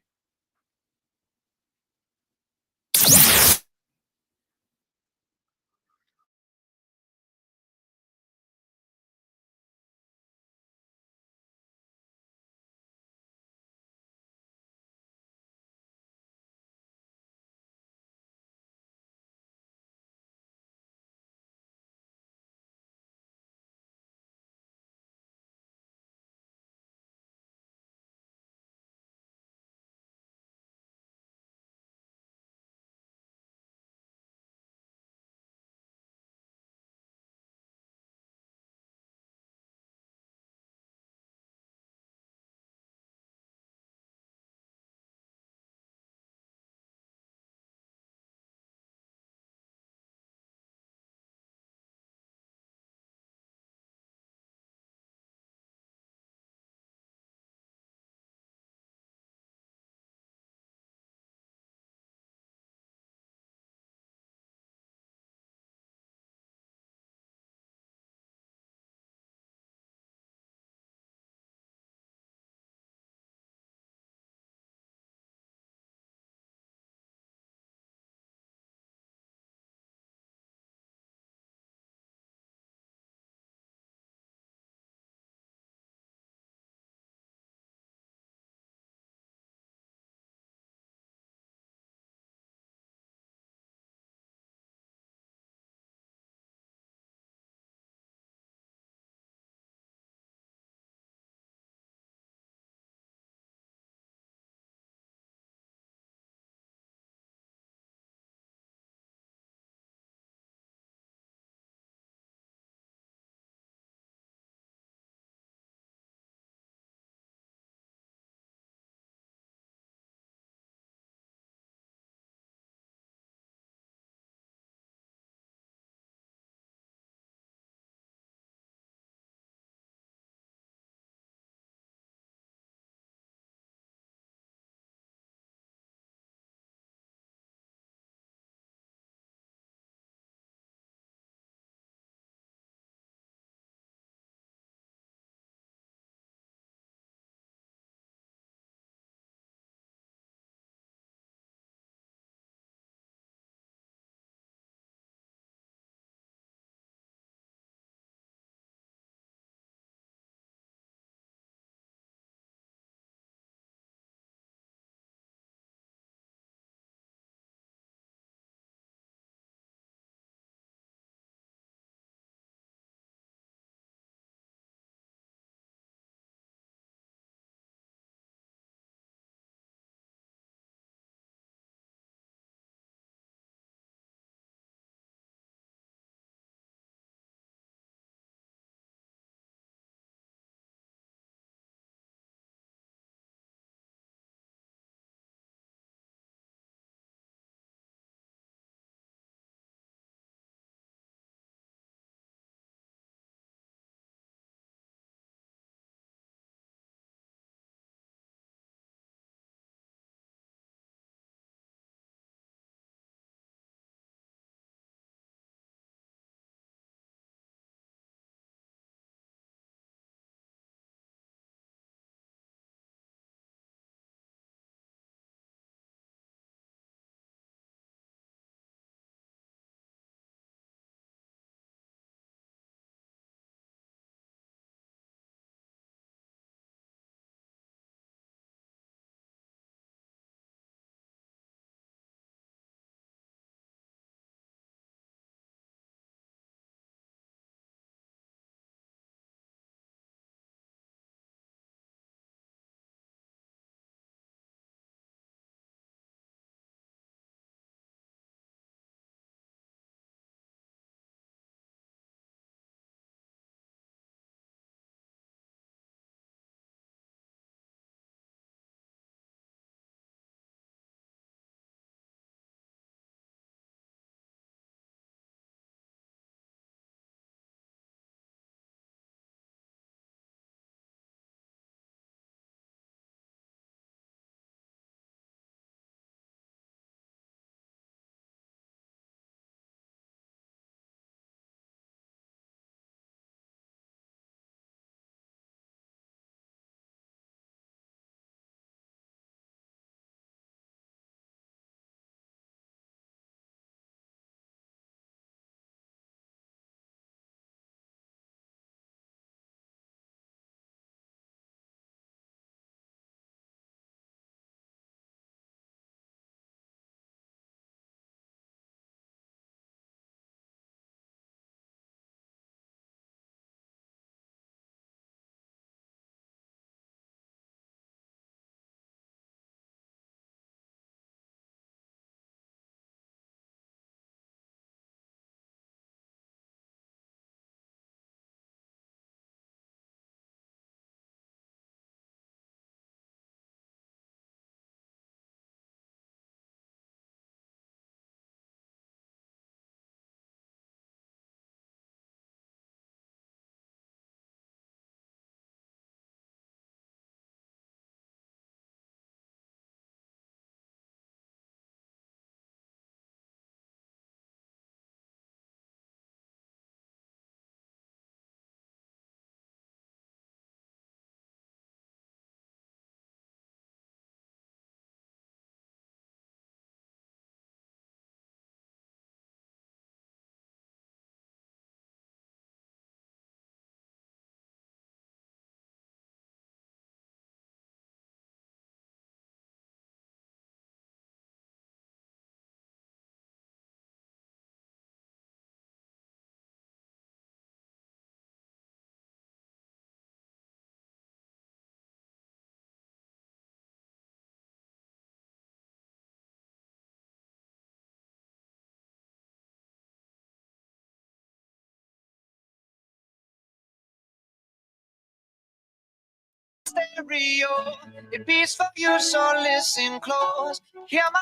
stereo. It beats for you, so listen close. Hear my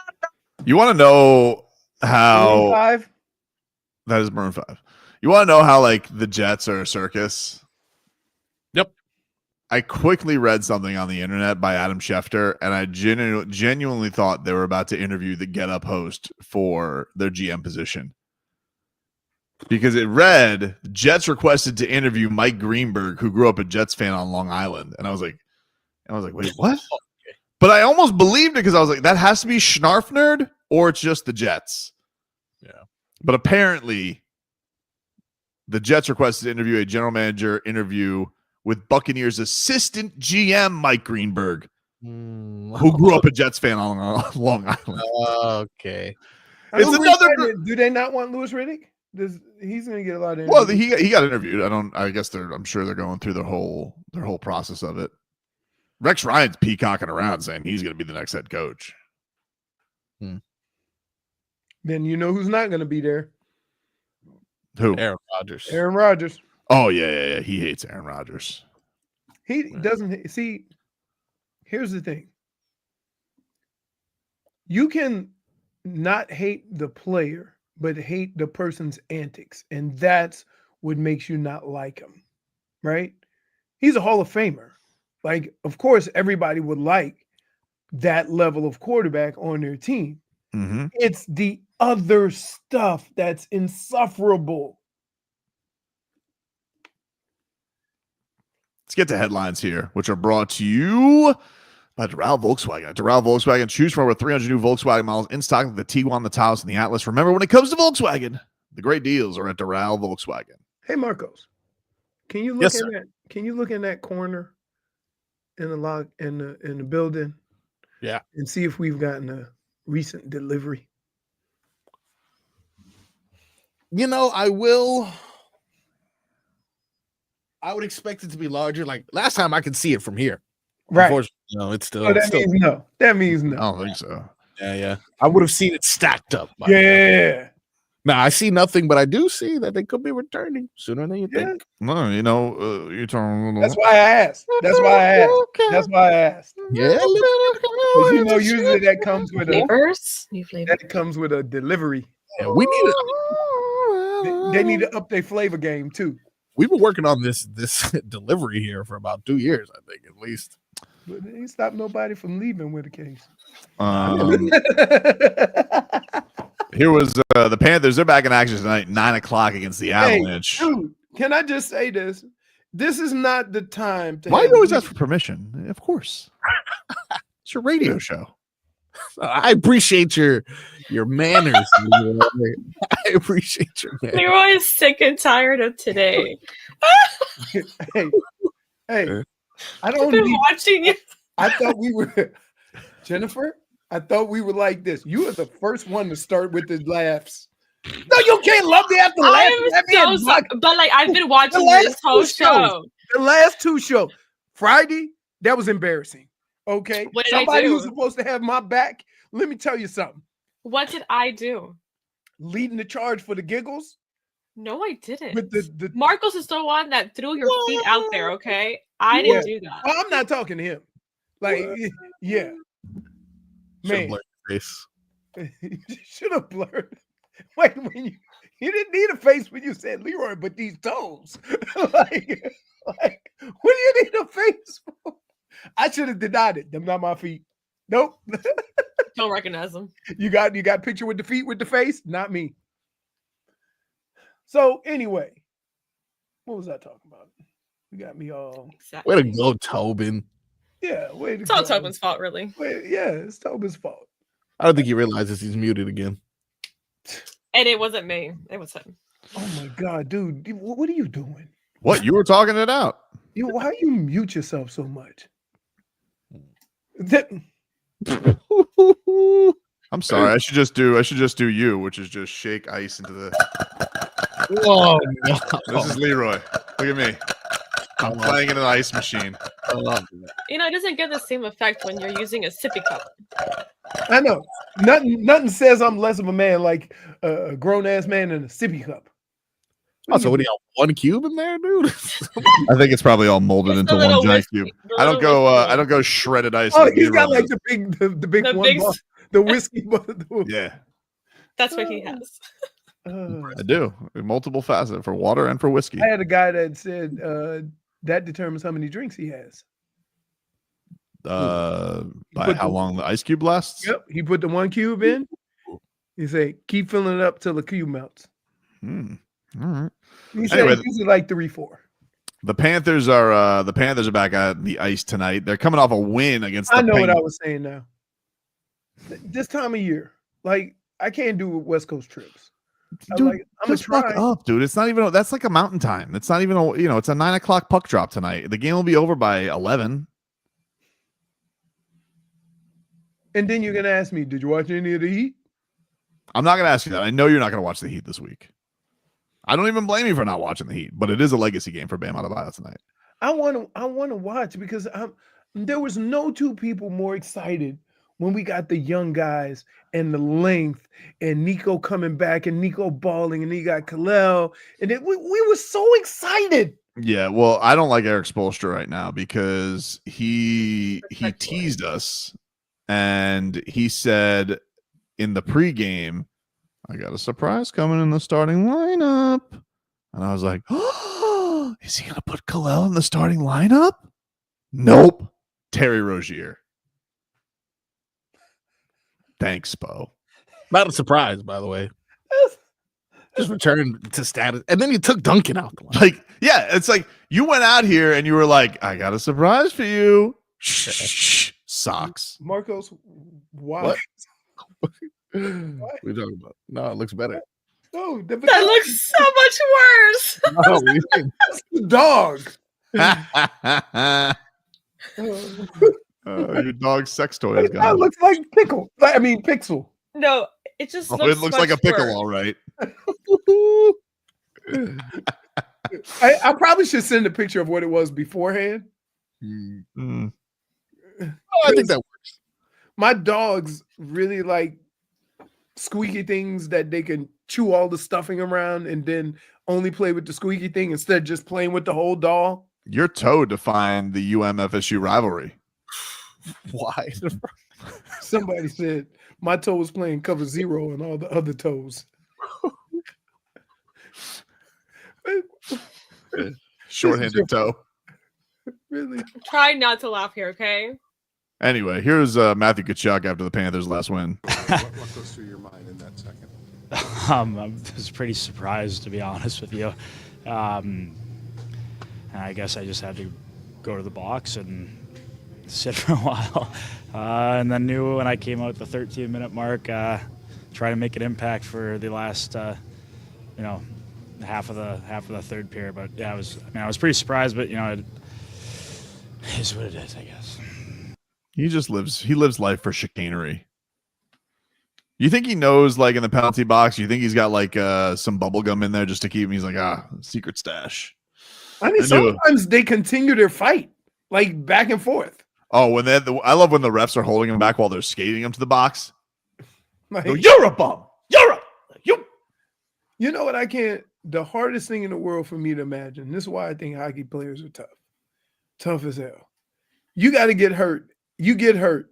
You want to know how Maroon 5? that is Maroon 5. You want to know how like the Jets are a circus? Yep. I quickly read something on the internet by Adam Schefter, and I genuinely thought they were about to interview the Get Up host for their GM position. Because it read, Jets requested to interview Mike Greenberg, who grew up a Jets fan on Long Island. And I was like, wait, what? But I almost believed it because I was like, that has to be Schnarf Nerd or it's just the Jets. Yeah. But apparently, the Jets requested to interview a general manager interview with Buccaneers assistant GM Mike Greenberg, who grew up a Jets fan on Long Island. Okay. It's another. Do they not want Louis Riddick? He's going to get a lot of interviews. Well, he got interviewed. I'm sure they're going through their whole process of it. Rex Ryan's peacocking around saying he's going to be the next head coach. Then you know who's not going to be there. Who? Aaron Rodgers. Aaron Rodgers. Oh yeah. He hates Aaron Rodgers. He doesn't see. Here's the thing. You can not hate the player, but hate the person's antics, and that's what makes you not like him, right? He's a Hall of Famer. Like, of course, everybody would like that level of quarterback on their team. Mm-hmm. It's the other stuff that's insufferable. Let's get to headlines here, which are brought to you by Doral Volkswagen. At Doral Volkswagen, choose from over 300 new Volkswagen models in stock, like the Tiguan, the Taos, and the Atlas. Remember, when it comes to Volkswagen, the great deals are at Doral Volkswagen. Hey, Marcos, can you look Yes, in sir. that? Can you look in that corner in the log in the building? Yeah, and see if we've gotten a recent delivery. You know, I would expect it to be larger. Like last time, I could see it from here. Right. Unfortunately, no, it's still. Oh, that it's still means no. That means no. I don't think so. Yeah. I would have seen it stacked up. Yeah. Now I see nothing, but I do see that they could be returning sooner than you think. No, you're talking. That's why I asked. That's why I asked. That's why I asked. Yeah. Because you know, usually that comes with New flavors. That comes with a delivery. Yeah, we need They need to up their flavor game too. We've been working on this delivery here for about 2 years, I think, at least. But they ain't stopped nobody from leaving with a case. Here was the Panthers. They're back in action tonight, 9:00 against the Avalanche. Hey, dude, can I just say this? This is not the time to. Why do you always ask for permission? Of course. It's your radio show. I appreciate your manners. I appreciate your manners. Leroy is sick and tired of today. hey, I don't I've been need, watching you. I thought we were Jennifer. I thought we were like this. You are the first one to start with the laughs. No, you can't love me after laughing. I'm so sorry, but like I've been watching this whole show. The last two shows. Friday, that was embarrassing. Okay. What did I Somebody do? who's supposed to have my back. Let me tell you something. What did I do? Leading the charge for the giggles. No, I didn't. With the Marcos is the one that threw your feet out there, okay? I didn't do that. Well, I'm not talking to him. Like, yeah. Man. Face. You should have blurred. Wait, when you didn't need a face when you said Leroy, but these toes. like, what do you need a face for? I should have denied it. Them not my feet. Nope. Don't recognize them. You got picture with the feet with the face? Not me. So anyway, what was I talking about? You got me all exactly. Way to go, Tobin. Yeah, way to it's go. all Tobin's fault, really. Yeah, it's Tobin's fault. I don't think he realizes he's muted again. And it wasn't me. It was him. Oh my God, dude. What are you doing? What? You were talking it out. Why you mute yourself so much? I'm sorry. I should just do you, which is just shake ice into the. Oh no. This is Leroy. Look at me. I'm playing in an ice machine. You know, it doesn't get the same effect when you're using a sippy cup. I know. Nothing says I'm less of a man like a grown ass man in a sippy cup. Oh, so what do you have? One cube in there, dude? I think it's probably all molded into one giant cube. I don't go shredded ice. Oh, like he's Leroy got like does. the big one, the whiskey. Yeah, That's what he has. I do. Multiple facet for water and for whiskey. I had a guy that said that determines how many drinks he has. By how long the ice cube lasts? Yep, he put the 1 cube in. He said, "Keep filling it up till the cube melts." All right. He said Anyway, usually like 3-4. The Panthers are back at the ice tonight. They're coming off a win against. I the know what I Penguins. was saying now. This time of year, like I can't do West Coast trips. Dude, I'm gonna just fuck try. up, dude. It's not even. That's like a mountain time. It's not even. It's a 9 o'clock puck drop tonight. The game will be over by 11. And then you're gonna ask me, did you watch any of the Heat? I'm not gonna ask you that. I know you're not gonna watch the Heat this week. I don't even blame you for not watching the Heat, but it is a legacy game for Bam Adebayo tonight. I want to watch because there was no two people more excited when we got the young guys and the length and Nico coming back and Nico balling and he got Kalel and we were so excited. Yeah, well, I don't like Erik Spoelstra right now because he teased us and he said in the pregame, I got a surprise coming in the starting lineup. And I was like, oh, is he going to put Kalel in the starting lineup? Nope. Terry Rozier. Thanks, Spo. Not a surprise, by the way. Just returned to status. And then you took Duncan out the line. Like, yeah, it's like you went out here and you were like, I got a surprise for you. Shh, socks. Marcos, why? What? What are you talking about? No, it looks better. No, that looks so much worse. No, that's the dog. Your dog's sex toy is That gone. looks like pickle. I mean pixel. No, it just It looks like a pickle, worse. all right. I probably should send a picture of what it was beforehand. Oh, I think that works. My dogs really like squeaky things that they can chew all the stuffing around and then only play with the squeaky thing instead of just playing with the whole doll. Your toe defined the UM-FSU rivalry. Why? Somebody said my toe was playing cover 0 and all the other toes. Short-handed toe. Really? Try not to laugh here, okay? Anyway, here's Matthew Tkachuk after the Panthers' last win. What goes through your mind in that second? I was pretty surprised, to be honest with you. I guess I just had to go to the box and sit for a while, and then knew when I came out the 13-minute mark, try to make an impact for the last, half of the third period. But yeah, I was pretty surprised, but it is what it is, I guess. He lives life for chicanery. You think he knows, like, in the penalty box, you think he's got like some bubble gum in there just to keep him? He's like, secret stash. I mean, sometimes they continue their fight, like back and forth. Oh, I love when the refs are holding him back while they're skating him to the box. Like, Go, you're a bum. You know what? I can't. The hardest thing in the world for me to imagine. This is why I think hockey players are tough. Tough as hell. You got to get hurt. You get hurt.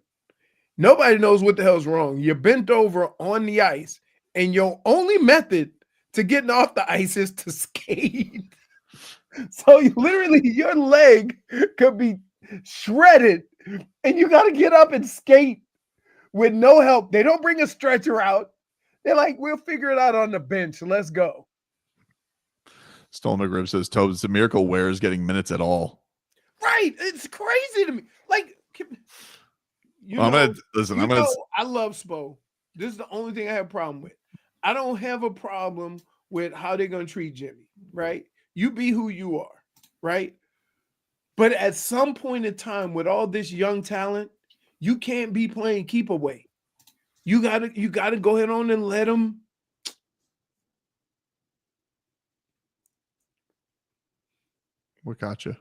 Nobody knows what the hell's wrong. You're bent over on the ice, and your only method to getting off the ice is to skate. So literally, your leg could be shredded, and you got to get up and skate with no help. They don't bring a stretcher out. They're like, we'll figure it out on the bench. Let's go. Stolen McRib says, Tobin, it's a miracle Ware is getting minutes at all. Right. It's crazy to me. Like, I love Spo. This is the only thing I have a problem with. I don't have a problem with how they're going to treat Jimmy, right? You be who you are, right? But at some point in time, with all this young talent, you can't be playing keep away. You gotta go ahead on and let them. What got you?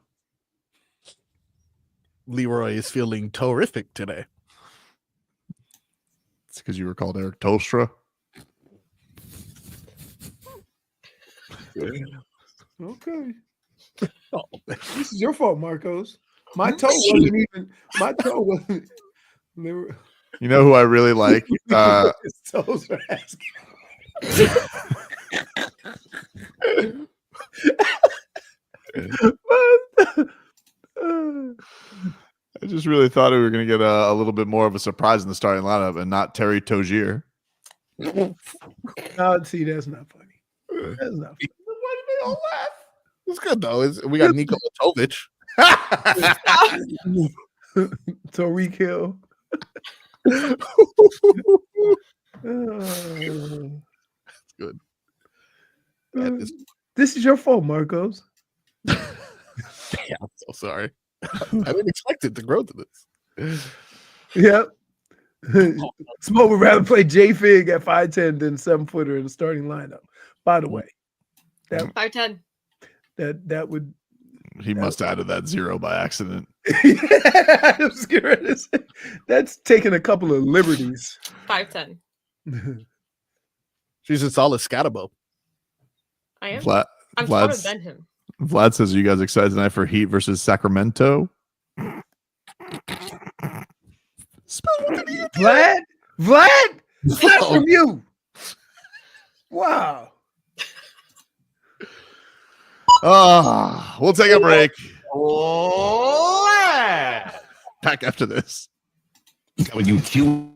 Leroy is feeling terrific today. It's because you were called Erik Spoelstra. Okay. This is your fault, Marcos. My toe wasn't even. My toe wasn't. You know who I really like? His toes are asking. I just really thought we were going to get a little bit more of a surprise in the starting lineup and not Terry Tozier. Oh, see, that's not funny. That's not funny. Why did they all laugh? It's good though. We got Nikola Jovic. Tyreek Hill. That's good. This is your fault, Marcos. Yeah, I'm so sorry. I didn't expect it to grow to this. Yep. Smoke would rather play J Fig at 5'10 than 7-footer in the starting lineup. By the way, that 5'10. that would He must have added that 0 by accident. I was getting ready to say, that's taking a couple of liberties. 5'10. She's a solid scatterbo. I am. Vlad's- I'm taller than him. Vlad says, "Are you guys excited tonight for Heat versus Sacramento?" Vlad, that's from you. Wow. We'll take a break. Oh, Back after this. When you cute.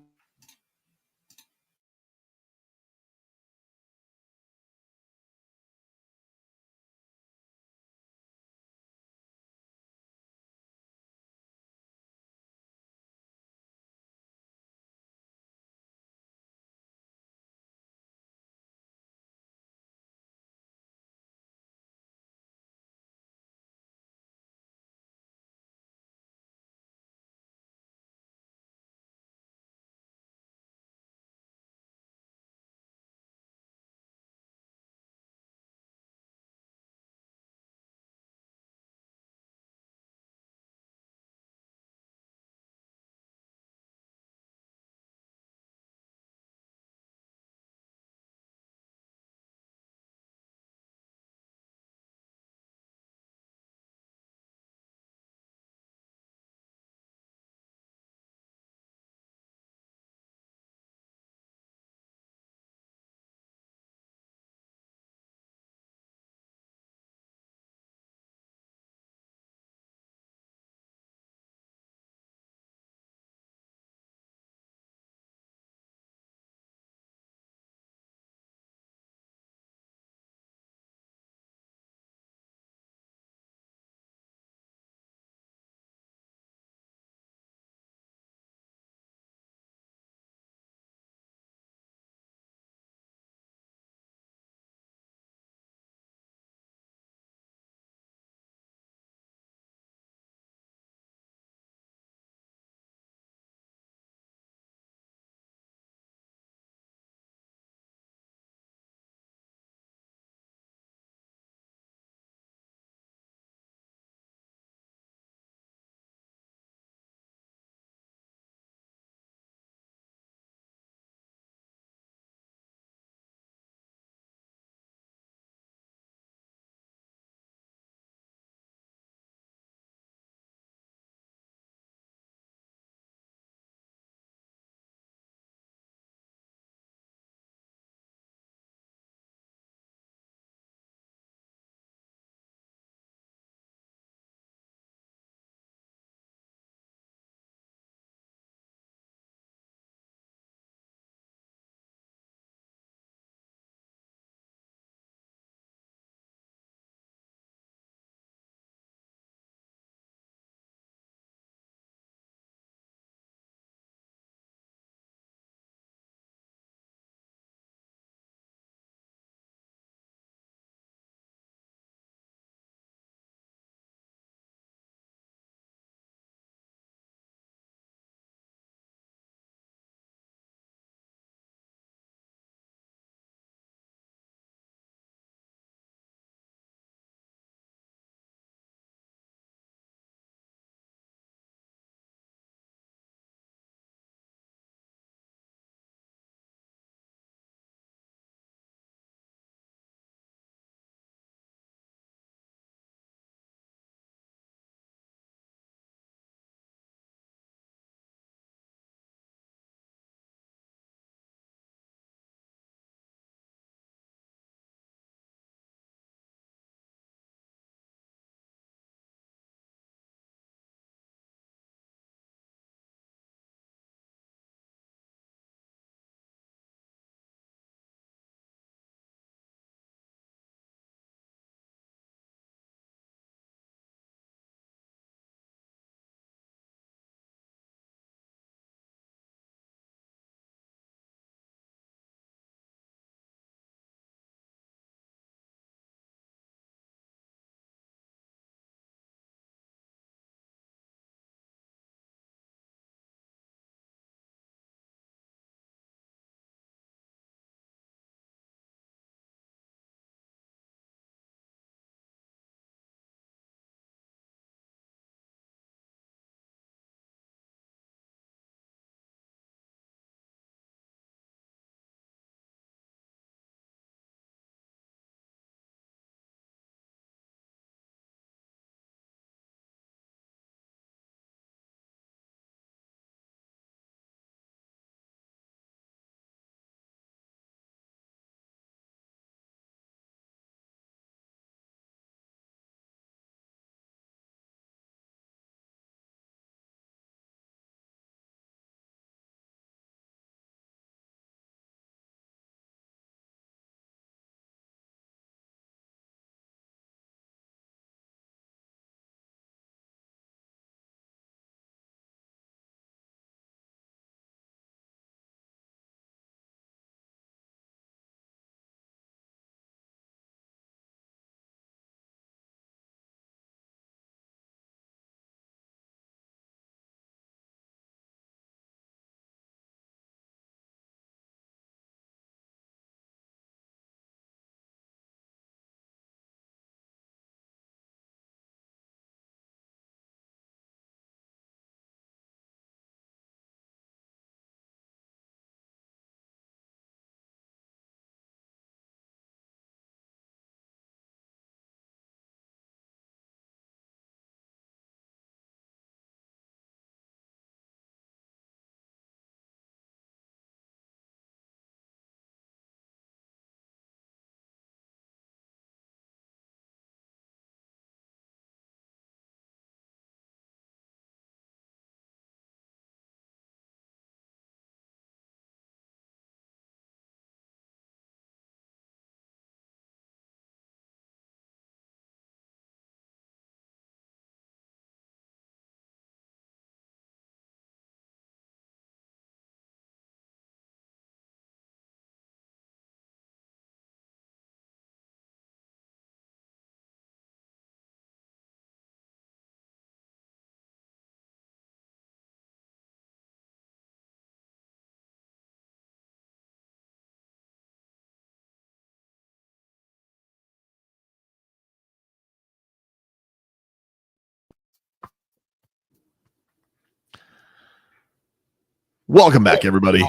Welcome back, everybody.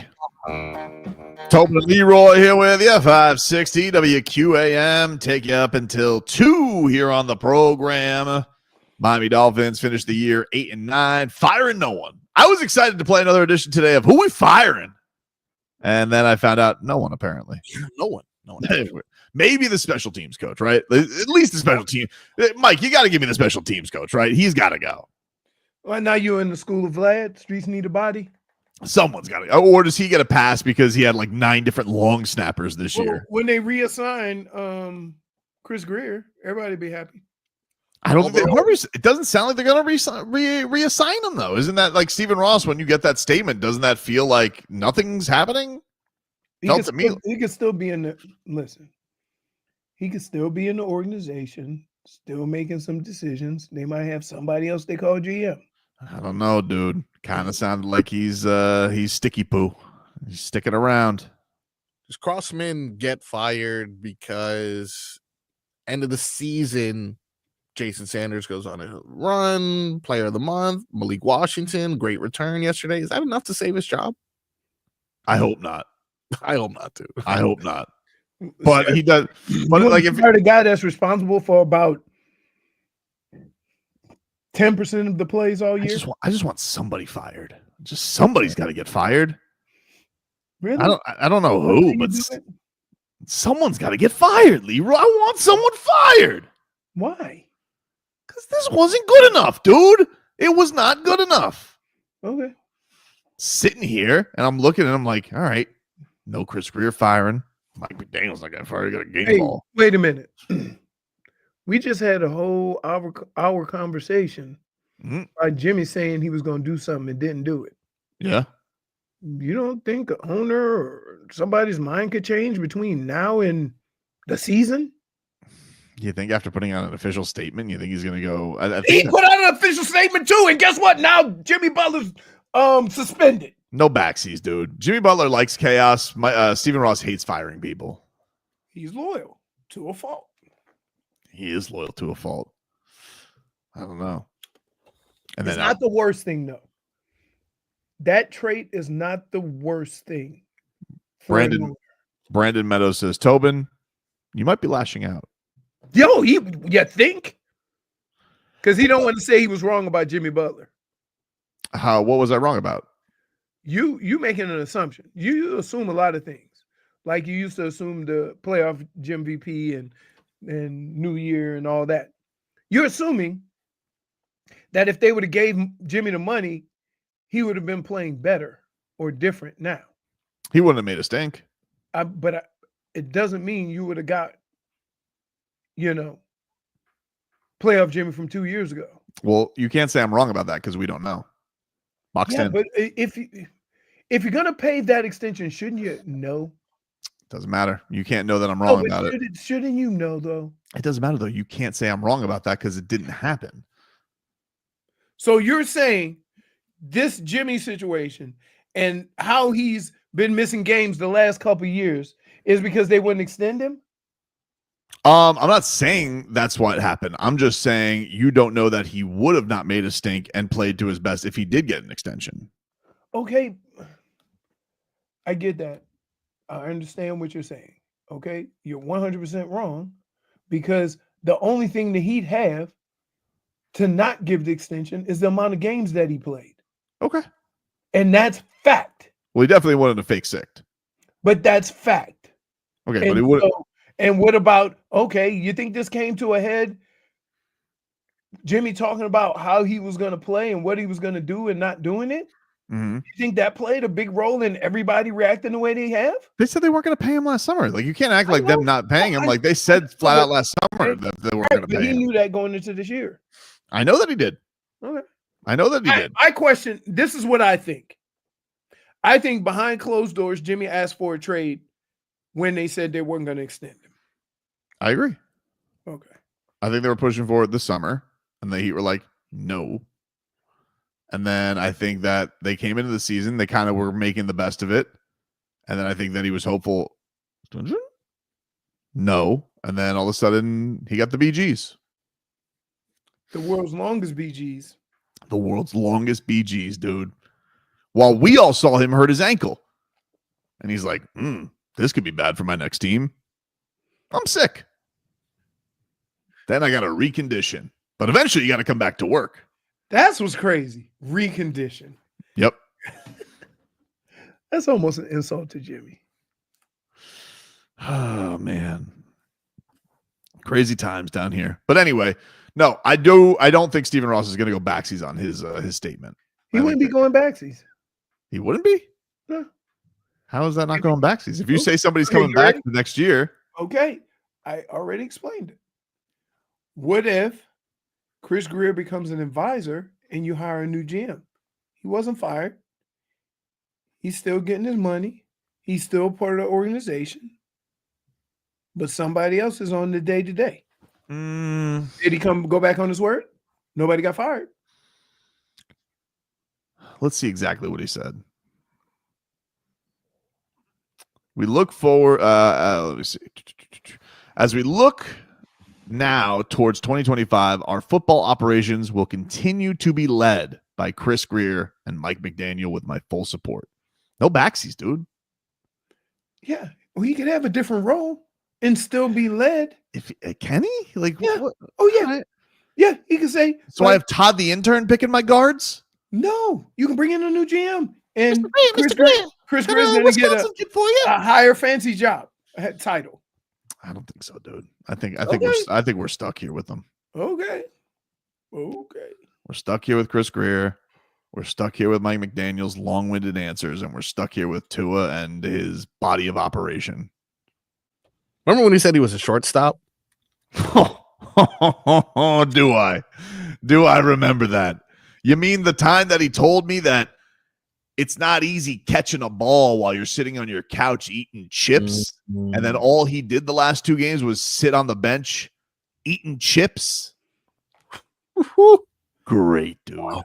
Tobin and Leroy here with you, 560 WQAM. Take you up until 2 here on the program. Miami Dolphins finished the year 8-9, firing no one. I was excited to play another edition today of who we firing. And then I found out no one, apparently. No one. Maybe the special teams coach, right? At least the special team. Mike, you got to give me the special teams coach, right? He's got to go. Well, now you're in the school of Vlad. Streets need a body. Someone's got to go. Or does he get a pass because he had like 9 different long snappers this year? When they reassign Chris Grier, everybody be happy. I don't think it doesn't sound like they're going to reassign him, though. Isn't that like Stephen Ross? When you get that statement, doesn't that feel like nothing's happening? He could still be in the listen. He could still be in the organization, still making some decisions. They might have somebody else they call GM. I don't know, dude. Kind of sounded like he's sticky poo. He's sticking around. Does Crossman get fired because end of the season, Jason Sanders goes on a run, player of the month, Malik Washington, great return yesterday. Is that enough to save his job? I hope not. I hope not, too. I hope not. But he does. But like, if you're the guy that's responsible for about 10% of the plays all year, I just want somebody fired. Just somebody's got to get fired. Really? I don't know who, but someone's got to get fired, Leroy. I want someone fired. Why? Because this wasn't good enough, dude. It was not good enough. Okay. Sitting here and I'm looking and I'm like, all right, no Chris Grier firing. Mike McDaniel's not getting fired. He got a game ball. Wait a minute. We just had a whole hour conversation by Jimmy saying he was going to do something and didn't do it. Yeah. You don't think an owner or somebody's mind could change between now and the season? You think after putting out an official statement, you think he's going to go? He put out an official statement too, and guess what? Now Jimmy Butler's suspended. No backsies, dude. Jimmy Butler likes chaos. Stephen Ross hates firing people. He's loyal to a fault. He is loyal to a fault. I don't know. And it's then not the worst thing, though. That trait is not the worst thing. Brandon Meadows says, Tobin, you might be lashing out. Yo, you think? Because he don't want to say he was wrong about Jimmy Butler. What was I wrong about? You making an assumption. You assume a lot of things. Like you used to assume the playoff Jim VP and New Year and all that. You're assuming that if they would have gave Jimmy the money, he would have been playing better or different now. He wouldn't have made a stink. But it doesn't mean you would have got, playoff Jimmy from 2 years ago. Well, you can't say I'm wrong about that because we don't know. Boxed in. But if you're gonna pay that extension, shouldn't you know? Doesn't matter. You can't know that I'm wrong about it. Shouldn't you know though? It doesn't matter though. You can't say I'm wrong about that because it didn't happen. So you're saying this Jimmy situation and how he's been missing games the last couple of years is because they wouldn't extend him? I'm not saying that's what happened. I'm just saying you don't know that he would have not made a stink and played to his best if he did get an extension. Okay. I get that. I understand what you're saying. Okay. You're 100% wrong because the only thing that he'd have to not give the extension is the amount of games that he played. Okay. And that's fact. Well, he definitely wanted a fake sick. But that's fact. Okay. But he would. And what about, okay, you think this came to a head? Jimmy talking about how he was going to play and what he was going to do and not doing it? Mm-hmm. You think that played a big role in everybody reacting the way they have? They said they weren't going to pay him last summer. Like, you can't act like them not paying him. Like, they said flat out last summer that they weren't going to pay him. He knew that going into this year. I know that he did. Okay. I know that he did. I question, this is what I think. I think behind closed doors, Jimmy asked for a trade when they said they weren't going to extend him. I agree. Okay. I think they were pushing for it this summer, and the Heat were like, no. And then I think that they came into the season, they kind of were making the best of it. And then I think that he was hopeful. No. And then all of a sudden, he got the BGs. The world's longest BGs. The world's longest BGs, dude. while we all saw him hurt his ankle. And he's like, this could be bad for my next team. I'm sick. Then I got to recondition. But eventually you got to come back to work. That's what's crazy. Recondition. Yep. That's almost an insult to Jimmy. Oh, man. Crazy times down here. But anyway, no, I don't think Stephen Ross is going to go backsies on his statement. He wouldn't be going backsies. He wouldn't be? No. How is that not going backsies? If you say somebody's coming back the next year. Okay. I already explained it. What if Chris Grier becomes an advisor and you hire a new GM? He wasn't fired. He's still getting his money. He's still part of the organization. But somebody else is on the day-to-day. Did he go back on his word? Nobody got fired. Let's see exactly what he said. We look forward. Let me see. As we look now towards 2025, our football operations will continue to be led by Chris Grier and Mike McDaniel with my full support. No backsies, dude. Yeah, well, he could have a different role and still be led. If can he? Like, yeah. What? Oh yeah, yeah. He could say. So I have Todd the intern picking my guards. No, you can bring in a new GM and Chris Grier's going to get a higher fancy job title. I don't think so, dude. I think we're stuck here with them. Okay. We're stuck here with Chris Grier. We're stuck here with Mike McDaniel's long-winded answers, and we're stuck here with Tua and his body of operation. Remember when he said he was a shortstop? Do I remember that? You mean the time that he told me that it's not easy catching a ball while you're sitting on your couch eating chips, and then all he did the last 2 games was sit on the bench eating chips? Great, dude. Wow.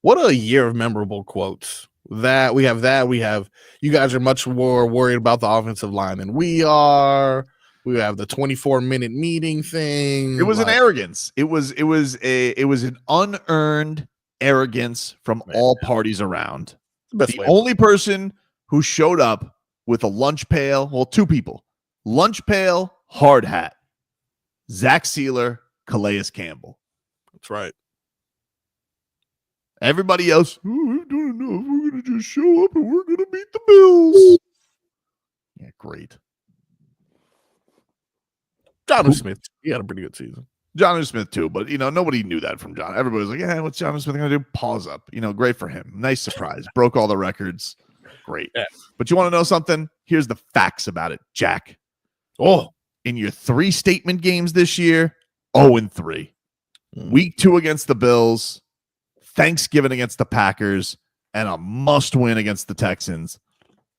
What a year of memorable quotes. We have you guys are much more worried about the offensive line than we are. We have the 24-minute meeting thing. It was an arrogance. It was an unearned arrogance from all parties around. The only person who showed up with a lunch pail, well, 2 people, lunch pail, hard hat, Zach Sealer, Calais Campbell. That's right. Everybody else, we're doing enough. We're going to just show up and we're going to beat the Bills. Yeah, great. Jonnu Smith, he had a pretty good season. Jonnu Smith too, but nobody knew that from John. Everybody was like, "Yeah, what's Jonnu Smith going to do?" Pause up. Great for him. Nice surprise. Broke all the records. Great. Yeah. But you want to know something? Here's the facts about it, Jack. Oh, in your 3 statement games this year, 0-3. Week 2 against the Bills, Thanksgiving against the Packers, and a must-win against the Texans.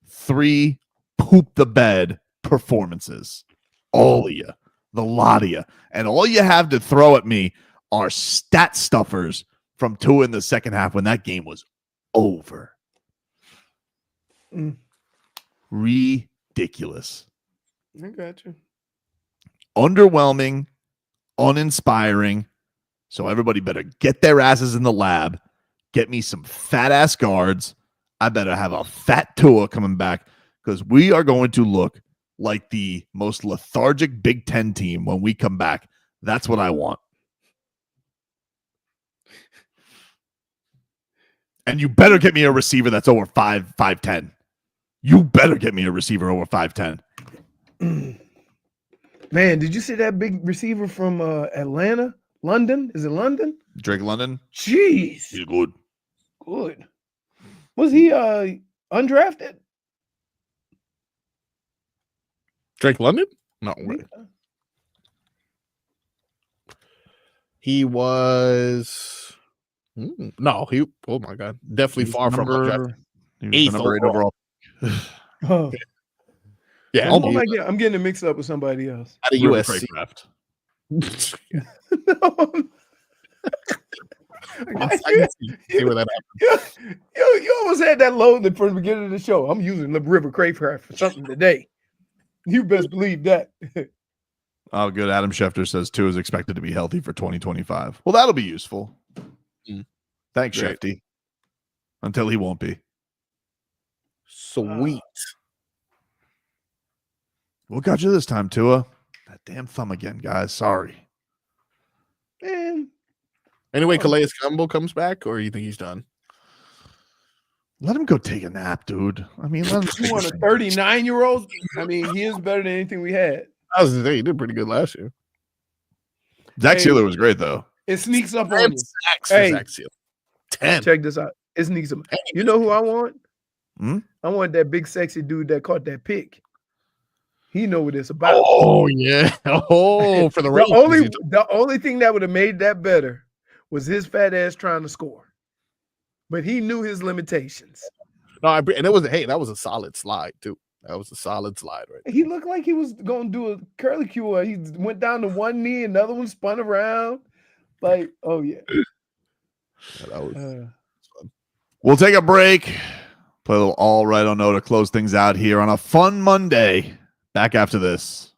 3 poop the bed performances. All of you. The lot of you. And all you have to throw at me are stat stuffers from Tua in the second half when that game was over. Ridiculous. I got you. Underwhelming, uninspiring. So everybody better get their asses in the lab. Get me some fat-ass guards. I better have a fat Tua coming back because we are going to look like the most lethargic Big Ten team when we come back. That's what I want. And you better get me a receiver that's over 5'10". You better get me a receiver over 5'10". Man, did you see that big receiver from Atlanta? London? Is it London? Drake London? Jeez. He's good. Good. Was he undrafted? Drake London? No way. He was no, oh my god. Definitely far from undrafted. 8th overall. Oh. Yeah. I'm getting it mixed up with somebody else. At a USC draft. See where that happens. You almost had that loaded from the beginning of the show. I'm using the River Craycraft for something today. You best believe that. Oh, good. Adam Schefter says Tua is expected to be healthy for 2025. Well, that'll be useful. Thanks, Great. Shefty. until he won't be. Sweet. What got you this time, Tua? That damn thumb again, guys. Sorry. Man. Anyway, Calais Campbell comes back, or you think he's done? Let him go take a nap, dude. I mean, let him You want a 39-year-old? I mean, he is better than anything we had. I was saying he did pretty good last year. Zach Sealer was great, though. It sneaks up on you. Sacks for Zach Sealer. 10. Check this out. It sneaks up. You know who I want? Hmm? I want that big, sexy dude that caught that pick. He know what it's about. Oh, yeah. Oh, for the Raiders. The only thing that would have made that better was his fat ass trying to score. But he knew his limitations. No, and it was that was a solid slide, too. That was a solid slide, right? He looked like he was going to do a curly cue. He went down to one knee, another one spun around. Like, oh, yeah. That was fun. We'll take a break. Play a little all right on no to close things out here on a fun Monday. Back after this.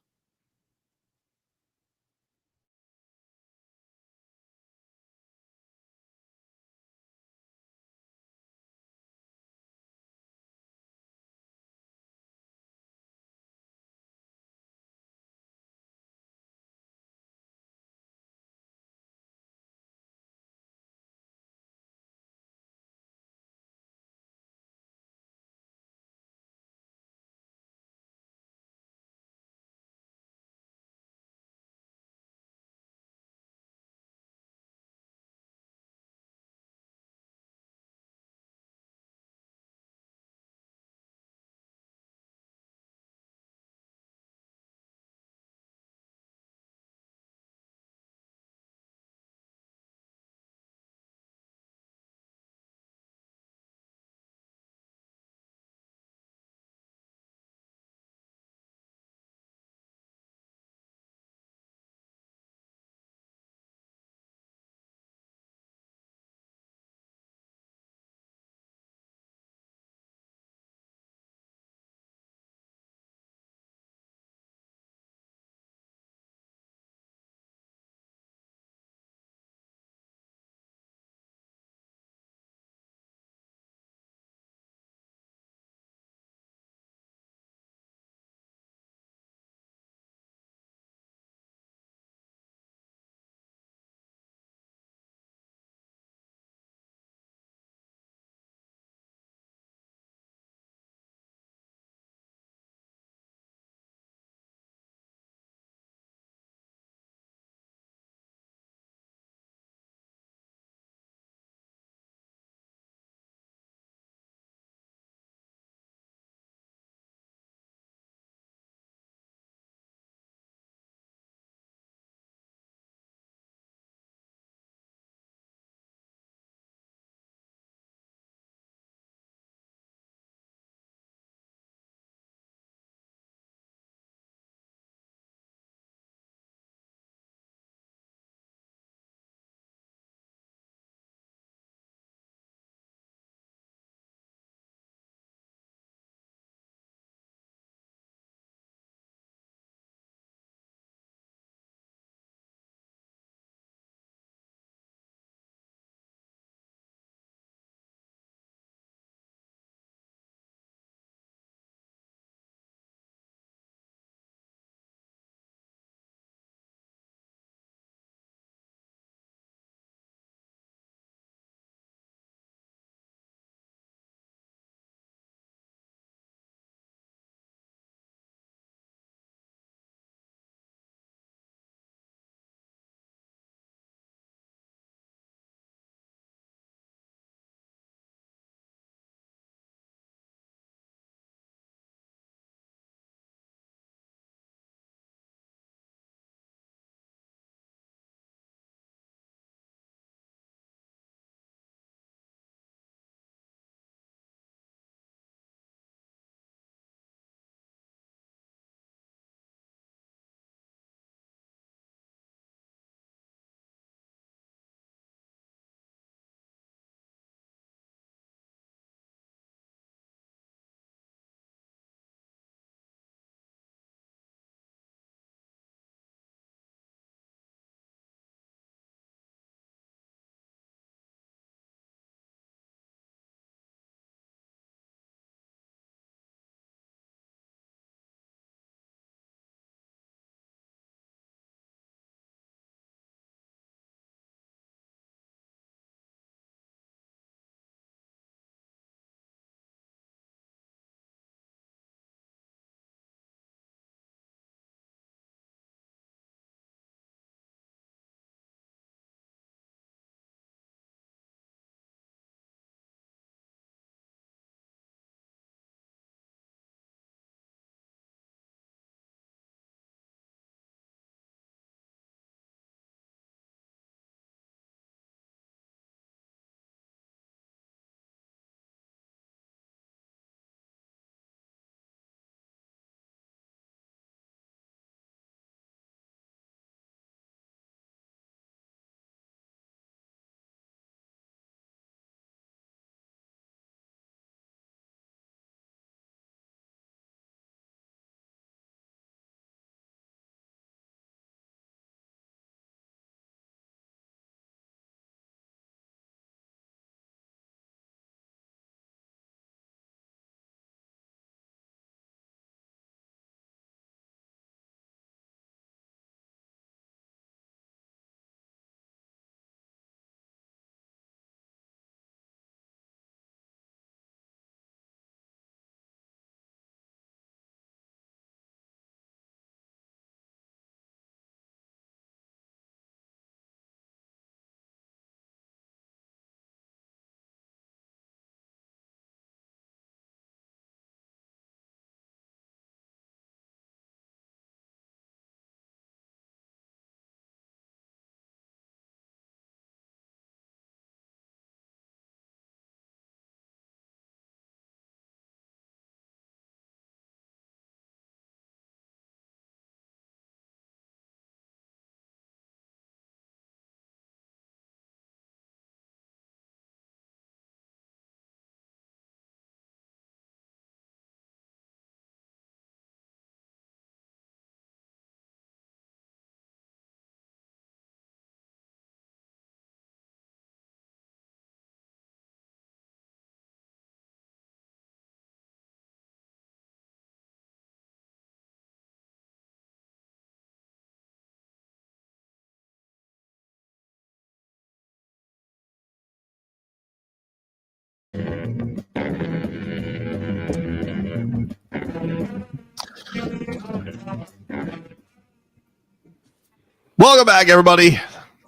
Welcome back, everybody.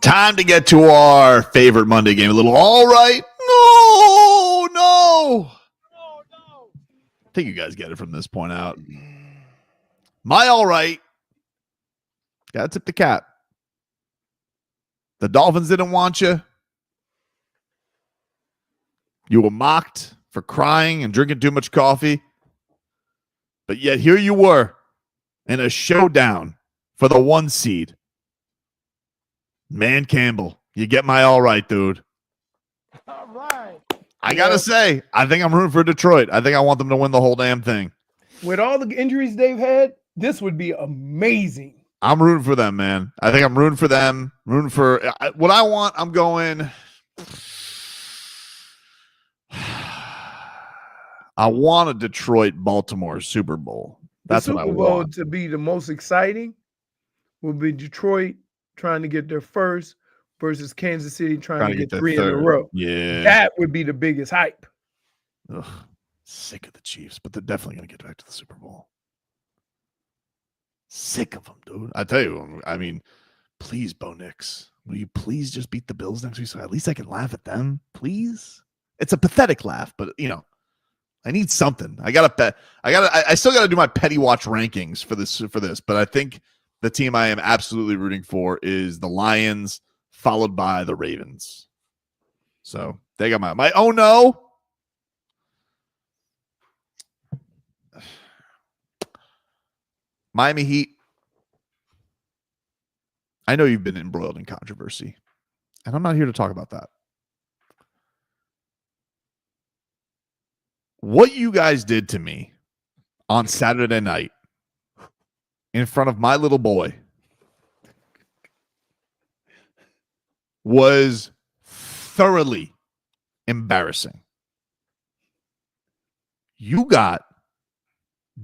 Time to get to our favorite Monday game. A little all right. No. I think you guys get it from this point out. My all right. Got to tip the cap. The Dolphins didn't want you. You were mocked for crying and drinking too much coffee. But yet here you were in a showdown for the 1 seed. Man Campbell, you get my all right, dude. All right. I got to say, I think I'm rooting for Detroit. I think I want them to win the whole damn thing. With all the injuries they've had, this would be amazing. I'm rooting for them, man. I think I'm rooting for them. Rooting for what I want. I'm going. I want a Detroit-Baltimore Super Bowl. That's the what I Super Bowl want. to be the most exciting will be Detroit trying to get their first versus Kansas City trying to get 3 in a row. Yeah. That would be the biggest hype. Ugh, sick of the Chiefs, but they're definitely going to get back to the Super Bowl. Sick of them, dude. I tell you, I mean, please, Bo Nix, will you please just beat the Bills next week so at least I can laugh at them, please? It's a pathetic laugh, but, you know, I need something. I still got to do my petty watch rankings for this, but I think the team I am absolutely rooting for is the Lions, followed by the Ravens. So they got my oh no. Miami Heat. I know you've been embroiled in controversy, and I'm not here to talk about that. What you guys did to me on Saturday night in front of my little boy was thoroughly embarrassing. You got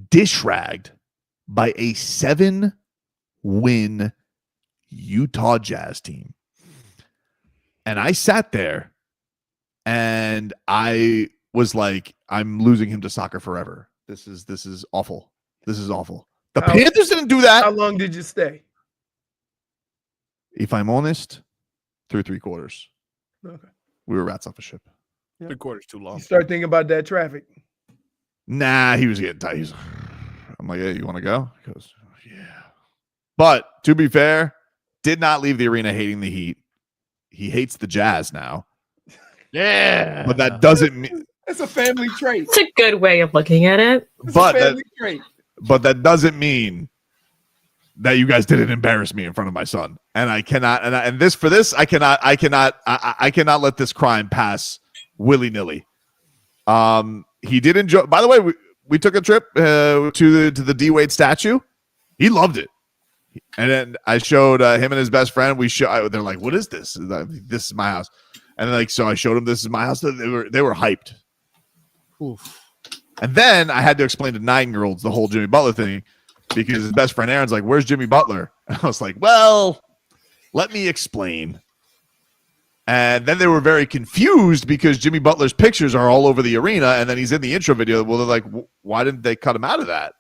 dish-ragged by a 7-win Utah Jazz team. And I sat there and I was like, I'm losing him to soccer forever. This is awful. This is awful. The Panthers didn't do that. How long did you stay? If I'm honest, 3 quarters. Okay. We were rats off a ship. 3 quarters too long. You start thinking about that traffic. Nah, he was getting tight. I'm like, hey, you want to go? He goes, yeah. But to be fair, did not leave the arena hating the Heat. He hates the Jazz now. Yeah. But that doesn't mean It's a family trait. It's a good way of looking at it. but Trait. but that doesn't mean that you guys didn't embarrass me in front of my son. And I cannot I cannot let this crime pass willy-nilly. He did enjoy. By the way, we took a trip to the D Wade statue. He loved it. And then I showed him and his best friend. They're like, "What is this?" This is my house. And so I showed him this is my house. They were hyped. Oof. And then I had to explain to 9-year-olds the whole Jimmy Butler thing because his best friend Aaron's like, "Where's Jimmy Butler?" And I was like, "Well, let me explain." And then they were very confused because Jimmy Butler's pictures are all over the arena, and then he's in the intro video. Well, they're like, "Why didn't they cut him out of that?"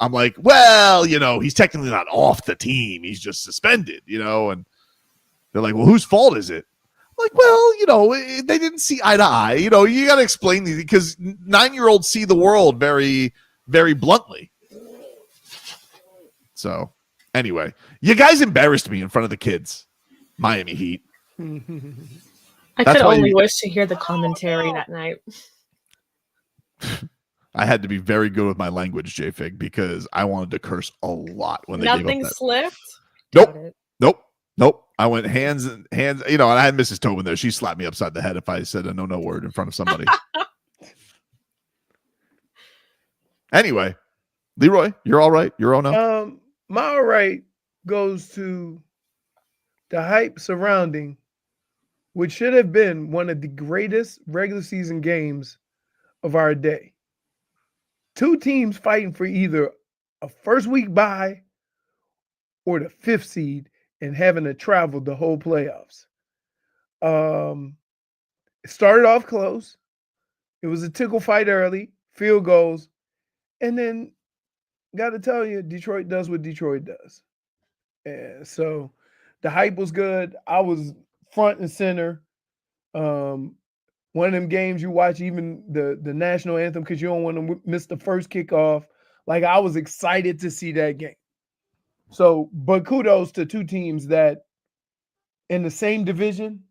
I'm like, "Well, he's technically not off the team. He's just suspended, And they're like, "Well, whose fault is it?" I'm like, "Well, they didn't see eye to eye. You got to explain these because 9-year-olds see the world very, very bluntly." So, anyway, you guys embarrassed me in front of the kids, Miami Heat. I could only wish to hear the commentary that night. I had to be very good with my language, J-Fig, because I wanted to curse a lot when they gave up Nothing that. slipped? Nope. I went hands, and I had Mrs. Tobin there. She slapped me upside the head if I said a no word in front of somebody. Anyway, Leroy, you're all right. You're all no. My all right goes to the hype surrounding which should have been one of the greatest regular season games of our day. 2 teams fighting for either a first week bye or the 5th seed and having to travel the whole playoffs. It started off close. It was a tickle fight early, field goals, and then got to tell you, Detroit does what Detroit does. And so The hype was good. I was front and center. One of them games you watch, even the national anthem, because you don't want to miss the first kickoff. Like, I was excited to see that game. So, but kudos to two teams that in the same division.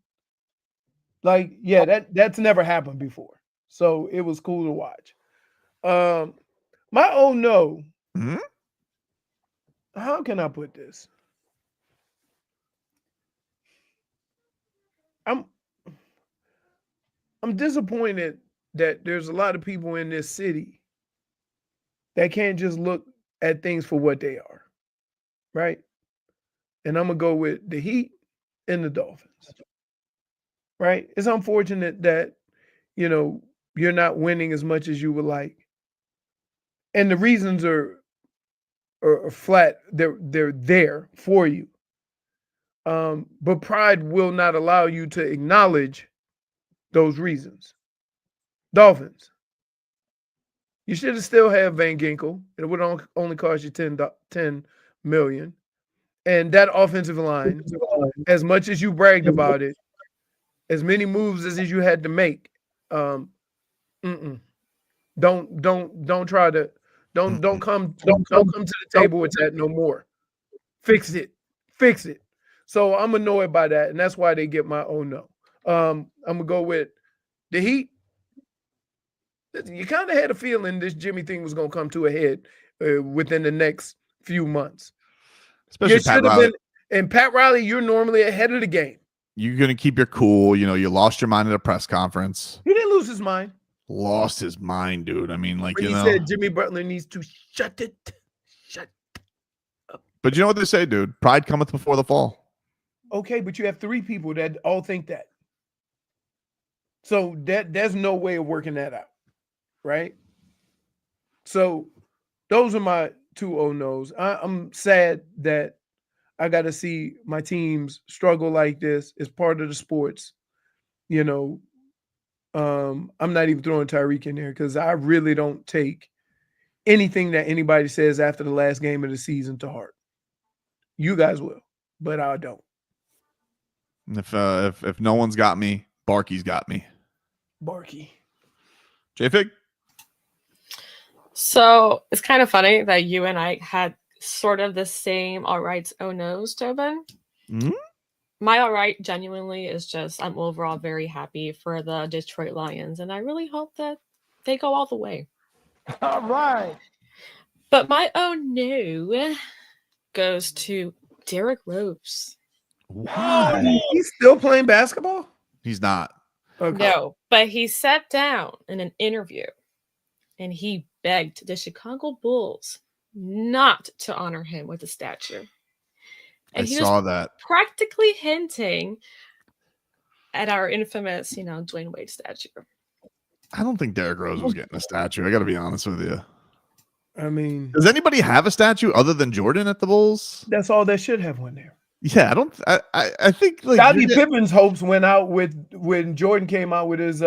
Like, yeah, that's never happened before. So it was cool to watch. My oh no. Mm-hmm. How can I put this? I'm disappointed that there's a lot of people in this city that can't just look at things for what they are, right? And I'm gonna go with the Heat and the Dolphins, right? It's unfortunate that, you're not winning as much as you would like. And the reasons are flat. They're there for you. But pride will not allow you to acknowledge those reasons. Dolphins. You should have still had Van Ginkel. It would only cost you $10 million. And that offensive line, as much as you bragged about it, as many moves as you had to make, don't try to don't come to the table with that no more. Fix it. So I'm annoyed by that, and that's why they get my oh no. I'm gonna go with the Heat. You kind of had a feeling this Jimmy thing was gonna come to a head within the next few months. Especially Pat Riley. And Pat Riley, you're normally ahead of the game. You're going to keep your cool. You lost your mind at a press conference. He didn't lose his mind. Lost his mind, dude. I mean, like, When he said Jimmy Butler needs to shut up. But you know what they say, dude? Pride cometh before the fall. Okay, but you have three people that all think that. So there's no way of working that out, right? So those are my two oh no's. I'm sad that I got to see my teams struggle like this. It's part of the sports. I'm not even throwing Tyreek in there because I really don't take anything that anybody says after the last game of the season to heart. You guys will, but I don't. If no one's got me, Barkey's got me. Barkey. J-Fig? So it's kind of funny that you and I had sort of the same all rights, oh no's, Tobin. Mm-hmm. My all right genuinely is just I'm overall very happy for the Detroit Lions, and I really hope that they go all the way. All right. But my oh no goes to Derrick Rose. Wow. He's still playing basketball? He's not. Okay. No, but he sat down in an interview and he begged the Chicago Bulls not to honor him with a statue. And I saw that. Practically hinting at our infamous, Dwyane Wade statue. I don't think Derrick Rose was getting a statue. I got to be honest with you. I mean, does anybody have a statue other than Jordan at the Bulls? That's all that should have one there. Yeah, I think like Scottie Pippen's hopes went out when Jordan came out with his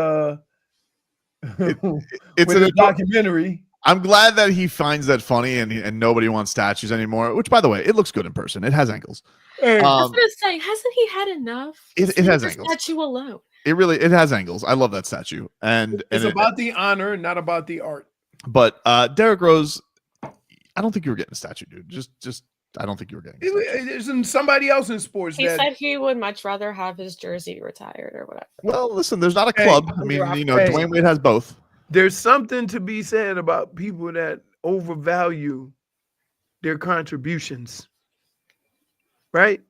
it's a documentary. I'm glad that he finds that funny and nobody wants statues anymore, which by the way, it looks good in person. It has ankles. I was gonna say, hasn't he had enough? It has ankles. Statue alone. It has angles. I love that statue. And it's about the honor, not about the art. But Derrick Rose, I don't think you were getting a statue, dude. Just I don't think you were getting a statue. There's somebody else in sports. He said he would much rather have his jersey retired or whatever. Well, listen, there's not a club. I mean, Dwyane Wade has both. There's something to be said about people that overvalue their contributions, right?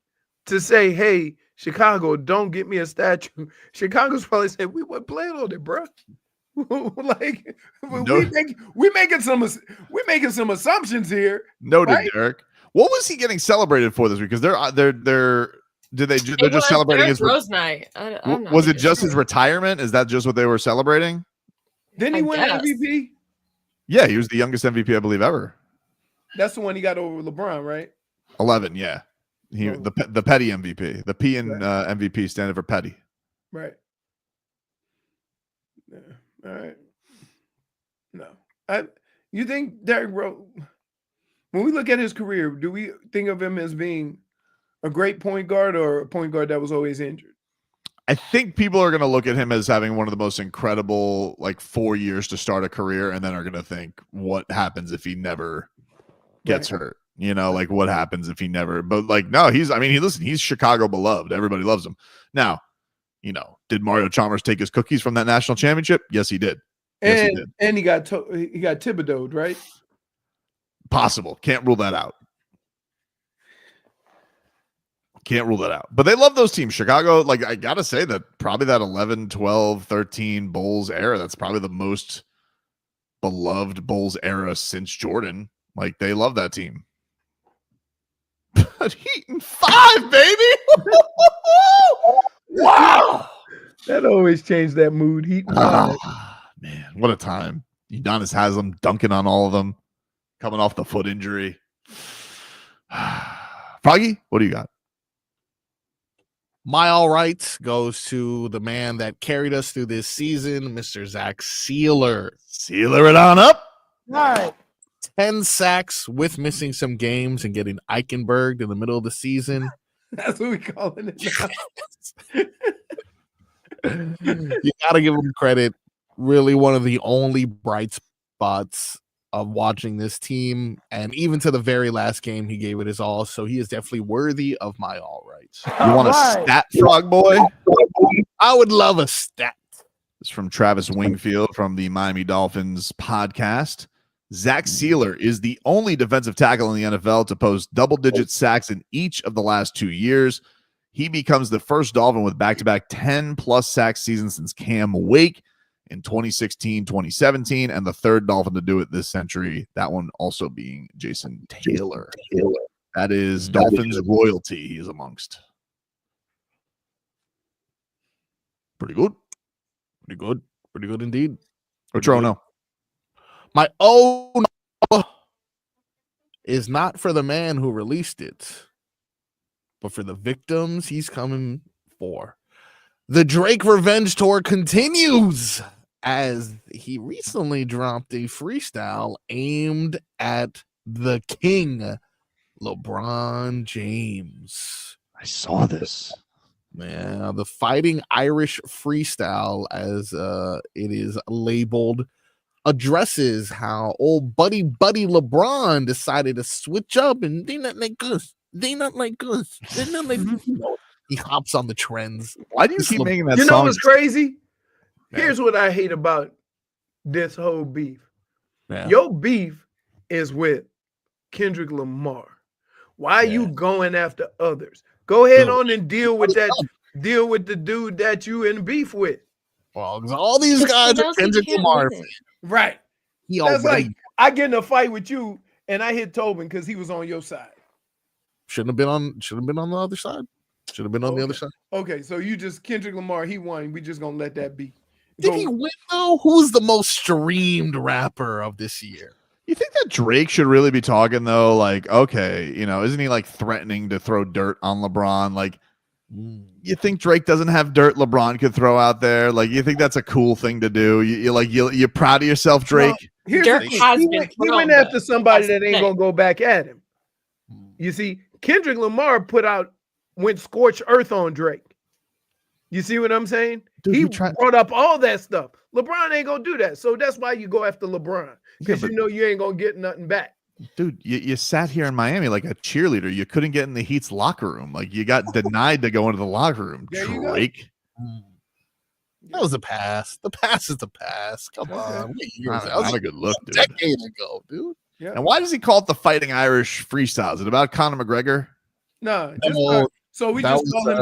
To say, hey, Chicago, don't get me a statue. Chicago's probably said, we weren't playing on it, bro. Like we're making some assumptions here. Noted, right? Derek. What was he getting celebrated for this week? Because they're just celebrating his Rose night. Was it just his retirement? Is that just what they were celebrating? Didn't he win MVP? Yeah, he was the youngest MVP I believe ever. That's the one he got over LeBron, right? 11, yeah. The petty MVP. The P in MVP standing for petty. Right. Yeah. All right. No. You think Derrick Rose, when we look at his career, do we think of him as being A great point guard or a point guard that was always injured? I think people are going to look at him as having one of the most incredible, 4 years to start a career, and then are going to think, what happens if he never gets hurt? What happens if he never? But no, he's Chicago beloved. Everybody loves him. Now, did Mario Chalmers take his cookies from that national championship? Yes, he did. And he got Thibodeau'd, right? Possible. Can't rule that out. But they love those teams. Chicago, I got to say that probably that 11, 12, 13 Bulls era, that's probably the most beloved Bulls era since Jordan. They love that team. Heat in 5, baby. Wow. That always changed that mood. Heat in 5. Man, what a time. Udonis Haslem dunking on all of them, coming off the foot injury. Froggy, what do you got? My all right goes to the man that carried us through this season, Mr. Zach Sealer. Sealer it on up. All right. 10 sacks with missing some games and getting Eichenberged in the middle of the season. That's what we call it now. You got to give him credit. Really one of the only bright spots of watching this team. And even to the very last game, he gave it his all. So he is definitely worthy of my all rights. You want a stat, Frog Boii? I would love a stat. It's from Travis Wingfield from the Miami Dolphins podcast. Zach Sealer is the only defensive tackle in the NFL to post double-digit sacks in each of the last 2 years. He becomes the first Dolphin with back-to-back 10-plus sack seasons since Cam Wake in 2016-2017, and the third Dolphin to do it this century, that one also being Jason Taylor. That is Dolphins royalty he is amongst. Pretty good. Pretty good indeed. What's your no? My oh no is not for the man who released it, but for the victims he's coming for. The Drake Revenge Tour continues as he recently dropped a freestyle aimed at the king, LeBron James. I saw this. Man, the Fighting Irish freestyle, as it is labeled, addresses how old buddy LeBron decided to switch up and they not like us. They not like us. They not like He hops on the trends. Why do you keep making that You song? know what's crazy? Here's what I hate about this whole beef. Yeah. Your beef is with Kendrick Lamar. Why are you going after others? Go ahead on and deal with that. Deal with the dude that you in beef with. Well, all these guys are Kendrick Lamar. Right. He That's already like I get in a fight with you and I hit Tobin because he was on your side. shouldn't have been on the other side. Should have been on the other side. Okay, so you just Kendrick Lamar, he won. We just gonna let that be. Did he win though? Who's the most streamed rapper of this year? You think that Drake should really be talking though? Okay, isn't he threatening to throw dirt on LeBron? You think Drake doesn't have dirt LeBron could throw out there? You think that's a cool thing to do? You're proud of yourself, Drake? Here's Dirt the thing. has He been went thrown, after though. somebody That's that the ain't thing. gonna go back at him. You see, Kendrick Lamar went scorched earth on Drake. You see what I'm saying? Dude, he he tried- brought up all that stuff. LeBron ain't gonna do that. So that's why you go after LeBron. Because but- you know you ain't gonna get nothing back. Dude, you sat here in Miami like a cheerleader. You couldn't get in the Heat's locker room. You got denied to go into the locker room. There you go. Drake. That was a pass. The pass is the pass. Come on. What year was that? Not a good look, dude. Decade ago, dude. Yeah. And why does he call it the Fighting Irish freestyle? Is it about Conor McGregor? No, No, so we that just was, call him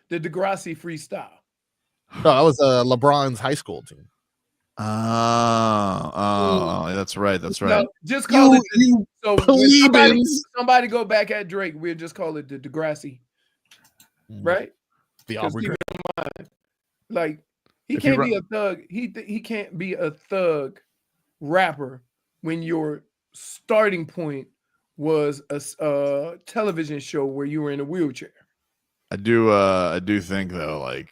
the Degrassi freestyle. No, that was LeBron's high school team. Oh, that's right. That's right. No, just call it. So when plebeians. somebody go back at Drake, we'll just call it the Degrassi, right? The 'Cause Aubrey. keep in mind, he If you can't be a thug. He can't be a thug rapper when your starting point was a television show where you were in a wheelchair. I do think though,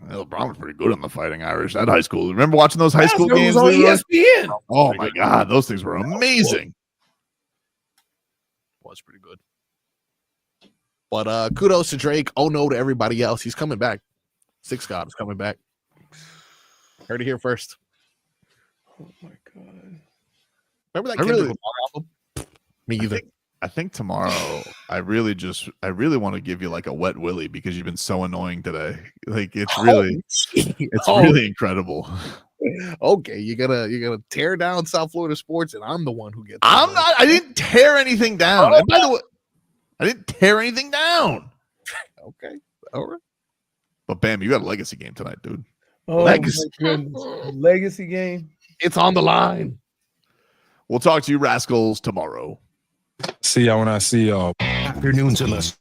LeBron was pretty good on the Fighting Irish at high school. Remember watching those high school It games? was on Leroy? ESPN. Oh my God, those things were amazing. Was pretty good. But kudos to Drake. Oh no to everybody else. He's coming back. Six God is coming back. Heard it here first. Oh my God. Remember that Kendrick Lamar album? Me either. I think tomorrow I really want to give you like a wet willy because you've been so annoying today. Like it's really really incredible. Okay, you're gonna tear down South Florida sports, and I'm the one who gets. I didn't tear anything down. And by the way, I didn't tear anything down. Okay, all right. But Bam, you got a legacy game tonight, dude. Oh Legacy. my goodness. Legacy game. It's on the line. We'll talk to you rascals tomorrow. See y'all when I see y'all. Afternoons, unless